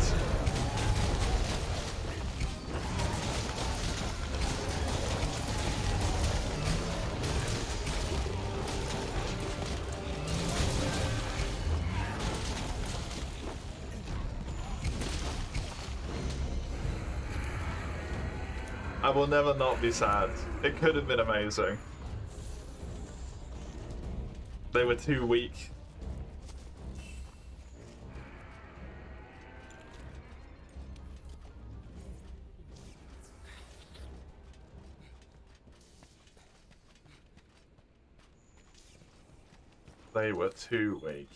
I will never not be sad. It could have been amazing. They were too weak. They were too weak.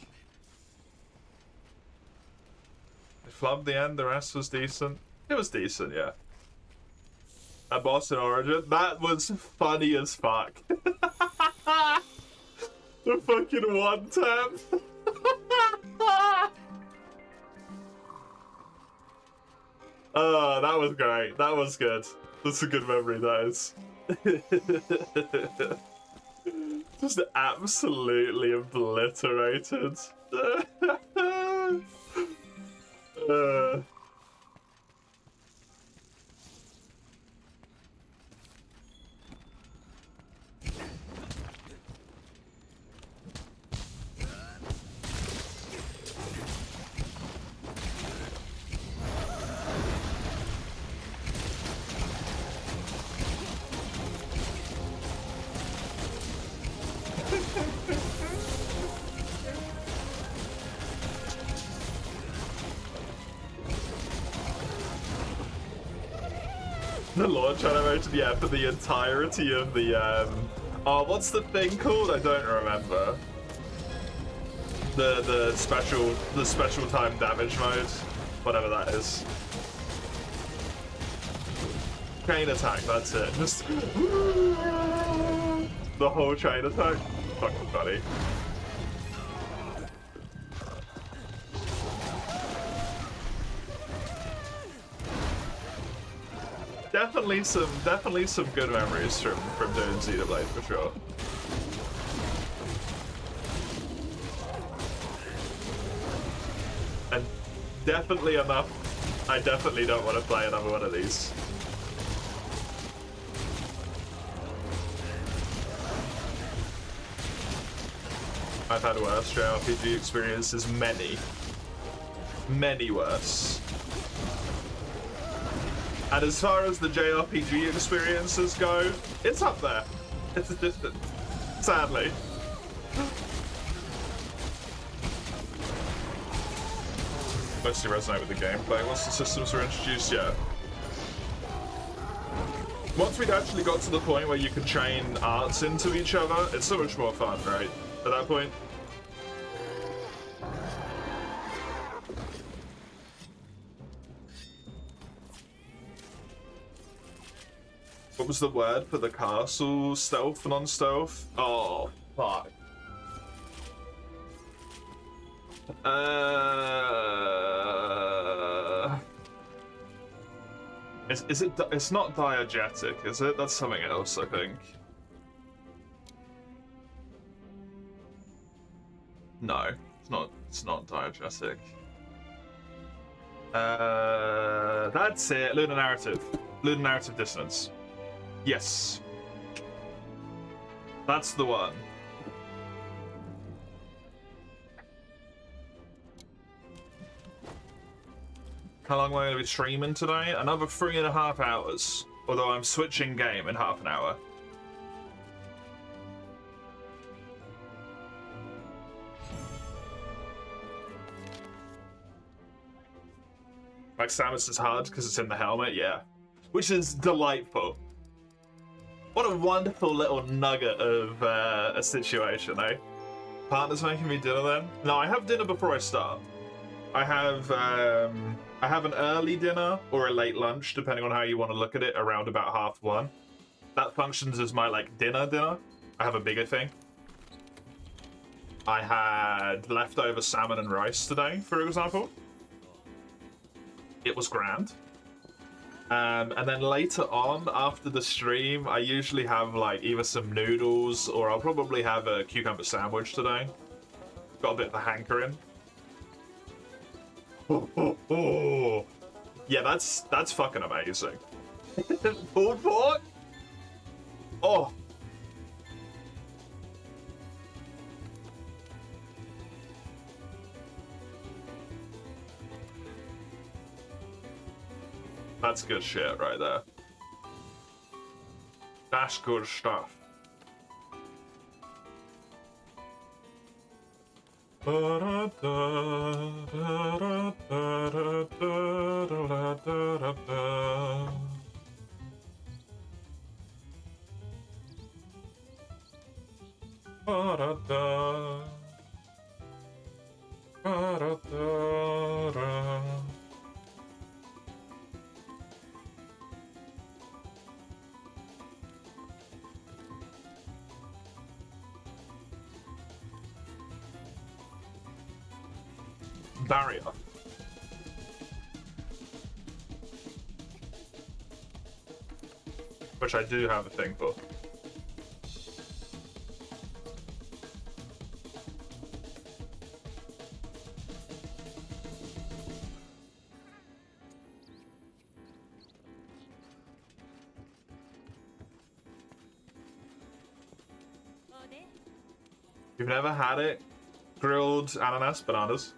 They flubbed the end, the rest was decent. It was decent, yeah. At Boston Origin, that was funny as fuck. The fucking one tap. Oh, that was great. That was good. That's a good memory, that is. Just absolutely obliterated. The launch animation, yeah, for the entirety of the, oh, what's the thing called? I don't remember. The special time damage mode, whatever that is. Chain attack, that's it. Just the whole chain attack. Fucking funny. Definitely some good memories from doing Xenoblade for sure. And definitely enough. I definitely don't want to play another one of these. I've had worse JRPG experiences, many worse. And as far as the JRPG experiences go, it's up there. It's a distance, sadly. Mostly resonate with the gameplay. Once the systems were introduced, yeah. Once we'd actually got to the point where you could chain arts into each other, it's so much more fun, right? At that point. What was the word for the castle? Stealth, non-stealth? Oh, fuck. Is it? It's not diegetic, is it? That's something else, I think. No, it's not. It's not diegetic. That's it. Lunar narrative. Lunar narrative dissonance. Yes. That's the one. How long am I going to be streaming today? Another 3.5 hours. Although I'm switching game in half an hour. Like Samus is hard because it's in the helmet, yeah. Which is delightful. What a wonderful little nugget of a situation, eh? Partner's making me dinner then? No, I have dinner before I start. I have an early dinner or a late lunch, depending on how you want to look at it, around about 1:30. That functions as my like dinner. I have a bigger thing. I had leftover salmon and rice today, for example. It was grand. And then later on, after the stream, I usually have like either some noodles or I'll probably have a cucumber sandwich today. Got a bit of a hankering. Oh. Yeah, that's fucking amazing. Pulled pork? Oh. That's good shit right there. That's good stuff. Barrier. Which I do have a thing for. You've never had it? Grilled ananas, bananas,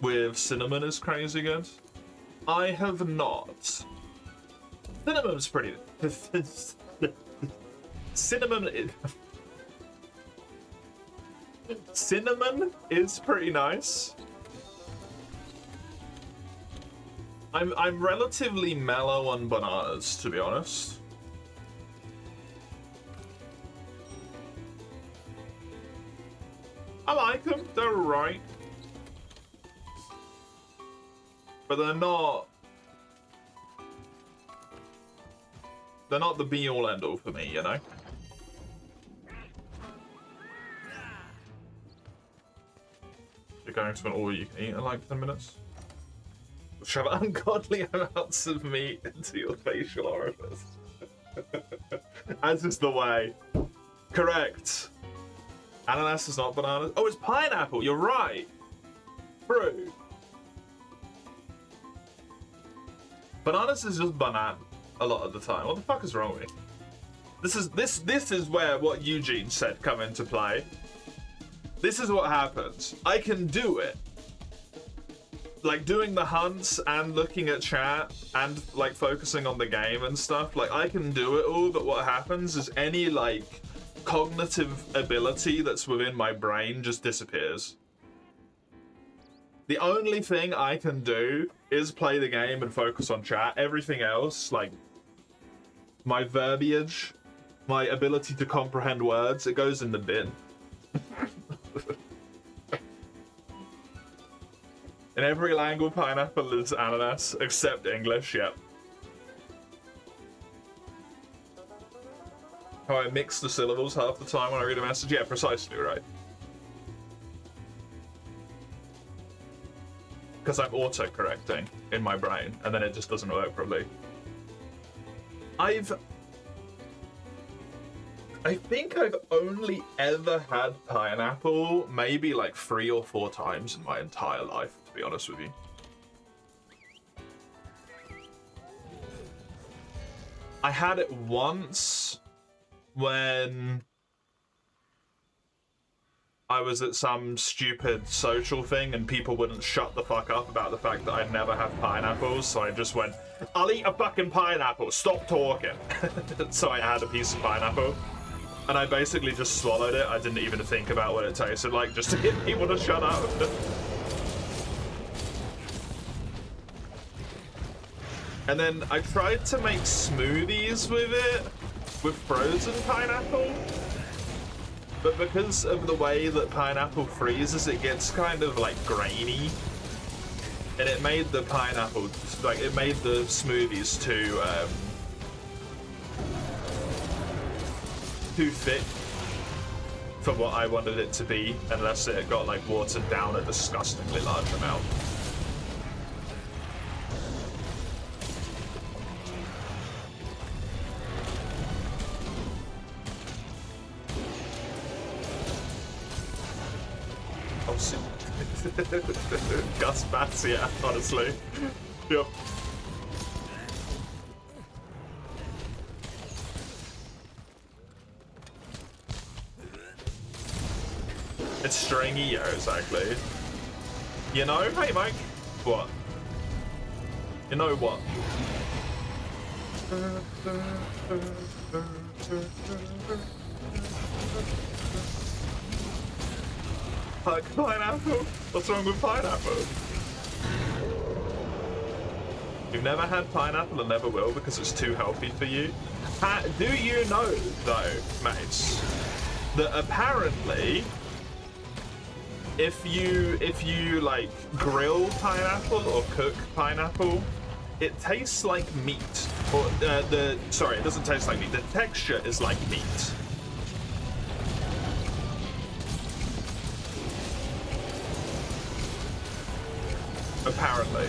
with cinnamon is crazy good. I have not. Cinnamon's pretty... Cinnamon is pretty nice. I'm relatively mellow on bananas, to be honest. I like them, they're right. But they're not... They're not the be-all end-all for me, you know? You're going to an all-you-can-eat in like 10 minutes? Shove ungodly amounts of meat into your facial orifice. As is the way. Correct. Ananas is not bananas. Oh, it's pineapple. You're right. True. Bananas is just banana a lot of the time. What the fuck is wrong with me? This is where what Eugene said come into play. This is what happens. I can do it. Like doing the hunts and looking at chat and like focusing on the game and stuff. Like I can do it all, but what happens is any like cognitive ability that's within my brain just disappears. The only thing I can do is play the game and focus on chat. Everything else, like my verbiage, my ability to comprehend words, it goes in the bin. In every language, pineapple is ananas, except English, yep. How I mix the syllables half the time when I read a message? Yeah, precisely right. Because I'm auto-correcting in my brain, and then it just doesn't work properly. I think I've only ever had pineapple maybe like 3 or 4 times in my entire life, to be honest with you. I had it once when I was at some stupid social thing and people wouldn't shut the fuck up about the fact that I'd never have pineapples, so I just went, I'll eat a fucking pineapple, stop talking. So I had a piece of pineapple. And I basically just swallowed it. I didn't even think about what it tasted like, just to get people to shut up. And then I tried to make smoothies with it, with frozen pineapple. But because of the way that pineapple freezes, it gets kind of like grainy. And it made the pineapple, like it made the smoothies too thick for what I wanted it to be, unless it got like watered down a disgustingly large amount. Oh, see. Gus Bats, yeah, honestly. Yep. It's stringy, yeah, exactly. You know, hey Mike, what? You know what? Like pineapple? What's wrong with pineapple? You've never had pineapple and never will because it's too healthy for you? Do you know, though, mates, that apparently if you like grill pineapple or cook pineapple, it tastes like meat. Or sorry, it doesn't taste like meat. The texture is like meat. Apparently.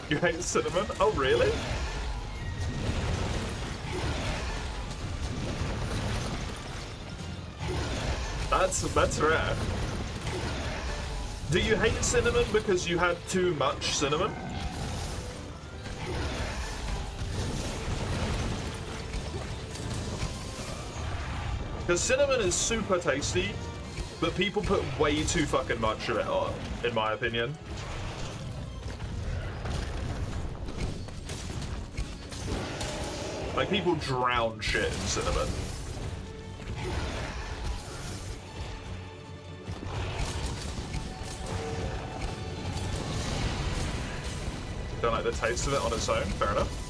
You hate cinnamon? Oh, really? That's rare. Do you hate cinnamon because you had too much cinnamon? Because cinnamon is super tasty, but people put way too fucking much of it on, in my opinion. Like, people drown shit in cinnamon. don't like the taste of it on its own. Fair enough.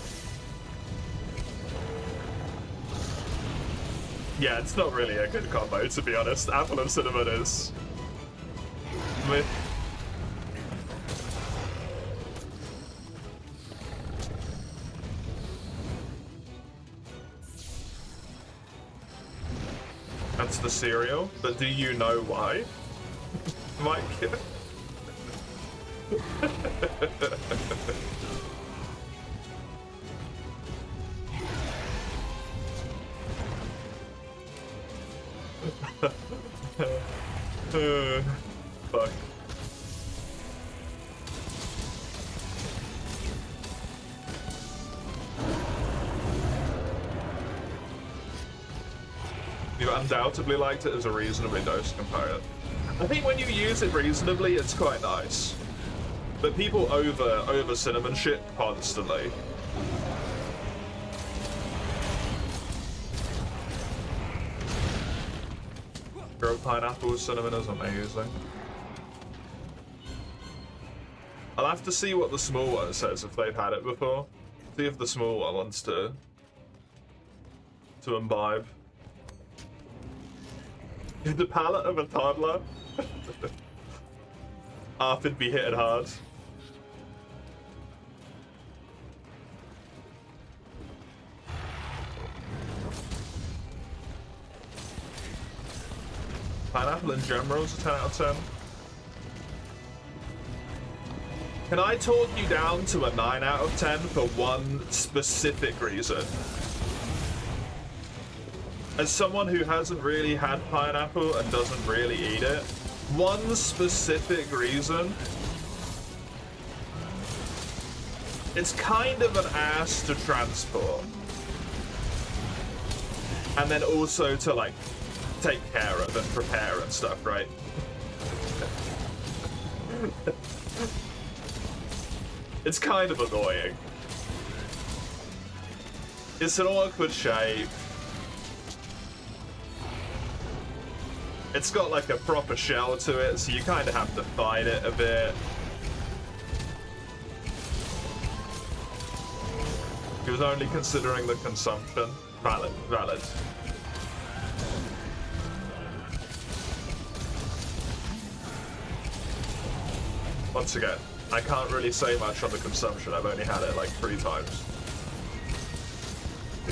Yeah, it's not really a good combo, to be honest. Apple and cinnamon is... meh. That's the cereal, but do you know why? Mike? Fuck. You undoubtedly liked it as a reasonably dosed component. I think when you use it reasonably, it's quite nice. But people over cinnamon shit constantly. Grilled pineapple with cinnamon is amazing. I'll have to see what the small one says if they've had it before. See if the small one wants to imbibe. The palate of a toddler. Arthur'd be hitting hard. Pineapple and gem rolls are 10 out of 10. Can I talk you down to a 9 out of 10 for one specific reason? As someone who hasn't really had pineapple and doesn't really eat it, one specific reason. It's kind of an ass to transport. And then also to, like, take care of and prepare and stuff, right? It's kind of annoying. It's an awkward shape. It's got like a proper shell to it, so you kind of have to fight it a bit. He was only considering the consumption. Valid, valid. Once again, I can't really say much on the consumption. I've only had it like 3 times.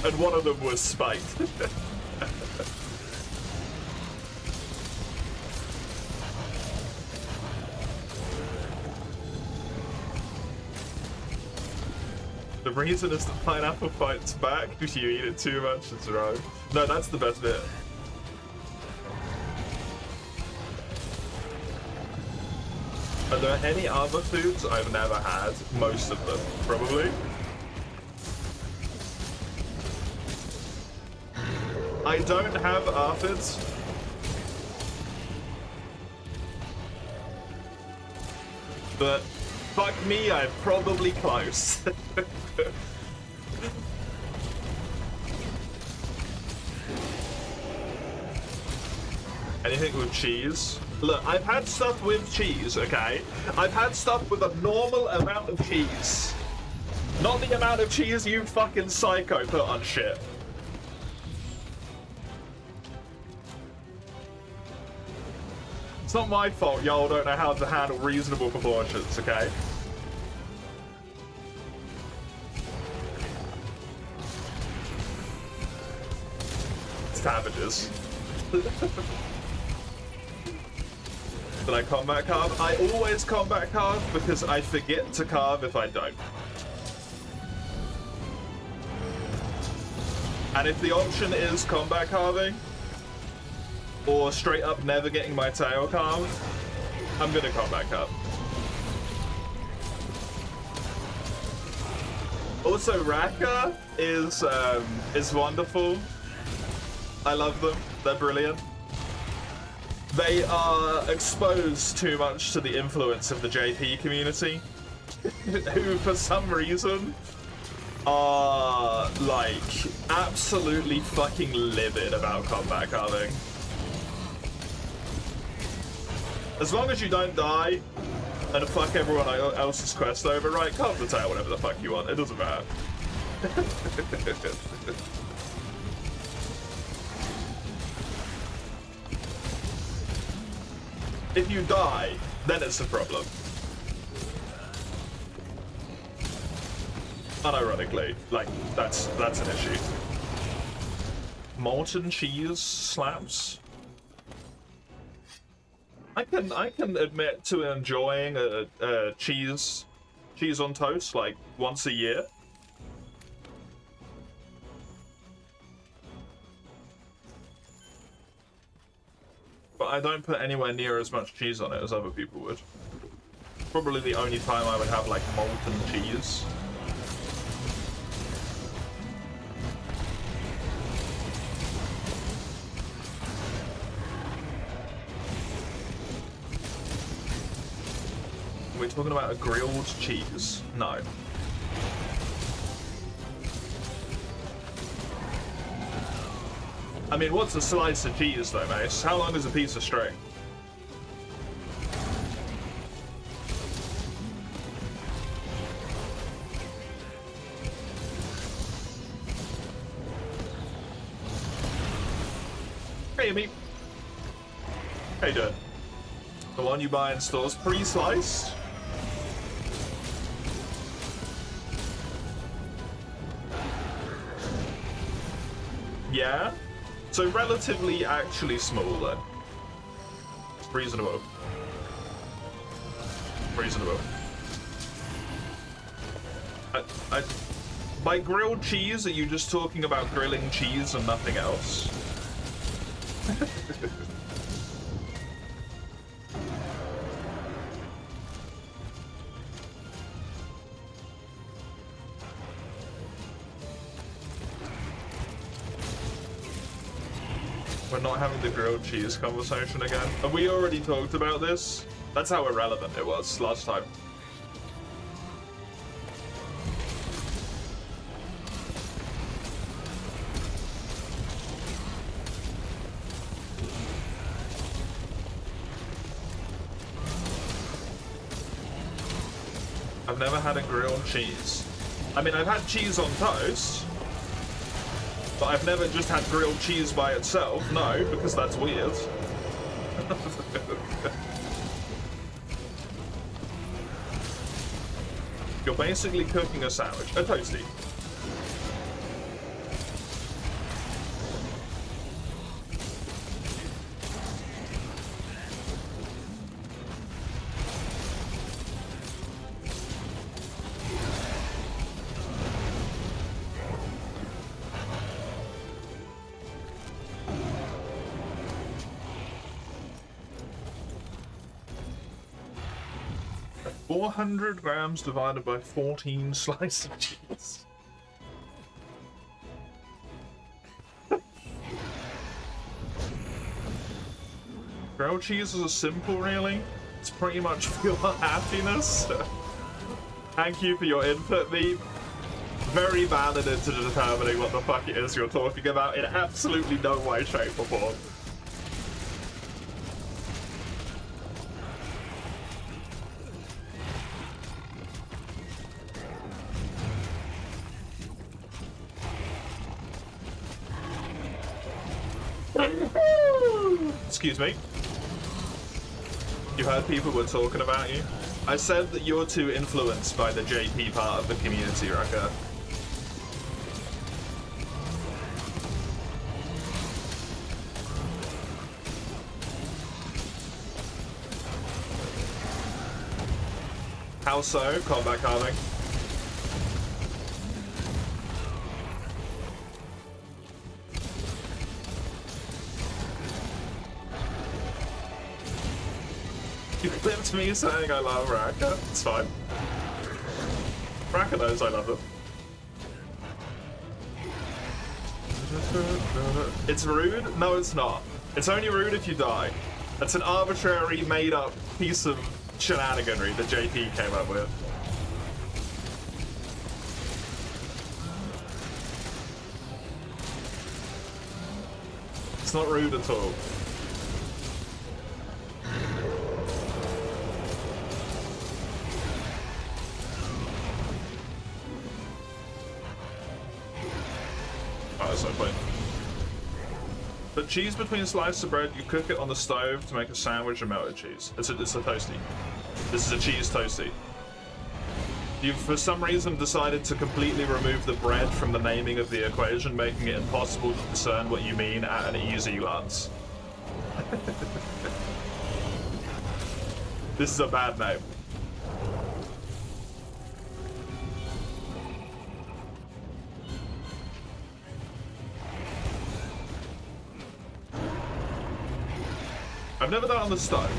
And one of them was spiked. The reason is the pineapple fights back if you eat it too much. It's wrong. No, that's the best bit. Are there any other foods I've never had? Most of them, probably. I don't have aphids. But fuck me, I'm probably close. Anything with cheese? Look, I've had stuff with cheese, okay? I've had stuff with a normal amount of cheese. Not the amount of cheese you fucking psycho put on shit. It's not my fault y'all don't know how to handle reasonable proportions, okay? Savages. Did I combat carve? I always combat carve because I forget to carve if I don't. And if the option is combat carving, or straight up never getting my tail carved, I'm gonna combat carve. Also, Raka is wonderful. I love them. They're brilliant. They are exposed too much to the influence of the JP community, who for some reason are like absolutely fucking livid about combat carving. As long as you don't die, And fuck everyone else's quest over, right? Carve the tail whatever the fuck you want, it doesn't matter. If you die, then it's a problem. Unironically, like, that's an issue. Molten cheese slaps? I can admit to enjoying a cheese on toast like once a year. But I don't put anywhere near as much cheese on it as other people would. Probably the only time I would have like molten cheese. Are we talking about a grilled cheese? No. I mean, what's a slice of cheese though, mate? How long is a piece of string? Hey, Amy. How you doing? The one you buy in stores pre-sliced? Yeah? So relatively actually small then. Reasonable. Reasonable. By grilled cheese, are you just talking about grilling cheese and nothing else? We're not having the grilled cheese conversation again. Have we already talked about this? That's how irrelevant it was last time. I've never had a grilled cheese. I mean, I've had cheese on toast. But I've never just had grilled cheese by itself, no, because that's weird. You're basically cooking a sandwich, a toasty. At 400 grams divided by 14 slices of cheese. Grilled cheese is simple, really. It's pretty much pure happiness. Thank you for your input, Veep. Very valid into determining what the fuck it is you're talking about in absolutely no way, shape, or form. Excuse me. You heard people were talking about you? I said that you're too influenced by the JP part of the community, Rucker. How so? Combat carving. You clipped me saying I love Raka. It's fine. Raka knows I love him. It's rude? No, it's not. It's only rude if you die. That's an arbitrary, made-up piece of shenaniganry that JP came up with. It's not rude at all. cheese between slices of bread, you cook it on the stove to make a sandwich of melted cheese. It's a toasty. This is a cheese toasty. You've for some reason decided to completely remove the bread from the naming of the equation, making it impossible to discern what you mean at an easy glance. This is a bad name. I've never done it on the stove.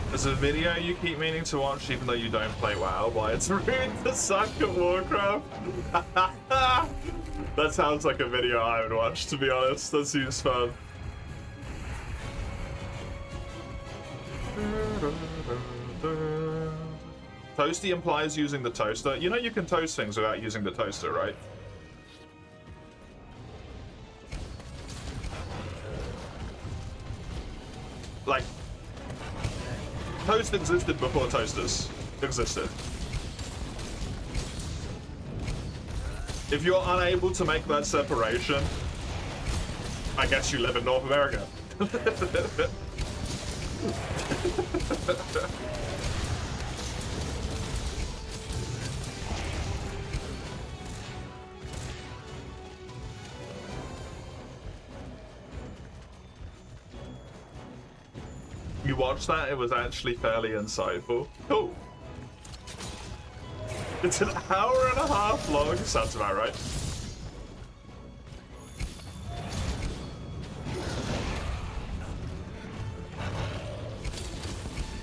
There's a video you keep meaning to watch even though you don't play WoW. Why it's rude to suck at Warcraft? That sounds like a video I would watch, to be honest. That seems fun. Toasty implies using the toaster. You know you can toast things without using the toaster, right? Like, toast existed before toasters existed. If you're unable to make that separation, I guess you live in North America. You watched that, it was actually fairly insightful. Cool. It's an hour and a half long. Sounds about right.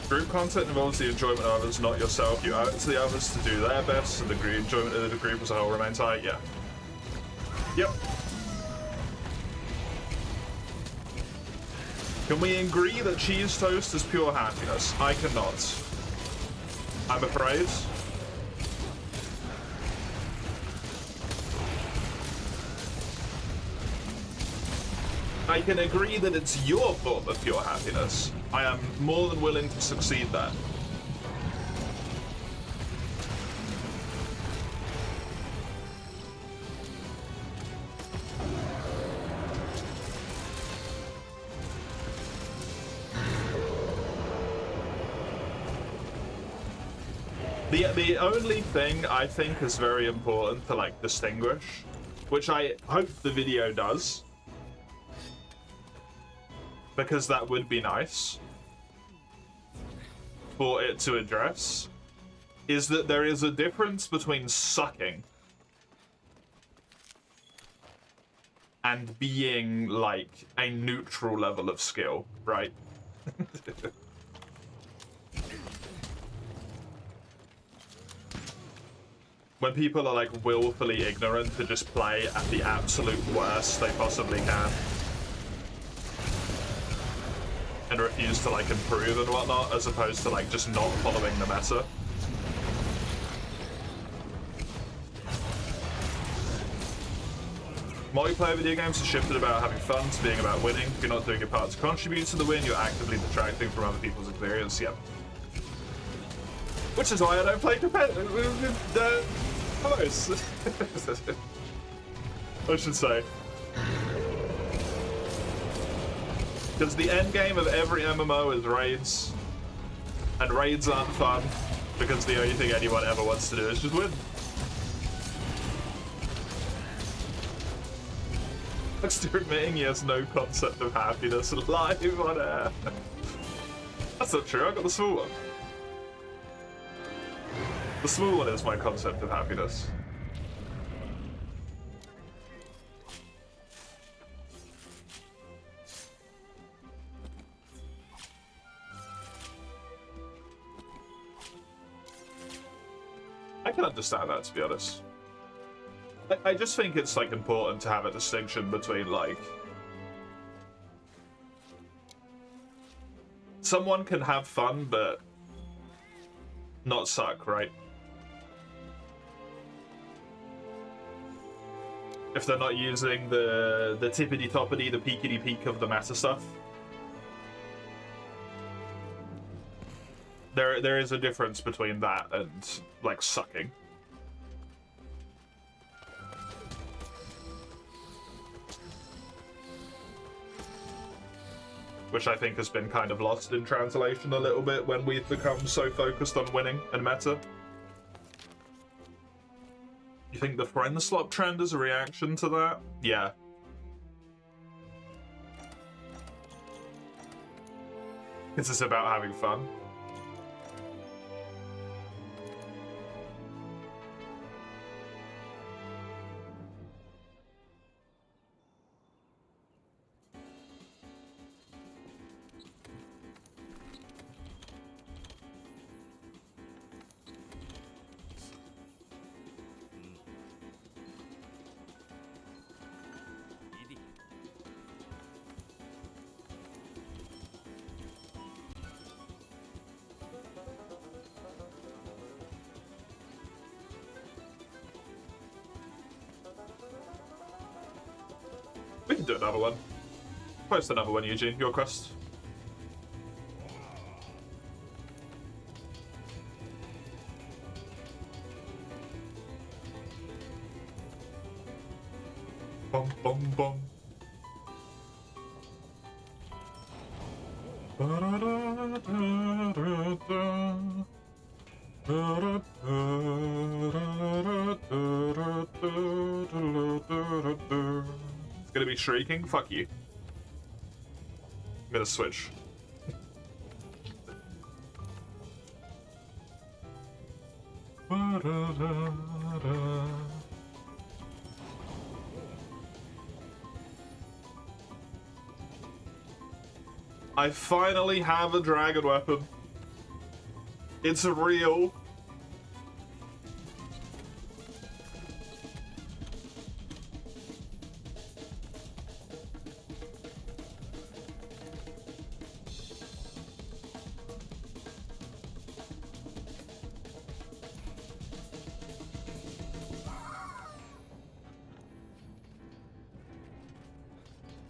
Group content involves the enjoyment of others, not yourself. You owe it to the others to do their best, and the enjoyment of the group as a whole remains high. Yeah. Yep. Can we agree that cheese toast is pure happiness? I cannot. I'm afraid. I can agree that it's your form of pure happiness. I am more than willing to succeed that. The only thing I think is very important to like distinguish, which I hope the video does, because that would be nice for it to address, is that there is a difference between sucking and being like a neutral level of skill, right? When people are like willfully ignorant to just play at the absolute worst they possibly can and refuse to like improve and whatnot, as opposed to like just not following the meta. Multiplayer video games have shifted about having fun to being about winning. If you're not doing your part to contribute to the win, you're actively detracting from other people's experience. Yep. Which is why I don't play competitive. Close. I should say. Because the end game of every MMO is raids. And raids aren't fun, because the only thing anyone ever wants to do is just win. Still admitting he has no concept of happiness live on air. That's not true, I got the small one. The small one is my concept of happiness. I can understand that, to be honest. I just think it's like important to have a distinction between like someone can have fun but not suck, right? If they're not using the tippity toppity, the peekity peek of the meta stuff. There is a difference between that and like sucking. Which I think has been kind of lost in translation a little bit when we've become so focused on winning and meta. You think the friend slot trend is a reaction to that? Yeah. It's just about having fun. We can do another one. Post another one, Eugene. Your quest. Bum bum bum. It's gonna be shrieking? Fuck you. I'm gonna switch. I finally have a dragon weapon. It's real.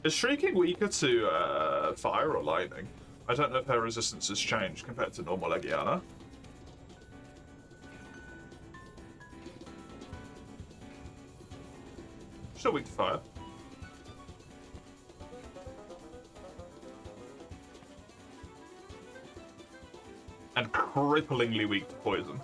Is Shrieking weaker to fire or lightning? I don't know if her resistance has changed compared to normal Legiana. Still weak to fire. And cripplingly weak to poison.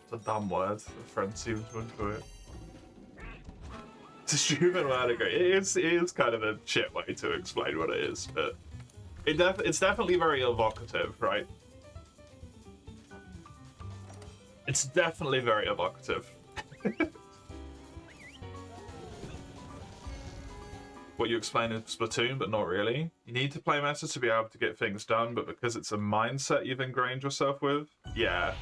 It's a dumb word. The friend seems to enjoy it. It's a stupid word. It is kind of a shit way to explain what it is, but it's definitely very evocative, right? It's definitely very evocative. What you explain in Splatoon, but not really. You need to play meta to be able to get things done, but because it's a mindset you've ingrained yourself with, yeah.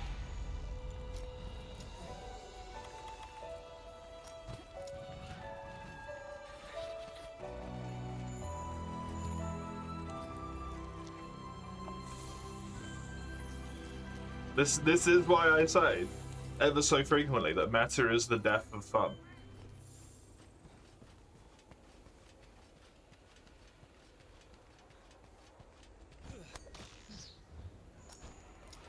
This is why I say ever so frequently that meta is the death of fun.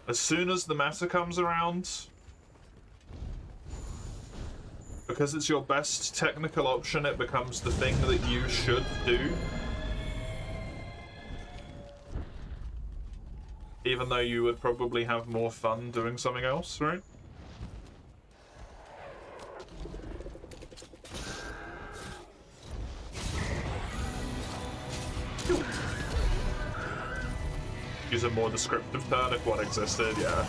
As soon as the meta comes around, because it's your best technical option, it becomes the thing that you should do. Even though you would probably have more fun doing something else, right? Use a more descriptive turn if one existed, yeah.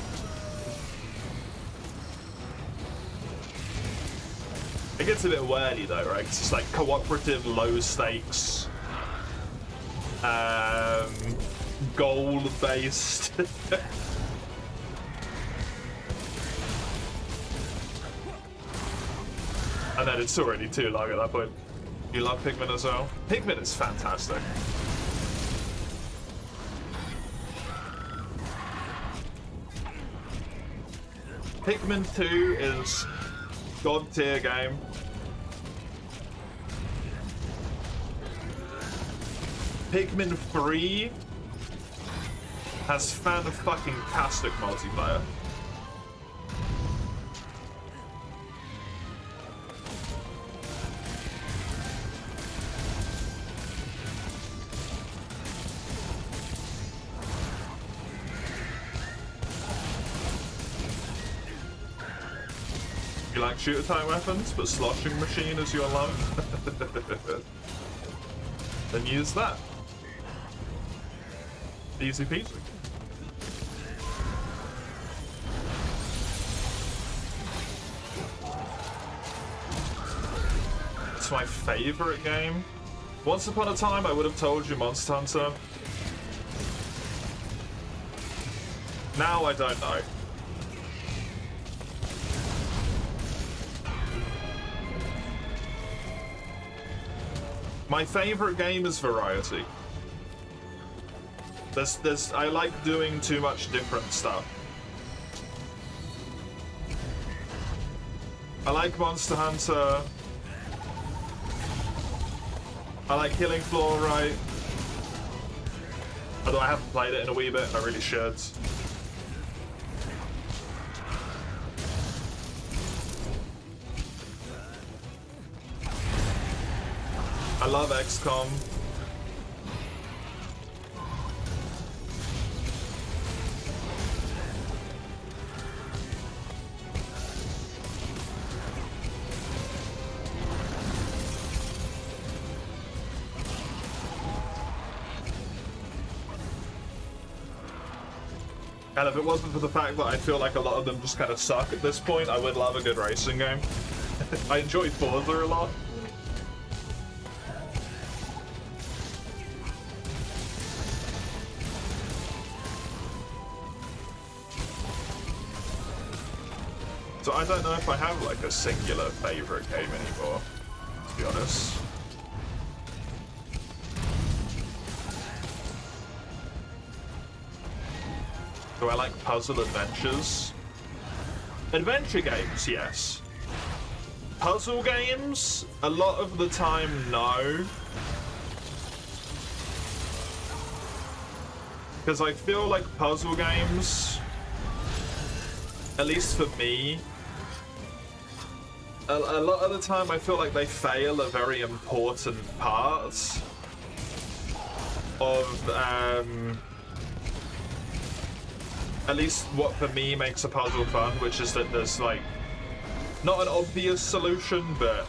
It gets a bit wordy though, right? It's just like cooperative, low stakes, goal-based. And then it's already too long at that point. You love Pikmin as well? Pikmin is fantastic. Pikmin 2 is god tier game. Pikmin 3 has fan-fucking-tastic multiplayer. You like shooter type weapons, but sloshing machine is your love? Then use that. Easy peasy. It's my favorite game. Once upon a time, I would have told you Monster Hunter. Now I don't know. My favorite game is variety. I like doing too much different stuff. I like Monster Hunter. I like Killing Floor, right? Although I haven't played it in a wee bit, I really should. I love XCOM. And if it wasn't for the fact that I feel like a lot of them just kind of suck at this point, I would love a good racing game. I enjoy Forza a lot. So I don't know if I have like a singular favorite game anymore, to be honest. Do I like puzzle adventures? Adventure games, yes. Puzzle games, a lot of the time, no. Because I feel like puzzle games, at least for me, a lot of the time I feel like they fail a very important part of, at least what for me makes a puzzle fun, which is that there's like, not an obvious solution, but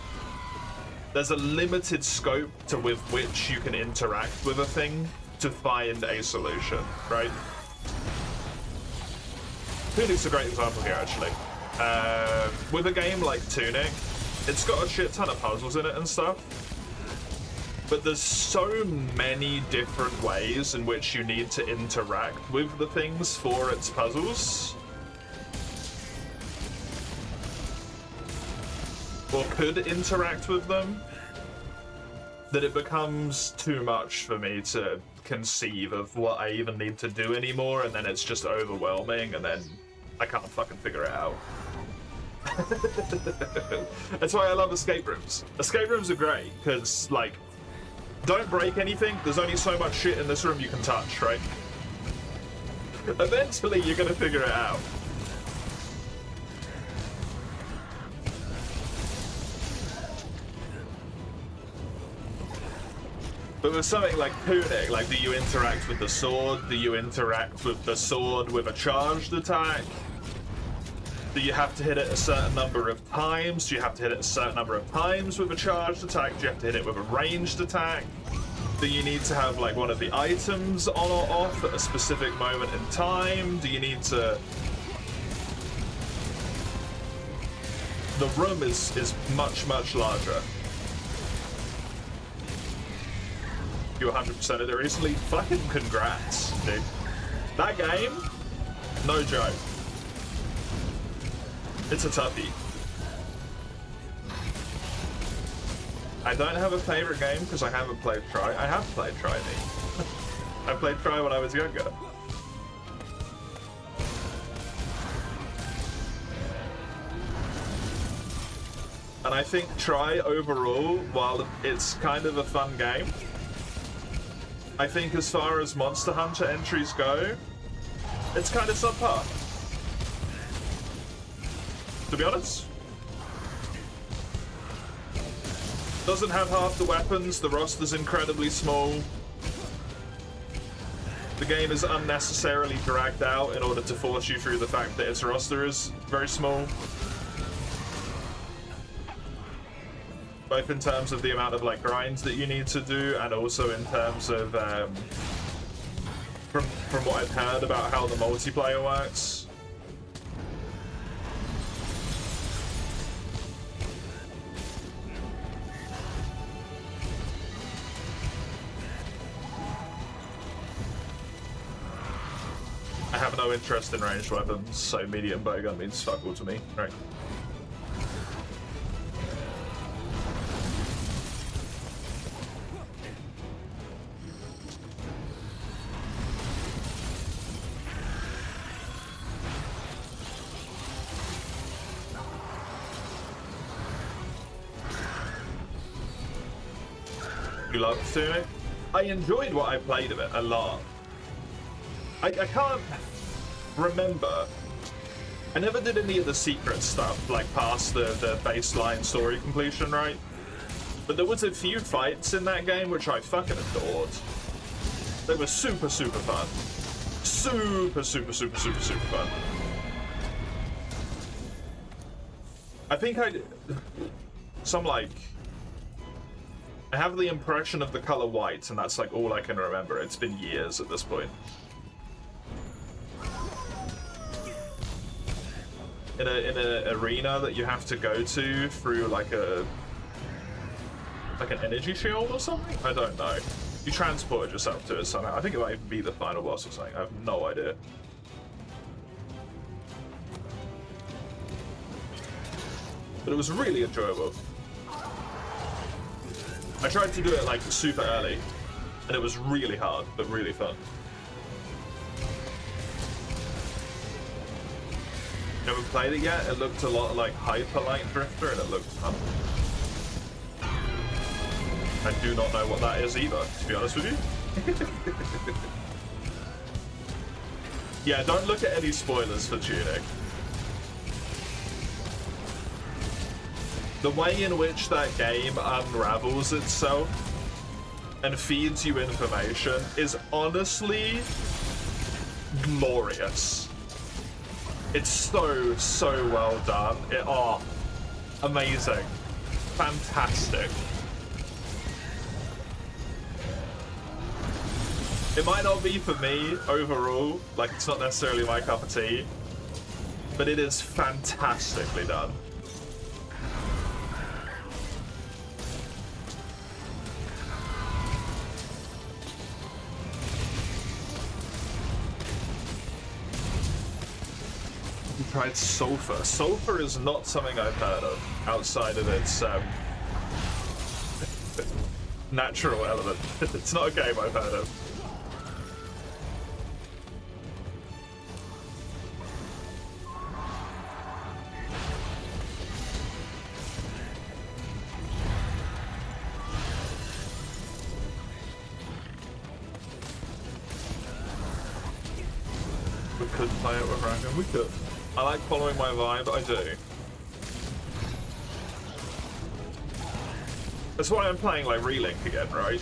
there's a limited scope to with which you can interact with a thing to find a solution, right? Tunic's a great example here, actually. With a game like Tunic, it's got a shit ton of puzzles in it and stuff, but there's so many different ways in which you need to interact with the things for its puzzles. Or could interact with them, that it becomes too much for me to conceive of what I even need to do anymore, and then it's just overwhelming, and then I can't fucking figure it out. That's why I love escape rooms. Escape rooms are great, because, like, don't break anything, there's only so much shit in this room you can touch, right? Eventually you're gonna figure it out. But with something like Tunic, like, do you interact with the sword? Do you interact with the sword with a charged attack? Do you have to hit it a certain number of times? Do you have to hit it a certain number of times with a charged attack? Do you have to hit it with a ranged attack? Do you need to have, like, one of the items on or off at a specific moment in time? Do you need to... The room is much, much larger. You 100%ed it recently? Fucking congrats, dude. That game, no joke. It's a toughie. I don't have a favorite game because I haven't played Tri. I have played Tri Me. I played Tri when I was younger. And I think Tri overall, while it's kind of a fun game, I think as far as Monster Hunter entries go, it's kind of subpar. To be honest. Doesn't have half the weapons, the roster's incredibly small. The game is unnecessarily dragged out in order to force you through the fact that its roster is very small. Both in terms of the amount of like grinds that you need to do, and also in terms of from what I've heard about how the multiplayer works. I have no interest in ranged weapons, so medium bowgun means fuck all to me. Right. You loved doing it? I enjoyed what I played of it a lot. I can't remember. I never did any of the secret stuff, like past the baseline story completion, right? But there was a few fights in that game which I fucking adored. They were super, super fun. Super, super, super, super, super fun. I think I have the impression of the color white, and that's like all I can remember. It's been years at this point. In an arena that you have to go to through like an energy shield or something? I don't know. You transported yourself to it somehow. I think it might even be the final boss or something. I have no idea. But it was really enjoyable. I tried to do it like super early, and it was really hard, but really fun. Never played it yet. It looked a lot like Hyper Light Drifter, and it looked fun. I do not know what that is either, to be honest with you. Yeah, don't look at any spoilers for Tunic. The way in which that game unravels itself and feeds you information is honestly glorious. It's so, so well done. Amazing. Fantastic. It might not be for me overall, like it's not necessarily my cup of tea, but it is fantastically done. Tried Sulfur. Sulfur is not something I've heard of outside of its natural element. It's not a game I've heard of. We could play it with random. We could. I like following my vibe, I do. That's why I'm playing like Relink again, right?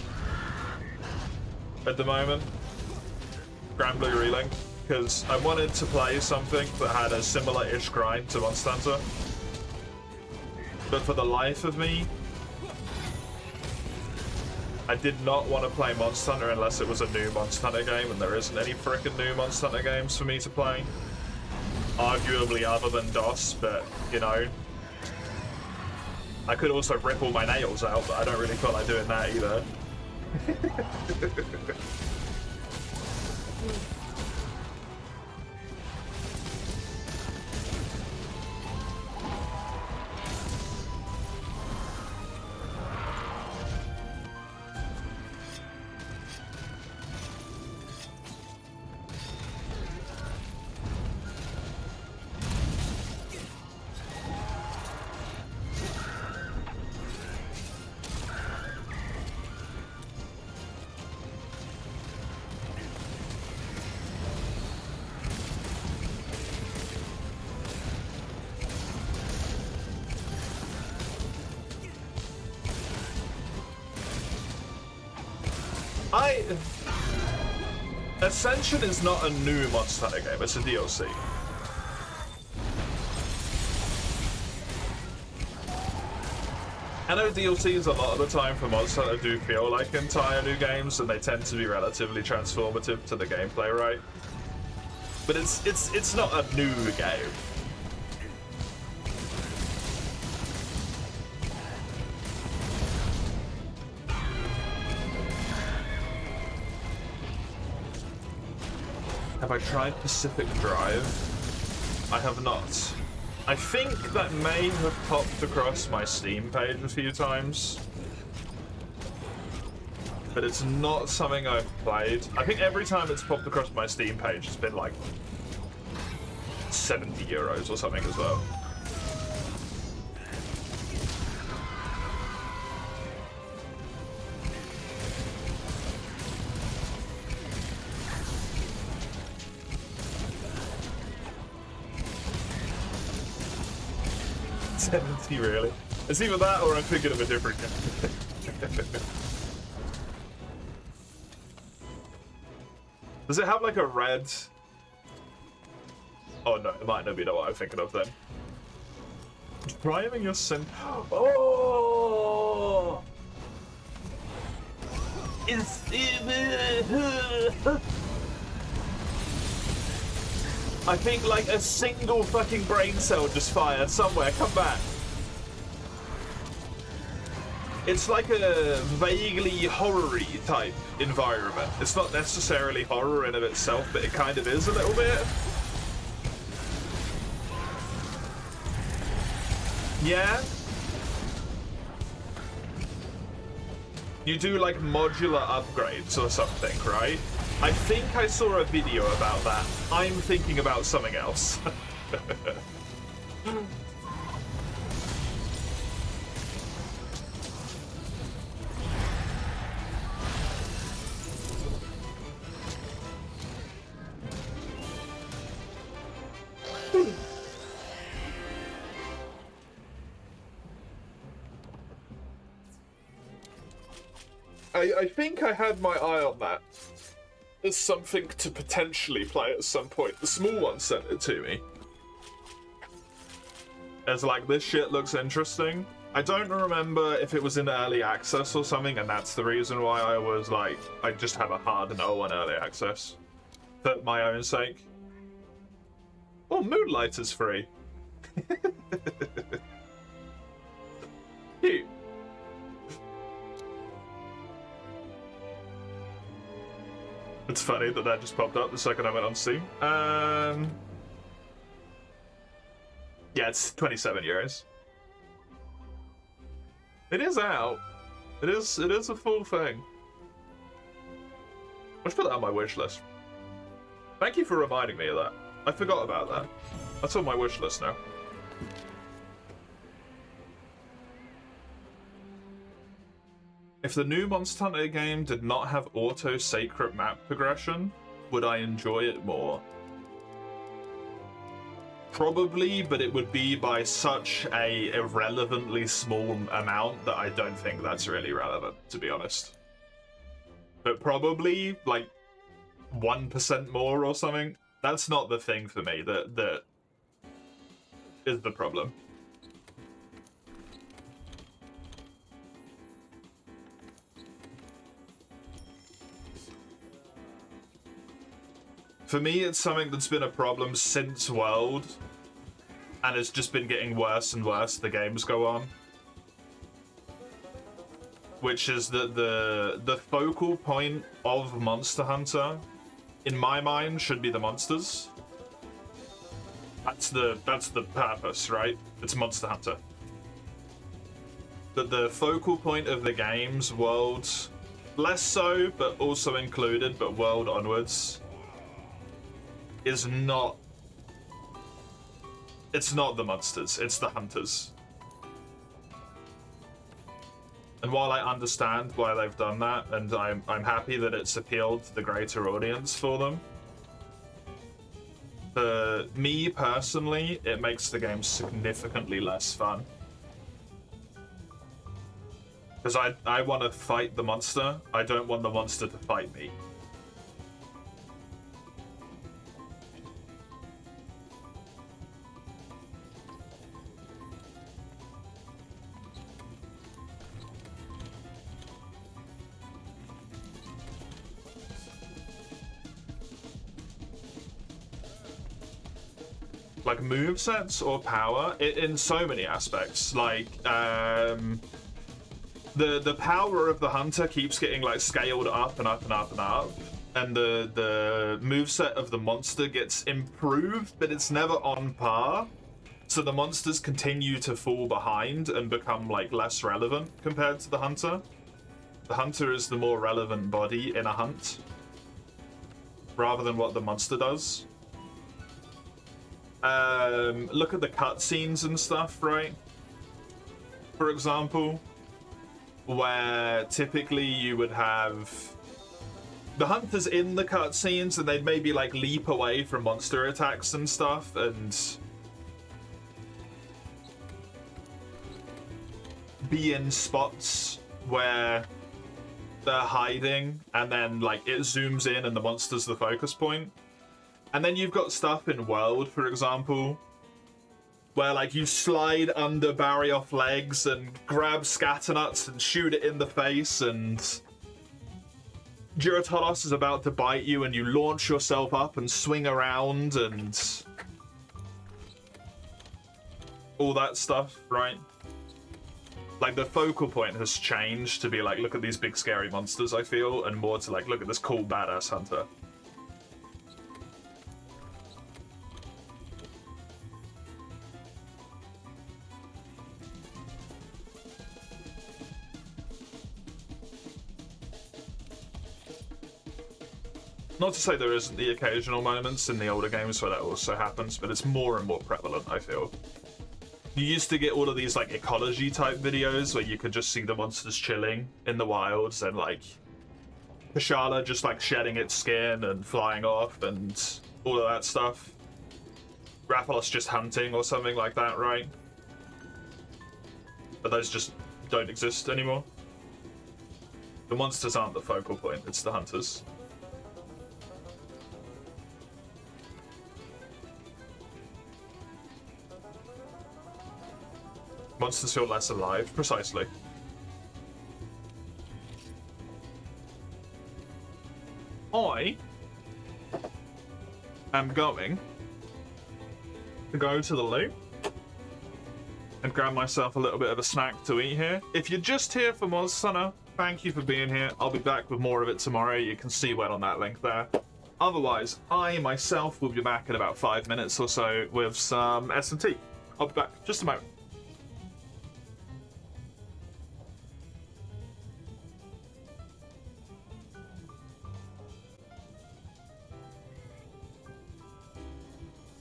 At the moment. Grand Blue Relink. Because I wanted to play something that had a similar-ish grind to Monster Hunter. But for the life of me, I did not want to play Monster Hunter unless it was a new Monster Hunter game, and there isn't any frickin' new Monster Hunter games for me to play. Arguably other than DOS, but, you know. I could also rip all my nails out, but I don't really feel like doing that either. Ascension is not a new Monster Hunter game, it's a DLC. I know DLCs a lot of the time for Monster Hunter do feel like entire new games, and they tend to be relatively transformative to the gameplay, right? But it's not a new game. Have I tried Pacific Drive? I have not. I think that may have popped across my Steam page a few times. But it's not something I've played. I think every time it's popped across my Steam page, it's been like 70 euros or something as well. Really? It's either that or I'm thinking of a different game. Does it have like a red? Oh no, it might not be what I'm thinking of then. Driving your sim. Oh! I think like a single fucking brain cell just fired somewhere. Come back. It's like a vaguely horror-y type environment. It's not necessarily horror in of itself, but it kind of is a little bit. Yeah? You do like modular upgrades or something, right? I think I saw a video about that. I'm thinking about something else. I think I had my eye on that as something to potentially play at some point. The small one sent it to me. As like, this shit looks interesting. I don't remember if it was in early access or something, and that's the reason why I was like, I just have a hard no on early access. For my own sake. Oh, Moonlight is free. Cute. It's funny that that just popped up the second I went on Steam. Yeah, it's 27 euros. It is out. It is a full thing. I should put that on my wish list. Thank you for reminding me of that. I forgot about that. That's on my wish list now. If the new Monster Hunter game did not have auto-sacred map progression, would I enjoy it more? Probably, but it would be by such a irrelevantly small amount that I don't think that's really relevant, to be honest. But probably, like, 1% more or something. That's not the thing for me that is the problem. For me, it's something that's been a problem since World, and it's just been getting worse and worse as the games go on. Which is that the focal point of Monster Hunter, in my mind, should be the monsters. That's the purpose, right? It's Monster Hunter. But the focal point of the games, World, less so, but also included, but World onwards, is not... It's not the monsters, it's the hunters. And while I understand why they've done that, and I'm happy that it's appealed to the greater audience for them, for me personally, it makes the game significantly less fun. Because I want to fight the monster. I don't want the monster to fight me. Like movesets or power in so many aspects. Like the power of the hunter keeps getting like scaled up and up and up and up, and the moveset of the monster gets improved, but it's never on par. So the monsters continue to fall behind and become like less relevant compared to the hunter. The hunter is the more relevant body in a hunt, rather than what the monster does. Look at the cutscenes and stuff, right? For example, where typically you would have the hunters in the cutscenes and they'd maybe like leap away from monster attacks and stuff and be in spots where they're hiding, and then like it zooms in and the monster's the focus point. And then you've got stuff in World, for example, where like you slide under Barioth legs and grab Scatternuts and shoot it in the face, and Giratolos is about to bite you and you launch yourself up and swing around and all that stuff, right? Like the focal point has changed to be like, look at these big scary monsters, I feel, and more to like, look at this cool badass hunter. Not to say there isn't the occasional moments in the older games where that also happens, but it's more and more prevalent, I feel. You used to get all of these like ecology type videos where you could just see the monsters chilling in the wilds and like Kushala just like shedding its skin and flying off and all of that stuff. Rathalos just hunting or something like that, right? But those just don't exist anymore. The monsters aren't the focal point, it's the hunters. Monsters feel less alive, precisely. I am going to go to the loo and grab myself a little bit of a snack to eat here. If you're just here for Mozsunner, thank you for being here. I'll be back with more of it tomorrow. You can see when on that link there. Otherwise, I myself will be back in about 5 minutes or so with some S&T. I'll be back just a moment.